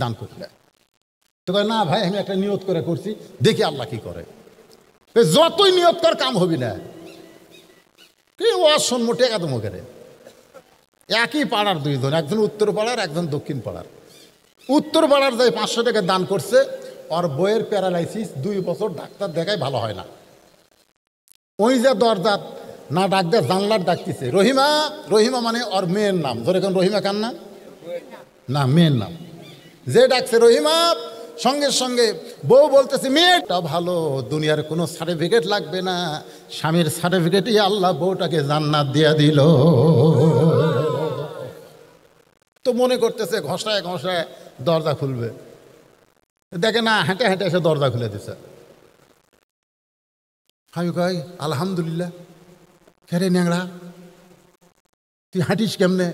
দান করি না। তো কয় না ভাই আমি একটা নিয়ত করে করছি, দেখি আল্লাহ কি করে। যতই নিয়ত কর কাম হবি না, কি ওয়াজ শুনবো, টেকা তো মুখে। একই পাড়ার দুইজন, একজন উত্তর পাড়ার, একজন দক্ষিণ পাড়ার। উত্তর পাড়ার যাই 500 টাকা দান করছে, ওর বইয়ের প্যারালাইসিস, 2 বছর ডাক্তার দেখায় ভালো হয় না। ওই যে দরজা না ডাক দেয়, জানলার ডাকতেছে রহিমা, রহিমা মানে ওর মেয়ের নাম, ধরে কোন রহিমা কান না, না মেয়ের নাম। যে ডাকছে রহিমা, সঙ্গে সঙ্গে বউ বলতেছে মেয়েটা ভালো, দুনিয়ার কোনো সার্টিফিকেট লাগবে না, স্বামীর সার্টিফিকেটই আল্লাহ বউটাকে জান্নাত দিয়ে দিল। তো মনে করতেছে ঘষায় ঘষায় দরজা খুলবে, দেখে না হেঁটে হেঁটে এসে দরজা খুলে দিছে। আমি কই আলহামদুলিল্লাহ। খেরে ন্যাংরা তুই হাঁটিস কেমনে?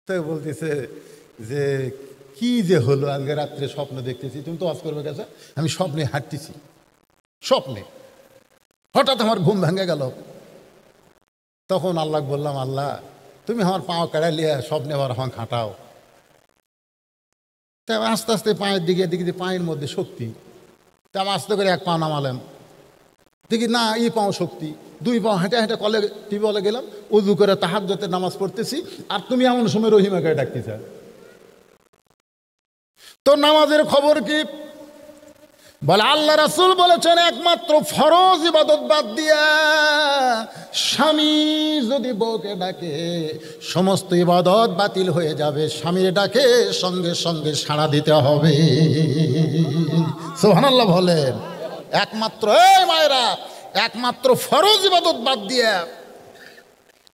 তো বলতেছে যে কি যে হলো, আজকে রাত্রে স্বপ্ন দেখতেছি, তুমি তো ওয়াজ করবে গেছে, আমি স্বপ্নে হাঁটতেছি, স্বপ্নে হঠাৎ আমার ঘুম ভেঙে গেল। তখন আল্লাহ বললাম, আল্লাহ তুমি আমার পাও কেড়া লিয়ে স্বপ্নে আবার আমার হাঁটাও। তাই আস্তে আস্তে পায়ের দিকে দেখি পায়ের মধ্যে শক্তি, তা আমি আস্তে করে এক পা নামালাম, দেখি না এই পাও শক্তি, দুই পাও হেঁটে হেঁটে কলে টিউবওয়েলে গেলাম, উজু করে তাহাজ্জুদের নামাজ পড়তেছি, আর তুমি এমন সময় রহিমাকে ডাকতেছ। তো নামাজের খবর কি? বলে আল্লাহ রাসূল বলেছেন একমাত্র ফরজ ইবাদত বাদ দিয়া স্বামী যদি বউকে ডাকে সমস্ত ইবাদত বাতিল হয়ে যাবে। স্বামীর ডাকে সঙ্গে সঙ্গে সাড়া দিতে হবে। সুবহানাল্লাহ বলেন। একমাত্র এই মায়েরা একমাত্র ফরজ ইবাদত বাদ দিয়া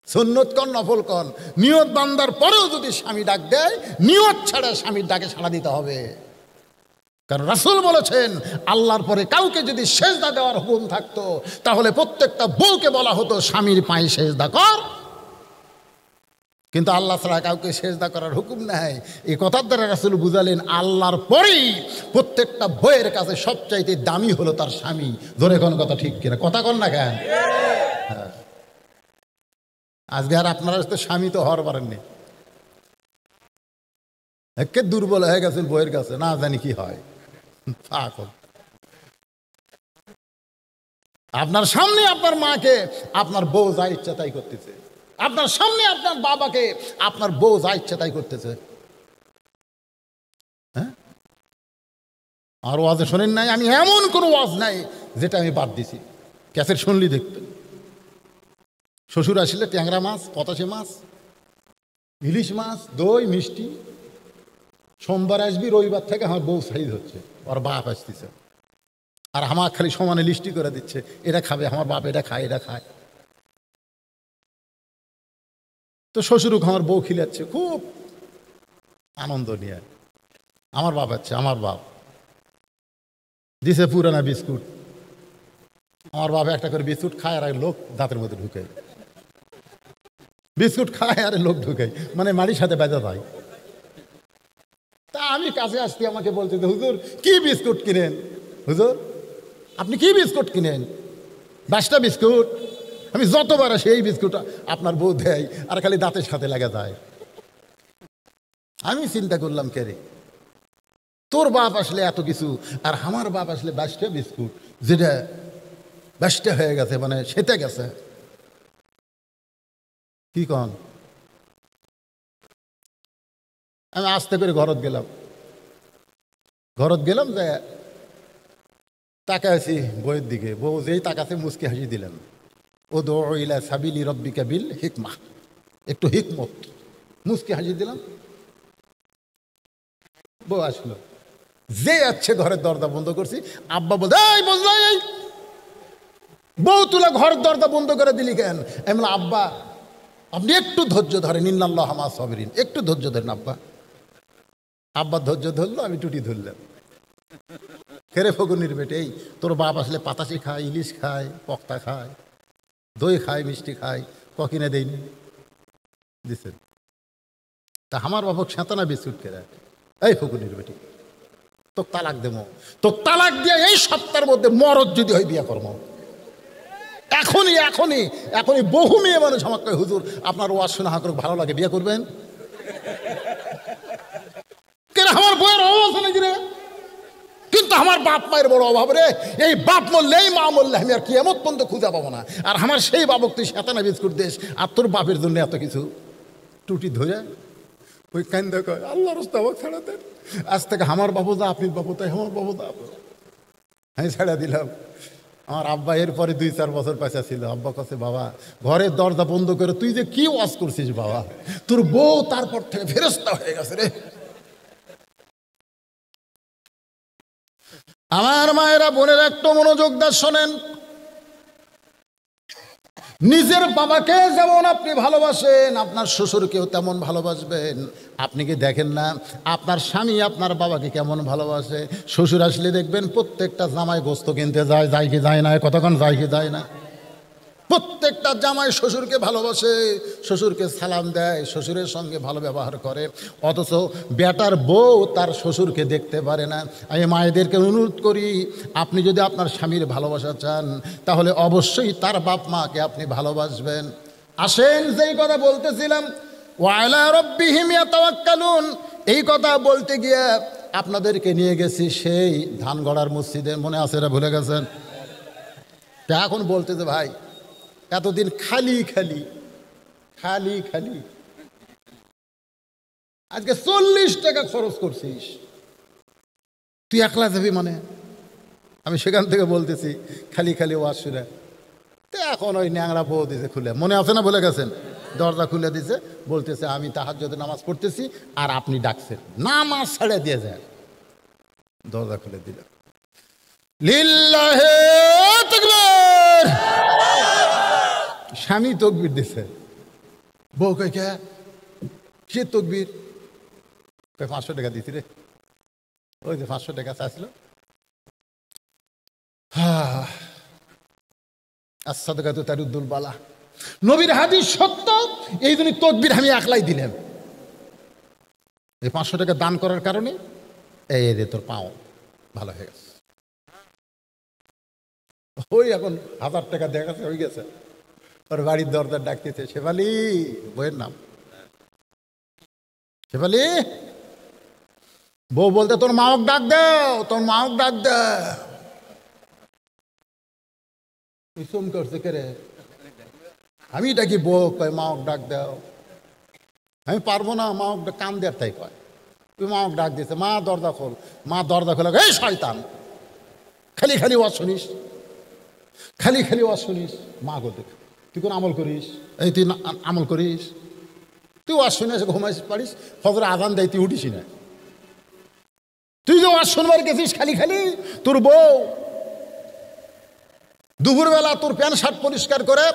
সুন্নত কন নফল কন নিয়ত বান্দার পরেও যদি স্বামী ডাক দেয়, নিয়ত ছাড়া স্বামীর ডাকে সাড়া দিতে হবে। কারণ রাসূল বলেছেন আল্লাহর পরে কাউকে যদি সেজদা দেওয়ার হুকুম থাকতো তাহলে প্রত্যেকটা বউকে বলা হতো স্বামীর পায়ে সেজদা কর, কিন্তু আল্লাহ ছাড়া কাউকে সেজদা করার হুকুম নাই। এই কথার দ্বারা রাসূল বুঝালেন আল্লাহর পরেই প্রত্যেকটা বউয়ের কাছে সবচাইতে দামি হলো তার স্বামী। ধরে কোন কথা ঠিক কিনা? কথা কন না কেন? হ্যাঁ, আজকে আর আপনারা তো স্বামী তো হওয়ার পারেননি, একে দুর্বল হয়ে গেছেন বউয়ের কাছে, না জানি কি হয়। আপনার সামনে আপনার মাকে আপনার বউ যা ইচ্ছা তাই করতেছে, আপনার সামনে আপনার বাবাকে আপনার বউ যা ইচ্ছা তাই করতেছে। হ্যাঁ, আর ওয়াজে শোনেন নাই? আমি এমন কোনো ওয়াজ নাই যেটা আমি বাদ দিছি। ক্যাসেট শুনলি দেখতেন। শ্বশুর আসলে ট্যাংরা মাছ, পটাশে মাছ, ইলিশ মাছ, দই, মিষ্টি। সোমবার আসবি, রবিবার থেকে আমার বউ সাইজ হচ্ছে, ওর বাপ আসতেছে, আর আমার খালি সমানে লিস্টি করে দিচ্ছে, এটা খাবে আমার বাপ, এটা খায়, এটা খায়। তো শ্বশুরও আমার বউ খিলাচ্ছে খুব আনন্দ নিয়ে। আমার বাপ আছে, আমার বাপ দিছে পুরানা বিস্কুট। আমার বাপ একটা করে বিস্কুট খায় আর লোক দাঁতের মধ্যে ঢুকে, বিস্কুট খায় আর লোক ঢুকে, মানে মাড়ির সাথে বেজা যায়। তা আমি কাছে আসতে আমাকে বলতে, হুজুর কি বিস্কুট কিনেন? হুজুর আপনি কি বিস্কুট কিনেন? 10টা বিস্কুট। আমি যতবার আসি এই বিস্কুট আপনার বউ দেয় আর খালি দাঁতের সাথে লাগা যায়। আমি চিন্তা করলাম, কে রে, তোর বাপ আসলে এত কিছু, আর আমার বাপ আসলে 22টা বিস্কুট, যেটা 22টা হয়ে গেছে, মানে সেটা গেছে। কি কন? আমি আস্তে করে ঘরত গেলাম যে তাকাইছি বইয়ের দিকে, বউ যেই তাকাছে মুচকি হাসি দিলেন। ও দো ইলা সাবিলি রব্বিকা বিল হিকমা, একটু হিকমত, মুচকি হাসি দিলাম। বউ আসলো, যে যাচ্ছে ঘরের দরজা বন্ধ করছি। আব্বা বলতে এই বুঝলাই, বউ তুলা ঘরের দরজা বন্ধ করে দিলি কেন? আমি বললাম আব্বা আপনি একটু ধৈর্য ধরেন, ইন্নাল্লাহ মা সাবিরিন, একটু ধৈর্য ধরেন আব্বা। আব্বা ধৈর্য ধরলো, আমি টুটি ধরলাম। খেরে ফগুনির বেটে, এই তোর বাপ আসলে পাতাশি খায়, ইলিশ খায়, পক্তা খায়, দই খায়, মিষ্টি খায়, কিনে দেয়নি, দিচ্ছেন। তা আমার বাপক সেঁতানা বিস্কুট কেনা, এই ফগুনির বেটি তো তালাক দেবো, তো তালাক দিয়ে এই সপ্তাহের মধ্যে মরদ যদি হয় বিয়ে করবো। এখনই এখনই এখনই বহু মেয়ে মানুষ আমাকে কয়, হুজুর আপনার ওয়াজ শোনা হাত ভালো লাগে, বিয়ে করবেন? কেন আমার বইয়ের অভাব আছে নাকি রে? কিন্তু আমার বাপ মায়ের বড় অভাব রে। এই বাপ মরলে, এই মা মরলে আমি আর কিয়ামত পর্যন্ত খুঁজে পাবো না। আর আমার সেই বাবক তুই সেতানা বিস্কুট দেশ, আর তোর বাপের জন্য এত কিছু। টুটি ধরে ওই কান্দা কয় আল্লাহ রাস্তা আমাকে ছাড়া দেন, আজ থেকে আমার বাবু যা আপনি বাবু তাই আমার বাবু যা, আমি ছাড়া দিলাম। আমার আব্বা এরপরে 2-4 বছর পয়সা ছিল। আব্বা কাছে, বাবা ঘরের দরজা বন্ধ করে তুই যে কি ওয়াজ করছিস বাবা, তোর বউ তারপর থেকে ফেরেশতা হয়ে গেছে রে। আমার মায়েরা, বোনের একটু মনোযোগ দিয়ে শোনেন। নিজের বাবাকে যেমন আপনি ভালোবাসেন, আপনার শ্বশুরকেও তেমন ভালোবাসবেন। আপনি কি দেখেন না আপনার স্বামী আপনার বাবাকে কেমন ভালোবাসে? শ্বশুর আসলে দেখবেন প্রত্যেকটা জামাই গোস্ত কিনতে যায়, যায় কি যায় না? কতক্ষণ যায় কি যায় না? প্রত্যেকটা জামাই শ্বশুরকে ভালোবাসে, শ্বশুরকে সালাম দেয়, শ্বশুরের সঙ্গে ভালো ব্যবহার করে। অথচ বেটার বউ তার শ্বশুরকে দেখতে পারে না। আমি মায়েদেরকে অনুরোধ করি, আপনি যদি আপনার স্বামীর ভালোবাসা চান তাহলে অবশ্যই তার বাপ মাকে আপনি ভালোবাসবেন। আসেন, যেই কথা বলতেছিলাম, ওয়ালা রব্বিহিম ইয়াতাওয়াক্কালুন, এই কথা বলতে গিয়ে আপনাদেরকে নিয়ে গেছি সেই ধানগড়ার মসজিদে। মনে আছে? এরা ভুলে গেছেন? এখন বলতেছে ভাই এতদিন খালি খালি খালি খালি, আজকে 40 টাকা খরচ করছিস, তুই একলা যাবি মানে? আমি সেখান থেকে বলতেছি খালি খালি ওয়াজ শুনে। তো এখন ওই ন্যাংরা বউ দিছে খুলে, মনে আছে না? বলে গেছেন, দরজা খুলে দিছে, বলতেছে আমি তাহাজ্জুদের নামাজ পড়তেছি আর আপনি ডাকছেন, নামাজ ছেড়ে দিয়ে যায়। দরজা খুলে দিল, লিল্লাহে তাকবীর। স্বামী তকবীর দিছে, বউ কই কে সে তকবীর? 500 টাকা দিছি রে। ওই যে 500 টাকা চাইছিল। as-সাদাকাতু তারুদ্দুল বালা। নবীর হাদিস সত্য, এই জন্য তকবীর আমি একলাই দিলাম। এই 500 টাকা দান করার কারণে এই রে তোর পাও ভালো হয়ে গেছে। ওই এখন 1000 টাকা দেখাচ্ছে হয়ে গেছে। ওর বাড়ির দরজা ডাকতেছে, শেফালি, বইয়ের নাম শেফালি। বউ বলতে তোর মাওক ডাক দাও, তোর মাওক ডাক দাও। চুম করছে কে রে? আমি ডাকি, বউ কয় মাওক ডাক দাও। আমি পারবো না, মাওক কান দেয় তাই কয়। তুই মাওক ডাক দিয়েছে, মা দরজা খোল। মা দরজা খোলা, এই শয়তান, খালি খালি ওয়াজ শুনিস, খালি খালি ওয়াজ শুনিস। মা গো দেখ, তুই কোন আমল করিস? এই তুই আমল করিস? তুই ওয়াজ শুনে এসে ঘুমাইস পারিস, ফজরে আজান দেয় তুই উঠিস না। তুই যে ওয়াজ শুনবার গেছিস খালি খালি, তোর বউ দুপুরবেলা তোর প্যান্ট শার্ট পরিষ্কার করে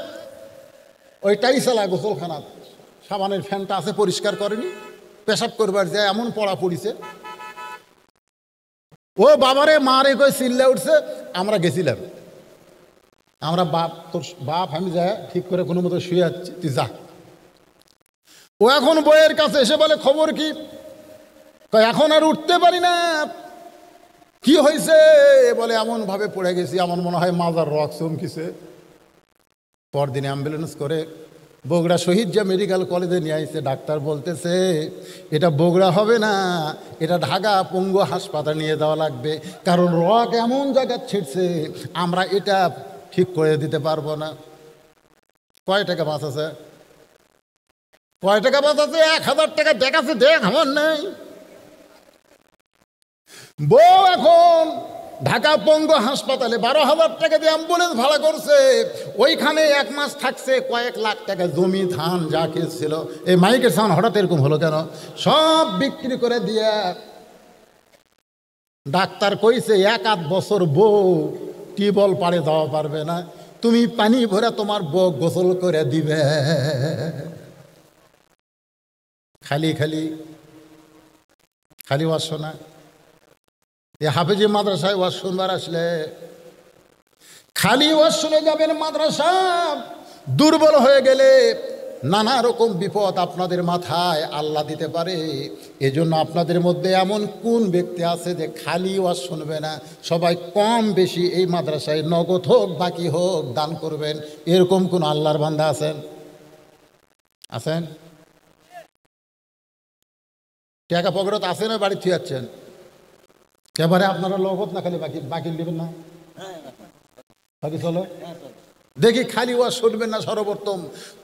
ওই টাইসালা গোসলখানা সাবানের ফ্যানটা আছে পরিষ্কার করেনি, পেশাব করবার যায় এমন পড়া পড়িছে। ও বাবারে মারে কই চিল্লে উঠছে। আমরা গেছিলাম, আমরা বাপ, তোর বাপ আমি যায় ঠিক করে কোনো মতো শুয়ে যাচ্ছি, তুই যা। ও এখন বইয়ের কাছে এসে বলে খবর কি? এখন আর উঠতে পারি না। কি হয়েছে? বলে এমন ভাবে পড়ে গেছি, আমার মনে হয় মাজার রক চমকিছে। পরদিনে অ্যাম্বুলেন্স করে বগুড়া শহীদ জিয়া মেডিকেল কলেজে নিয়ে আসছে। ডাক্তার বলতেছে এটা বগুড়া হবে না, এটা ঢাকা পঙ্গু হাসপাতাল নিয়ে যাওয়া লাগবে, কারণ রক এমন জায়গা ছিটছে আমরা এটা ঠিক করে দিতে পারবো না। কয় টাকা বাঁচাছে? কয় টাকা বাঁচাছে? 1000 টাকা দেখাচ্ছে, দেখ আমার নেই। বউ এখন ঢাকা পঙ্গু হাসপাতালে 12,000 টাকা দিয়ে অ্যাম্বুলেন্স ভাড়া করছে। ওইখানে 1 মাস থাকছে, কয়েক লাখ টাকা জমি ধান যা ছিল। এই মাইকের সাউন্ড হঠাৎ এরকম হলো কেন? সব বিক্রি করে দিয়ে ডাক্তার কইছে 1-8 বছর বউ টিউবওয়েল পাড়ে যাওয়া পারবে না, তুমি পানি ভরে তোমার বউ গোসল করে দিবে। খালি খালি খালি ওয়াজ শোনা। এই হাফেজি মাদ্রাসায় ওয়াজ শুনবার আসলে খালি ওয়াজ শুনে যাবেন মাদ্রাসা। দুর্বল হয়ে গেলে নানা রকম বিপদ আপনাদের মাথায় আল্লাহ দিতে পারে। এজন্য আপনাদের মধ্যে এমন কোন ব্যক্তি আছে যে খালি ওয়াজ শুনবে না? সবাই কম বেশি এই মাদ্রাসায় নগদ হোক বাকি হোক দান করবেন। এরকম কোন আল্লাহর বান্দা আছেন? আছেন? টাকা পকেটত আছে না বাড়ি থুয়ে যাচ্ছেন? এবারে আপনারা লগত না খালি বাকি বাকি নেবেন না, বাকি চলো দেখি। খালি ওয়াজ শুনবেন না। সর্বোত্তম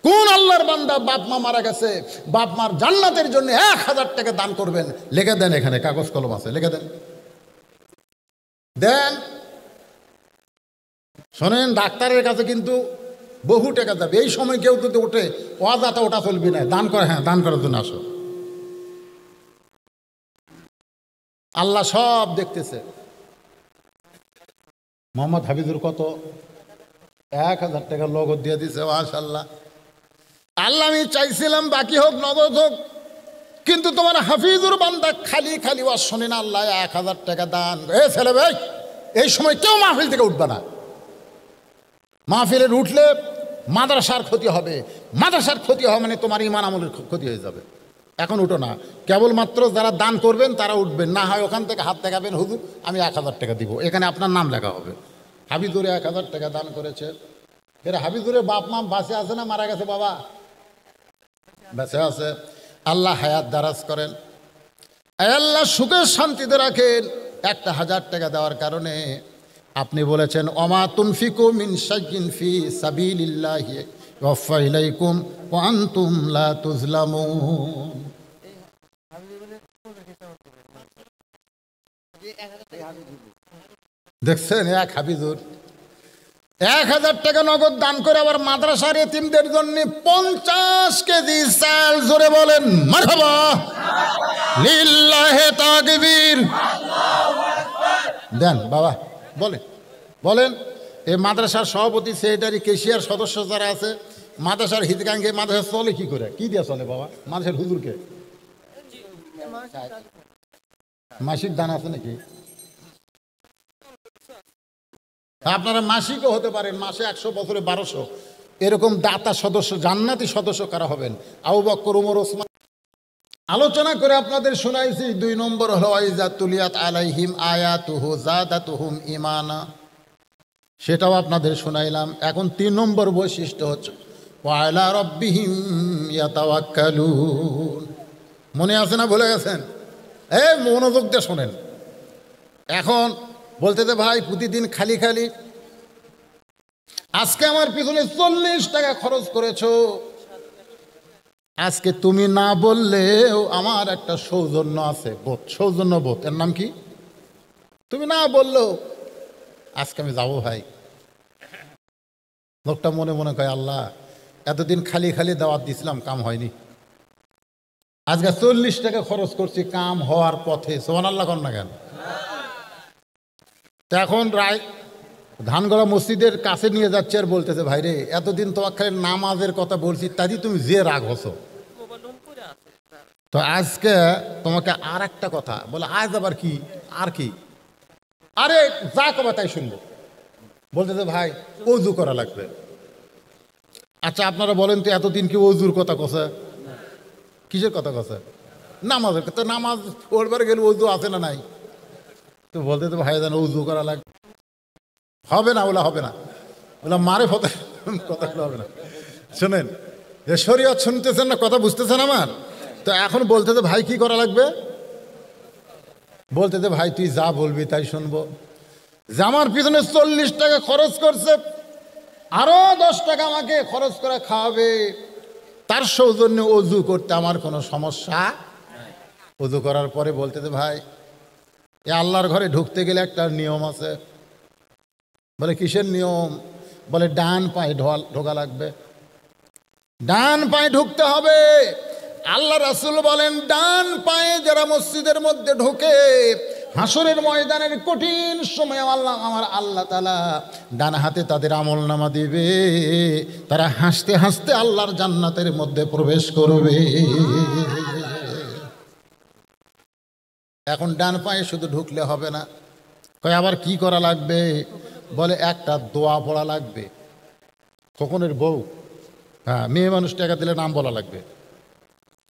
কোন আল্লাহর বান্দা বাপ মা মারা গেছে, বাপ মার জান্নাতের জন্য 1000 টাকা দান করবেন? লিখে দেন, এখানে কাগজ কলম আছে, লিখে দেন, দেন। শোনেন, ডাক্তারের কাছে কিন্তু বহু টাকা যাবে। এই সময় কেউ যদি ওঠে ওয়াজাটা ওটা চলবি না, দান করে। হ্যাঁ, দান করার জন্য আসো, আল্লাহ সব দেখতেছে। মোহাম্মদ হাফিজুর কত? 1000 টাকা নগদ দিয়ে দিছে। মাশাআল্লাহ। আল্লাহ, আমি চাইছিলাম বাকি হোক, নগদ হোক, কিন্তু তোমার হাফিজুর বান্দা খালি খালি ওয়াজ শোনে না। আল্লাহ 1000 টাকা দান। ছেলে ভাই, এই সময় কেউ মাহফিল থেকে উঠবে না। মাহফিলের উঠলে মাদ্রাসার ক্ষতি হবে। মাদ্রাসার ক্ষতি হবে মানে তোমার ইমান আমলের ক্ষতি হয়ে যাবে। এখন উঠো না, কেবলমাত্র যারা দান করবেন তারা উঠবেন, না হয় ওখান থেকে হাত দেখাবেন, হুজুর আমি 1000 টাকা দিব, এখানে আপনার নাম লেখা হবে। হাফিজুরে 1000 টাকা দান করেছে। এর হাফিজুরের বাপ মা বাঁচে আছে না মারা গেছে? বাবা বেঁচে আছে। আল্লাহ হায়াত দারাজ করেন, আল্লাহ সুখের শান্তিতে রাখেন। 1000 টাকা দেওয়ার কারণে আপনি বলেছেন, ওমা তুনফিকু মিন শাইইন ফি সাবিলিল্লাহি ইউওয়াফা ইলাইকুম ওয়া আনতুম লা তুজলামুন। দেখছেন, এক হাফিজুর 1000 টাকা নগদ দান করে আবার মাদ্রাসার এতিমদের জন্য 50 কেজি চাল, জোরে বলেন মারহাবা, লিল্লাহি তাকবীর। দেন বাবা, বলেন বলেন। এই মাদ্রাসার সভাপতি, সেক্রেটারি, কেশিয়ার সদস্য যারা আছে, মাদ্রাসার হিতকাঙ্ক্ষী, মাদ্রাসা চলে কি করে? কি দিয়ে চলে বাবা? মাদ্রাসার হুজুরকে মাসিক দান আছে নাকি? আপনারা মাসিকও হতে পারেন, মাসে 100, বছরে 1200, এরকম দাতা সদস্য, জান্নাতি সদস্য কারা হবেন? আবু বকর, ওমর, ওসমান। আলোচনা করে আপনাদের শোনাইছি। 2 নম্বর হলো ওয়াইজা তুলিয়াত আলাইহিম আয়াতুহু যাদাতুহুম ঈমানা, সেটাও আপনাদের শোনাইলাম। এখন 3 নম্বর বৈশিষ্ট্য হচ্ছে ওয়া আলা রাব্বিহিম ইয়াতাওয়াক্কালুন। মনে আছে না ভুলে গেছেন? মনোযোগ দিয়ে শোনেন। এখন বলতে যে ভাই প্রতিদিন খালি খালি, আজকে আমার পিছনে 40 টাকা খরচ করেছো, আজকে তুমি না বললেও আমার একটা সৌজন্য আছে, বোধ, সৌজন্য বোধ, এর নাম কি? তুমি না বললেও আজকে আমি যাবো ভাই। লোকটা মনে মনে কয়, আল্লাহ এতদিন খালি খালি দাওয়াত দিছিলাম, কাম হয়নি, আজকে 40 টাকা খরচ করছি, কাম হওয়ার পথে। সুবহানাল্লাহ কর না কেন? তো এখন রায় ধানগড়া মসজিদের কাছে নিয়ে যাচ্ছে আর বলতেছে, ভাই রে এতদিন তোমার খালি নামাজের কথা বলছি, তাই তুমি যে রাগ হছো, তো আজকে তোমাকে আর একটা কথা বলে। আজ আবার কি? আর কি? আরে যা কবা তাই শুনবো। বলতেছে ভাই ওযু করা লাগবে। আচ্ছা আপনারা বলেন তো, এতদিন কি ওযুর কথা কছে? কিসের কথা কছে? নামাজের কথা। নামাজ পড়বার গেলে ওযু আছে না নাই? তো বলতে তো ভাই জানো ওযু করা লাগবে। হবে না, ওলা হবে না, ওলা মারে ফতে কথাগুলো হবে না। শোনেন, যে শরীয়ত শুনতেছেন না, কথা বুঝতেছেন আমার? তো এখন বলতে তো ভাই কি করা লাগবে? বলতে তো ভাই তুই যা বলবি তাই শুনবো। যে আমার পিছনে 40 টাকা খরচ করছে, আরো 10 টাকা আমাকে খরচ করে খাওয়াবে, তার সৌজন্যে ওযু করতে আমার কোনো সমস্যা। ওযু করার পরে বলতে তো ভাই, এ আল্লাহর ঘরে ঢুকতে গেলে একটা নিয়ম আছে। বলে কিসের নিয়ম? বলে ডান পায়ে ঢোকা লাগবে, ডান পায়ে ঢুকতে হবে। আল্লাহ রাসূল বলেন, ডান পায়ে যারা মসজিদের মধ্যে ঢোকে, হাসরের ময়দানের কঠিন সময় আমার আল্লাহ তাআলা ডান হাতে তাদের আমলনামা দিবে, তারা হাসতে হাসতে আল্লাহর জান্নাতের মধ্যে প্রবেশ করবে। এখন ডান পায়ে শুধু ঢুকলে হবে না, কয় আবার কি করা লাগবে? বলে একটা দোয়া পড়া লাগবে। খোকনের বউ, হ্যাঁ, মেয়ে মানুষ টাকা দিলে নাম বলা লাগবে।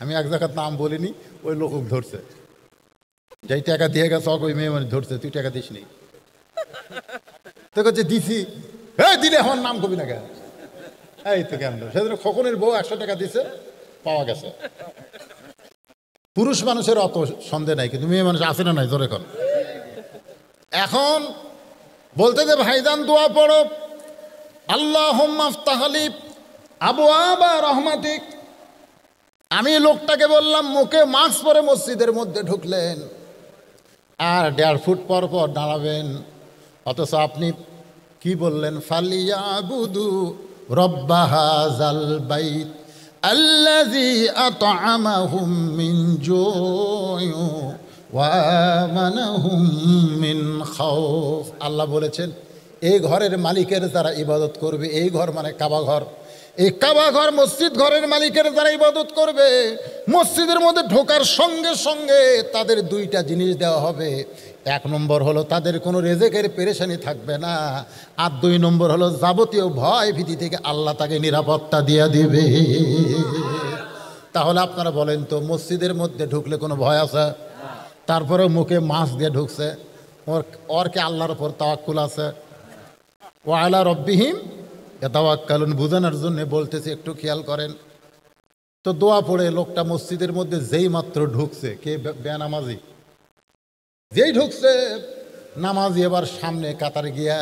আমি এক জায়গার নাম বলিনি, ওই লোক ধরছে, যেই টাকা দিয়ে গেছে ওই মেয়ে মানুষ ধরছে, তুই টাকা দিস নি। তো করছে দিছি। দিলে আমার নাম কবি না কেন? এই তো কেমন, সেদিন খোকনের বউ 100 টাকা দিছে, পাওয়া গেছে। পুরুষ মানুষের অত সন্দেহ নাই, কিন্তু মেয়ে মানুষ আছে না নাই জোরে কর। এখন বলতে যে ভাইজান দোয়া পড়ো, আল্লাহুম্মা আফতাহ লি আবওয়াবা রহমাতিক। আমি লোকটাকে বললাম, মুখে মাস্ক পরে মসজিদের মধ্যে ঢুকলেন, আর 1.5 ফুট পর পর দাঁড়াবেন, অথচ আপনি কি বললেন? ফালিয়াবুদু রব্বা হাযাল বাইত আল্লাযী আত'আমাহুম মিন জু'ইন ওয়া আমানাহুম মিন খাউফ। আল্লাহ বলেছেন, এই ঘরের মালিকের যারা ইবাদত করবে, এই ঘর মানে কাবা ঘর, এই কাবা ঘর মসজিদ ঘরের মালিকের যারা ইবাদত করবে, মসজিদের মধ্যে ঢোকার সঙ্গে সঙ্গে তাদের দুইটা জিনিস দেওয়া হবে। এক নম্বর হলো তাদের কোনো রেজেকের পেরেশানি থাকবে না, আর দুই নম্বর হলো যাবতীয় ভয় ভীতি থেকে আল্লাহ তাকে নিরাপত্তা দিয়ে দিবে। তাহলে আপনারা বলেন তো, মসজিদের মধ্যে ঢুকলে কোনো ভয় আছে? তারপরে মুখে মাছ দিয়ে ঢুকছে, ওর কি আল্লাহর উপর তাওয়াক্কুল আছে? ও আলা রব্বিহিম ইয়াতাওয়াক্কালুন বোঝানোর জন্য বলতেছি, একটু খেয়াল করেন তো। দোয়া পড়ে লোকটা মসজিদের মধ্যে যেই মাত্র ঢুকছে, কে বেনামাজি, যেই ঢুকছে নামাজি, এবার সামনে কাতারে গিয়া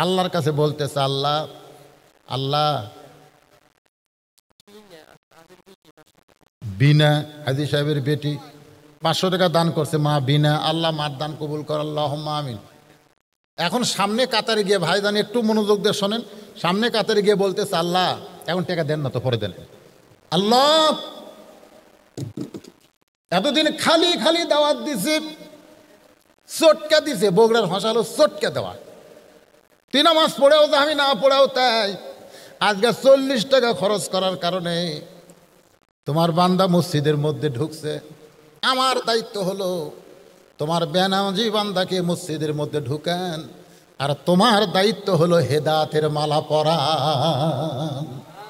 আল্লাহর কাছে বলতেছে, আল্লাহ আল্লাহ, বিনা হাজি সাহেবের বেটি 500 টাকা দান করছে, মা বিনা, আল্লাহ মার দান কবুল কর, আল্লাহুম্মা আমিন। এখন সামনে কাতারে গিয়ে, ভাইজান একটু মনোযোগ দিয়ে শোনেন, সামনে কাতারে গিয়ে বলতেছে, আল্লাহ এখন টাকা দেন না তো, পরে দেন। আল্লাহ এতদিন খালি খালি দাওয়াত দিছে, চটকা দিছে, বগুড়ার ভাষা হলো চটকা দেওয়া। তুই নামাজ পড়েও তো, আমি না পড়েও তাই। আজকে 40 টাকা খরচ করার কারণে তোমার বান্দা মসজিদের মধ্যে ঢুকছে। আমার দায়িত্ব হলো তোমার বেনামাজি বান্দাকে মসজিদের মধ্যে ঢুকান, আর তোমার দায়িত্ব হলো হেদায়েতের মালা পরা।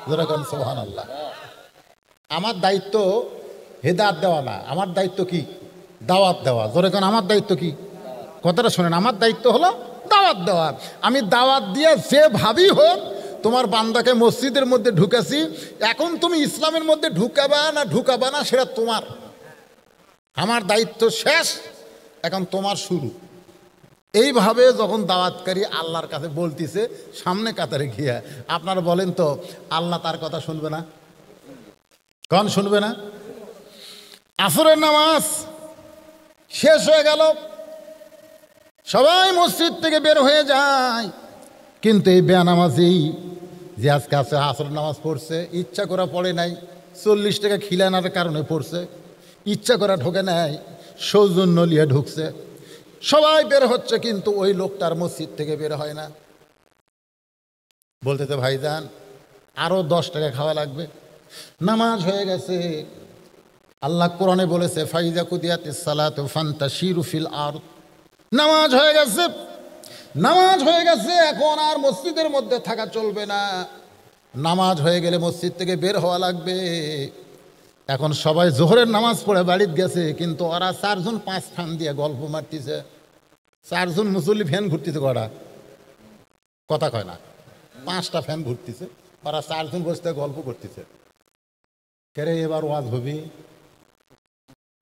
যেরকম সুবহানাল্লাহ। আমার দায়িত্ব হেদায়েত দেওয়া না, আমার দায়িত্ব কি? দাওয়াত দেওয়া। যেরকম আমার দায়িত্ব কি? কথাটা শোনেন, আমার দায়িত্ব হলো দাওয়াত দেওয়া। আমি দাওয়াত দিয়ে যেভাবেই হোক তোমার বান্দাকে মসজিদের মধ্যে ঢুকাছি। এখন তুমি ইসলামের মধ্যে ঢুকাবা না সেটা তোমার। আমার দায়িত্ব শেষ, এখন তোমার শুরু। এইভাবে যখন দাওয়াতকারী আল্লাহর কাছে বলতেছে সামনে কাতারে গিয়া, আপনারা বলেন তো আল্লাহ তার কথা শুনবে না? কখন শুনবে না? আসরের নামাজ শেষ হয়ে গেল, সবাই মসজিদ থেকে বের হয়ে যায়, কিন্তু এই বেনামাজি যে আজকে আছে আসরের নামাজ পড়ছে, ইচ্ছা করা পড়ে নাই, 40 টাকা খিলানোর কারণে পড়ছে, ইচ্ছা করা ঢোকে নাই, সৌজন্য নিয়ে ঢুকছে। সবাই বের হচ্ছে, কিন্তু ওই লোকটার মসজিদ থেকে বের হয় না। বলতেছে, ভাইজান আরো 10 টাকা খাওয়া লাগবে। নামাজ হয়ে গেছে। আল্লাহ কোরআনে বলেছে, ফাইজা কুদিয়াতিস সালাতু ফান্তাশিরু ফিল আরদ। নামাজ হয়ে গেছে, নামাজ হয়ে গেছে, এখন আর মসজিদের মধ্যে থাকা চলবে না। নামাজ হয়ে গেলে মসজিদ থেকে বের হওয়া লাগবে। এখন সবাই জোহরের নামাজ পড়ে বাড়িতে গেছে, কিন্তু ওরা 4 জন 5 ফ্যান দিয়ে গল্প মারতেছে। 4 জন মুসল্লি ফ্যান ঘুরতেছে, কটা কথা কয় না, 5টা ফ্যান ঘুরতেছে, ওরা 4 জন বসতে গল্প করতেছে। কেরে এবার ওয়াজ হবি?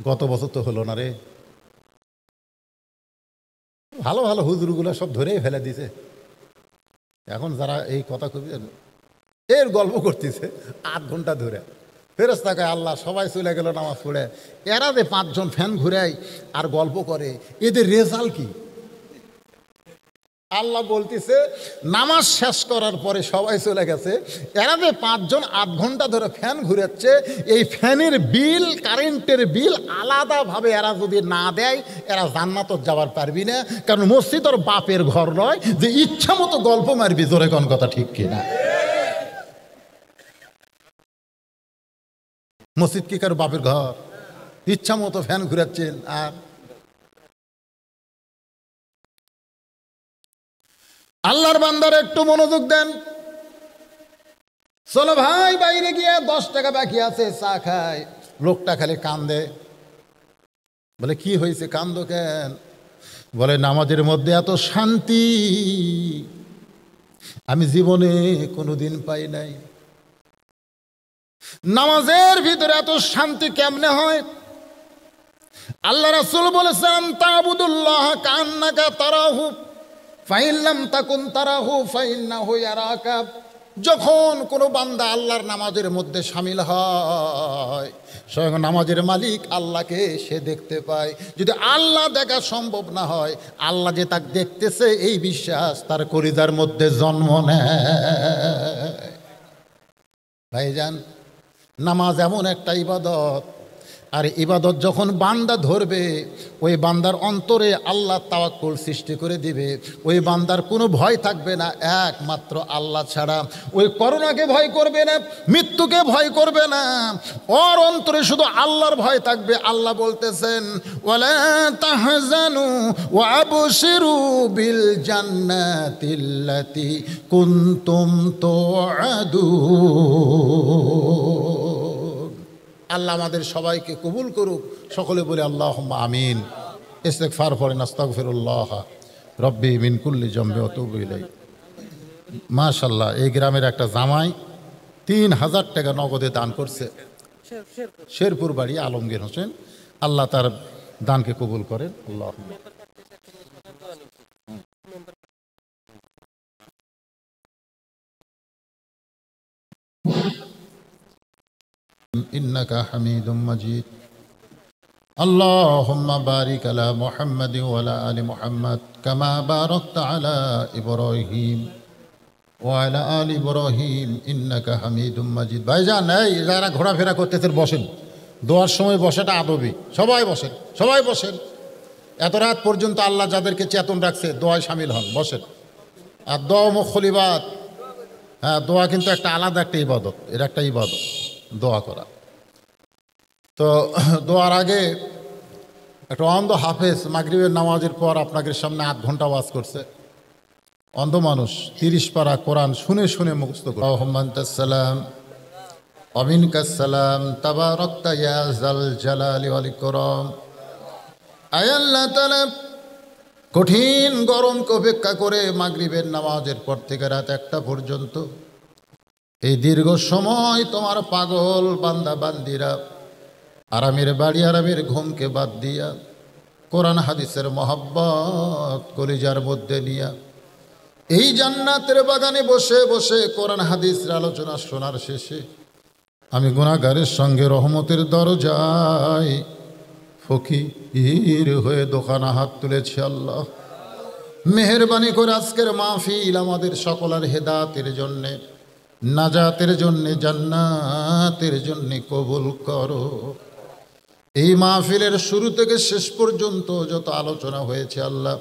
গত বছর তো হলো না রে। ভালো ভালো হুজুরগুলো সব ধরেই ফেলে দিছে। এখন যারা এই কথা কবি এর গল্প করতেছে 8 ঘন্টা ধরে। ফেরেশতা কয়, আল্লাহ সবাই চলে গেল নামাজ পড়ে, এরা যে 5 জন ফ্যান ঘুরায় আর গল্প করে, এদের রেজাল্ট কি? আল্লাহ বলতেছে, নামাজ শেষ করার পরে সবাই চলে গেছে, এরা যে 5 জন 8 ঘন্টা ধরে ফ্যান ঘুরাচ্ছে, এই ফ্যানের বিল, কারেন্টের বিল আলাদাভাবে এরা যদি না দেয়, এরা জান্নাত যাবার পারবি না। কারণ মসজিদ ওর বাপের ঘর নয় যে ইচ্ছা মতো গল্প মারবি। জোরে কোন কথা ঠিক কিনা? মসজিদ কি কারো বাপের ঘর? ইচ্ছা মতো ফ্যান ঘুরাচ্ছেন। আর আল্লাহর বান্দারা একটু মনোযোগ দেন। চলো ভাই বাইরে গিয়ে 10 টাকা বাকি আছে, চা খায়। লোকটা খালি কান্দে। বলে, কি হয়েছে, কান্দো কেন? বলে, নামাজের মধ্যে এত শান্তি আমি জীবনে কোনোদিন পাই নাই। নামাজের ভিতরে এত শান্তি কেমনে হয়? আল্লাহ রাসূল বলেছেন, তা'বুদুল্লাহ কান্নাকা তারাহু ফাইন লাম তাকুন তারাহু ফাইন্নাহু ইয়ারাকা। যখন কোনো বান্দা আল্লাহর নামাজের মধ্যে শামিল হয়, স্বয়ং নামাজের মালিক আল্লাহকে সে দেখতে পায়। যদি আল্লাহ দেখা সম্ভব না হয়, আল্লাহ যে তাকে দেখতেছে এই বিশ্বাস তার কলিজার মধ্যে জন্ম নেয়। ভাইজান, নামাজ এমন একটা ইবাদত, আর ইবাদত যখন বান্দা ধরবে, ওই বান্দার অন্তরে আল্লাহ তাওয়াক্কুল সৃষ্টি করে দিবে। ওই বান্দার কোনো ভয় থাকবে না একমাত্র আল্লাহ ছাড়া। ওই করোনাকে ভয় করবে না, মৃত্যুকে ভয় করবে না, ওর অন্তরে শুধু আল্লাহর ভয় থাকবে। আল্লাহ বলতেছেন, ওয়ালা তাহজানু ওয়া আবশিরু বিল জান্নাতিল্লাতী কুনতুম তুআদুন। আল্লাহ আমাদের সবাইকে কবুল করুক। সকলে বলে আল্লাহুম্মা আমিন। ইস্তিগফার পড়েন, আস্তাগফিরুল্লাহ রব্বি মিন কুল্লি যামবি ওয়া আতুবু ইলাইহি। মাশাআল্লাহ, এই গ্রামের একটা জামাই ৩,০০০ টাকা নগদে দান করছে। শেরপুর বাড়ি আলমগীর হোসেন। আল্লাহ তার দানকে কবুল করেন। আল্লাহুম্মা ইন্নাকা হামিদুম মাজিদ। اللهم بارك على محمد وعلى آل محمد كما باركت على إبراهيم وعلى آل إبراهيم إنك حميد مجيد। ভাইজান, এই যারা ঘোরাফেরা করতেছেন বসেন, দোয়ার সময় বসাটা আদবি। সবাই বসেন, সবাই বসেন। এত রাত পর্যন্ত আল্লাহ যাদেরকে চেতন রাখছে দোয়ায় সামিল হন, বসেন। আর দোয়া মুখলিবাত, হ্যাঁ, দোয়া কিন্তু একটা আলাদা একটা ইবাদত। এর একটা ইবাদত দোয়া করা। তো দোয়ার আগে একটা অন্ধ হাফেজ মাগরিবের নামাজের পর আপনাদের সামনে ৮ ঘন্টা ওয়াজ করছে। অন্ধ মানুষ ৩০ পারা কোরআন শুনে শুনে মুখস্থ করে। আলহামদুলিল্লাহ অমিনকাস সালাম তাবারাকতা ইয়া যাল জালালি ওয়াল ইকরাম। আয় আল্লাহ তাআলা, কঠিন গরমকে উপেক্ষা করে মাগরিবের নামাজের পর থেকে রাত ১টা পর্যন্ত এই দীর্ঘ সময় তোমার পাগল বান্দা বান্দিরা আরামের বাড়ি আরামের ঘুমকে বাদ দিয়া কোরআন হাদিসের মহব্বত কলিজার মধ্যে নিয়া এই জান্নাতের বাগানে বসে বসে কোরআন হাদিসের আলোচনা শোনার শেষে আমি গুনাহগারের সঙ্গে রহমতের দরজায় ফকির হয়ে দোকানা হাত তুলেছি। আল্লাহ মেহেরবানি করে আজকের মাহফিল আমাদের সকলের হেদায়েতের জন্যে, নাজাতের জন্যে, জান্নাতের জন্যে কবুল করো। এই মাহফিলের শুরু থেকে শেষ পর্যন্ত যত আলোচনা হয়েছে আল্লাহ,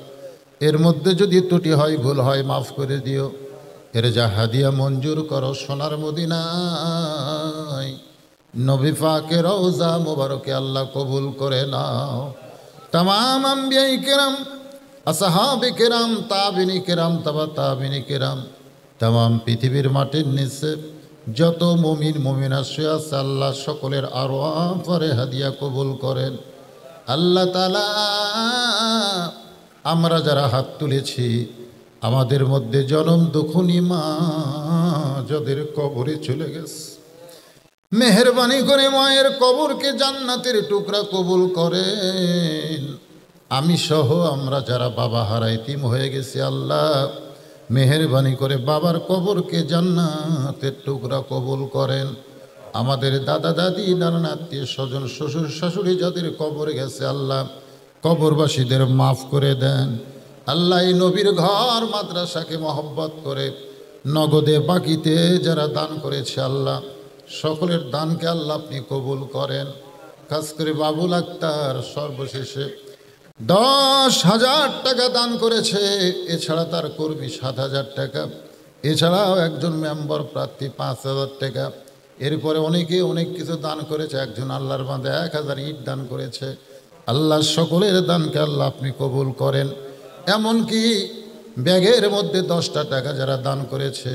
এর মধ্যে যদি ত্রুটি হয়, ভুল হয়, মাফ করে দিও। এর যা হাদিয়া মঞ্জুর করো সোনার মদিনায় নবী পাকের রওজা মোবারকে আল্লাহ কবুল করে নাও। তামাম আম্বিয়াই কেরাম, আসহাবে কেরাম, তাবিনী কেরাম, তাবা তাবিনী কেরাম, তামাম পৃথিবীর মাটির নিচে যত মুমিন মুমিনা শুয়ে আছে আল্লাহ সকলের আরওয়াহ পরে হাদিয়া কবুল করেন। আল্লাহ তাআলা আমরা যারা হাত তুলেছি আমাদের মধ্যে জনম দুঃখনী মা যাদের কবরে চলে গেছে, মেহেরবানি করে মায়ের কবরকে জান্নাতের টুকরা কবুল করেন। আমি সহ আমরা যারা বাবা হারা ইতিম হয়ে গেছি আল্লাহ মেহেরবানি করে বাবার কবরকে জান্নাতের টুকরা কবুল করেন। আমাদের দাদা দাদি নানা আত্মীয় স্বজন শ্বশুর শাশুড়ি যাদের কবরে গেছে আল্লাহ কবরবাসীদের মাফ করে দেন। আল্লাহ এই নবীর ঘর মাদ্রাসাকে মহব্বত করে নগদে বাকিতে যারা দান করেছে আল্লাহ সকলের দানকে আল্লাহ আপনি কবুল করেন। খাস করে বাবুল আক্তার সর্বশেষে 10,000 টাকা দান করেছে, এছাড়া তার কর্মী 7,000 টাকা, এছাড়াও একজন মেম্বার প্রার্থী 5,000 টাকা, এরপরে অনেকে অনেক কিছু দান করেছে। একজন আল্লাহর বান্দা 1,000 ইট দান করেছে। আল্লাহ সকলের দানকে আল্লাহ আপনি কবুল করেন। এমনকি ব্যাগের মধ্যে 10টা টাকা যারা দান করেছে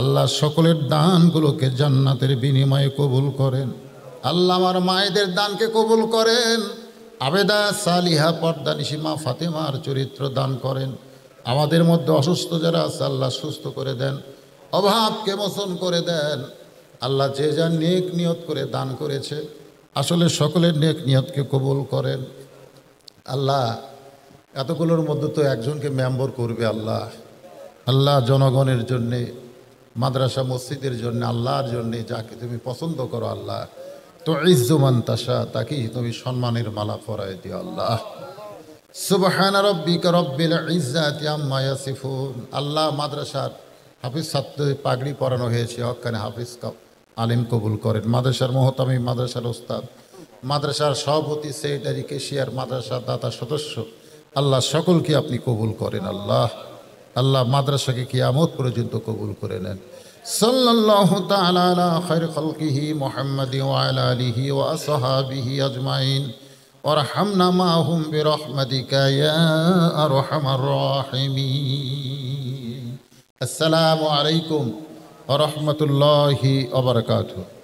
আল্লাহ সকলের দানগুলোকে জান্নাতের বিনিময়ে কবুল করেন। আল্লাহ আমার মায়েদের দানকে কবুল করেন। আবেদা সালিহা পর্দানিশি মা ফাতেমার চরিত্র দান করেন। আমাদের মধ্যে অসুস্থ যারা আছে আল্লাহ সুস্থ করে দেন, অভাবকে মোচন করে দেন। আল্লাহ যে যা নেক নিয়ত করে দান করেছে আসলে সকলের নেক নিয়তকে কবুল করেন। আল্লাহ এতগুলোর মধ্যে তো একজনকে মেম্বার করবে আল্লাহ। আল্লাহ জনগণের জন্যে, মাদ্রাসা মসজিদের জন্য, আল্লাহর জন্যে যাকে তুমি পছন্দ করো আল্লাহ তো ইজ্জুমান তাশা তাকেই তুমি সম্মানের মালা পরায় দিও আল্লাহ। সুবহান রাব্বিকা রব্বিল ইজ্জাতি আম্মা ইয়াসিফুন। আল্লাহ মাদ্রাসার হাফিজ ছাত্র পাগড়ি পরানো হয়েছে, হক্কানে হাফিজ আলিম কবুল করেন। মাদ্রাসার মহতামি, মাদ্রাসার ওস্তাদ মাদ্রাসার সভাপতি, সেক্রেটারি, কেশিয়ার, মাদ্রাসার দাতা সদস্য, আল্লাহ সকলকে আপনি কবুল করেন। আল্লাহ আল্লাহ মাদ্রাসাকে কিয়ামত পর্যন্ত কবুল করে নেন। সাল্লাল্লাহু তাআলা আলা খায়রি খালকিহি মুহাম্মাদি ওয়া আলা আলিহি ওয়া আসহাবিহি আজমাইন ওয়ারহামনা মাহুম বিরহমাতিকা ইয়া আরহামার রাহিমিন। আসসালামু আলাইকুম ওয়া রাহমাতুল্লাহি ওয়া বারাকাতুহু।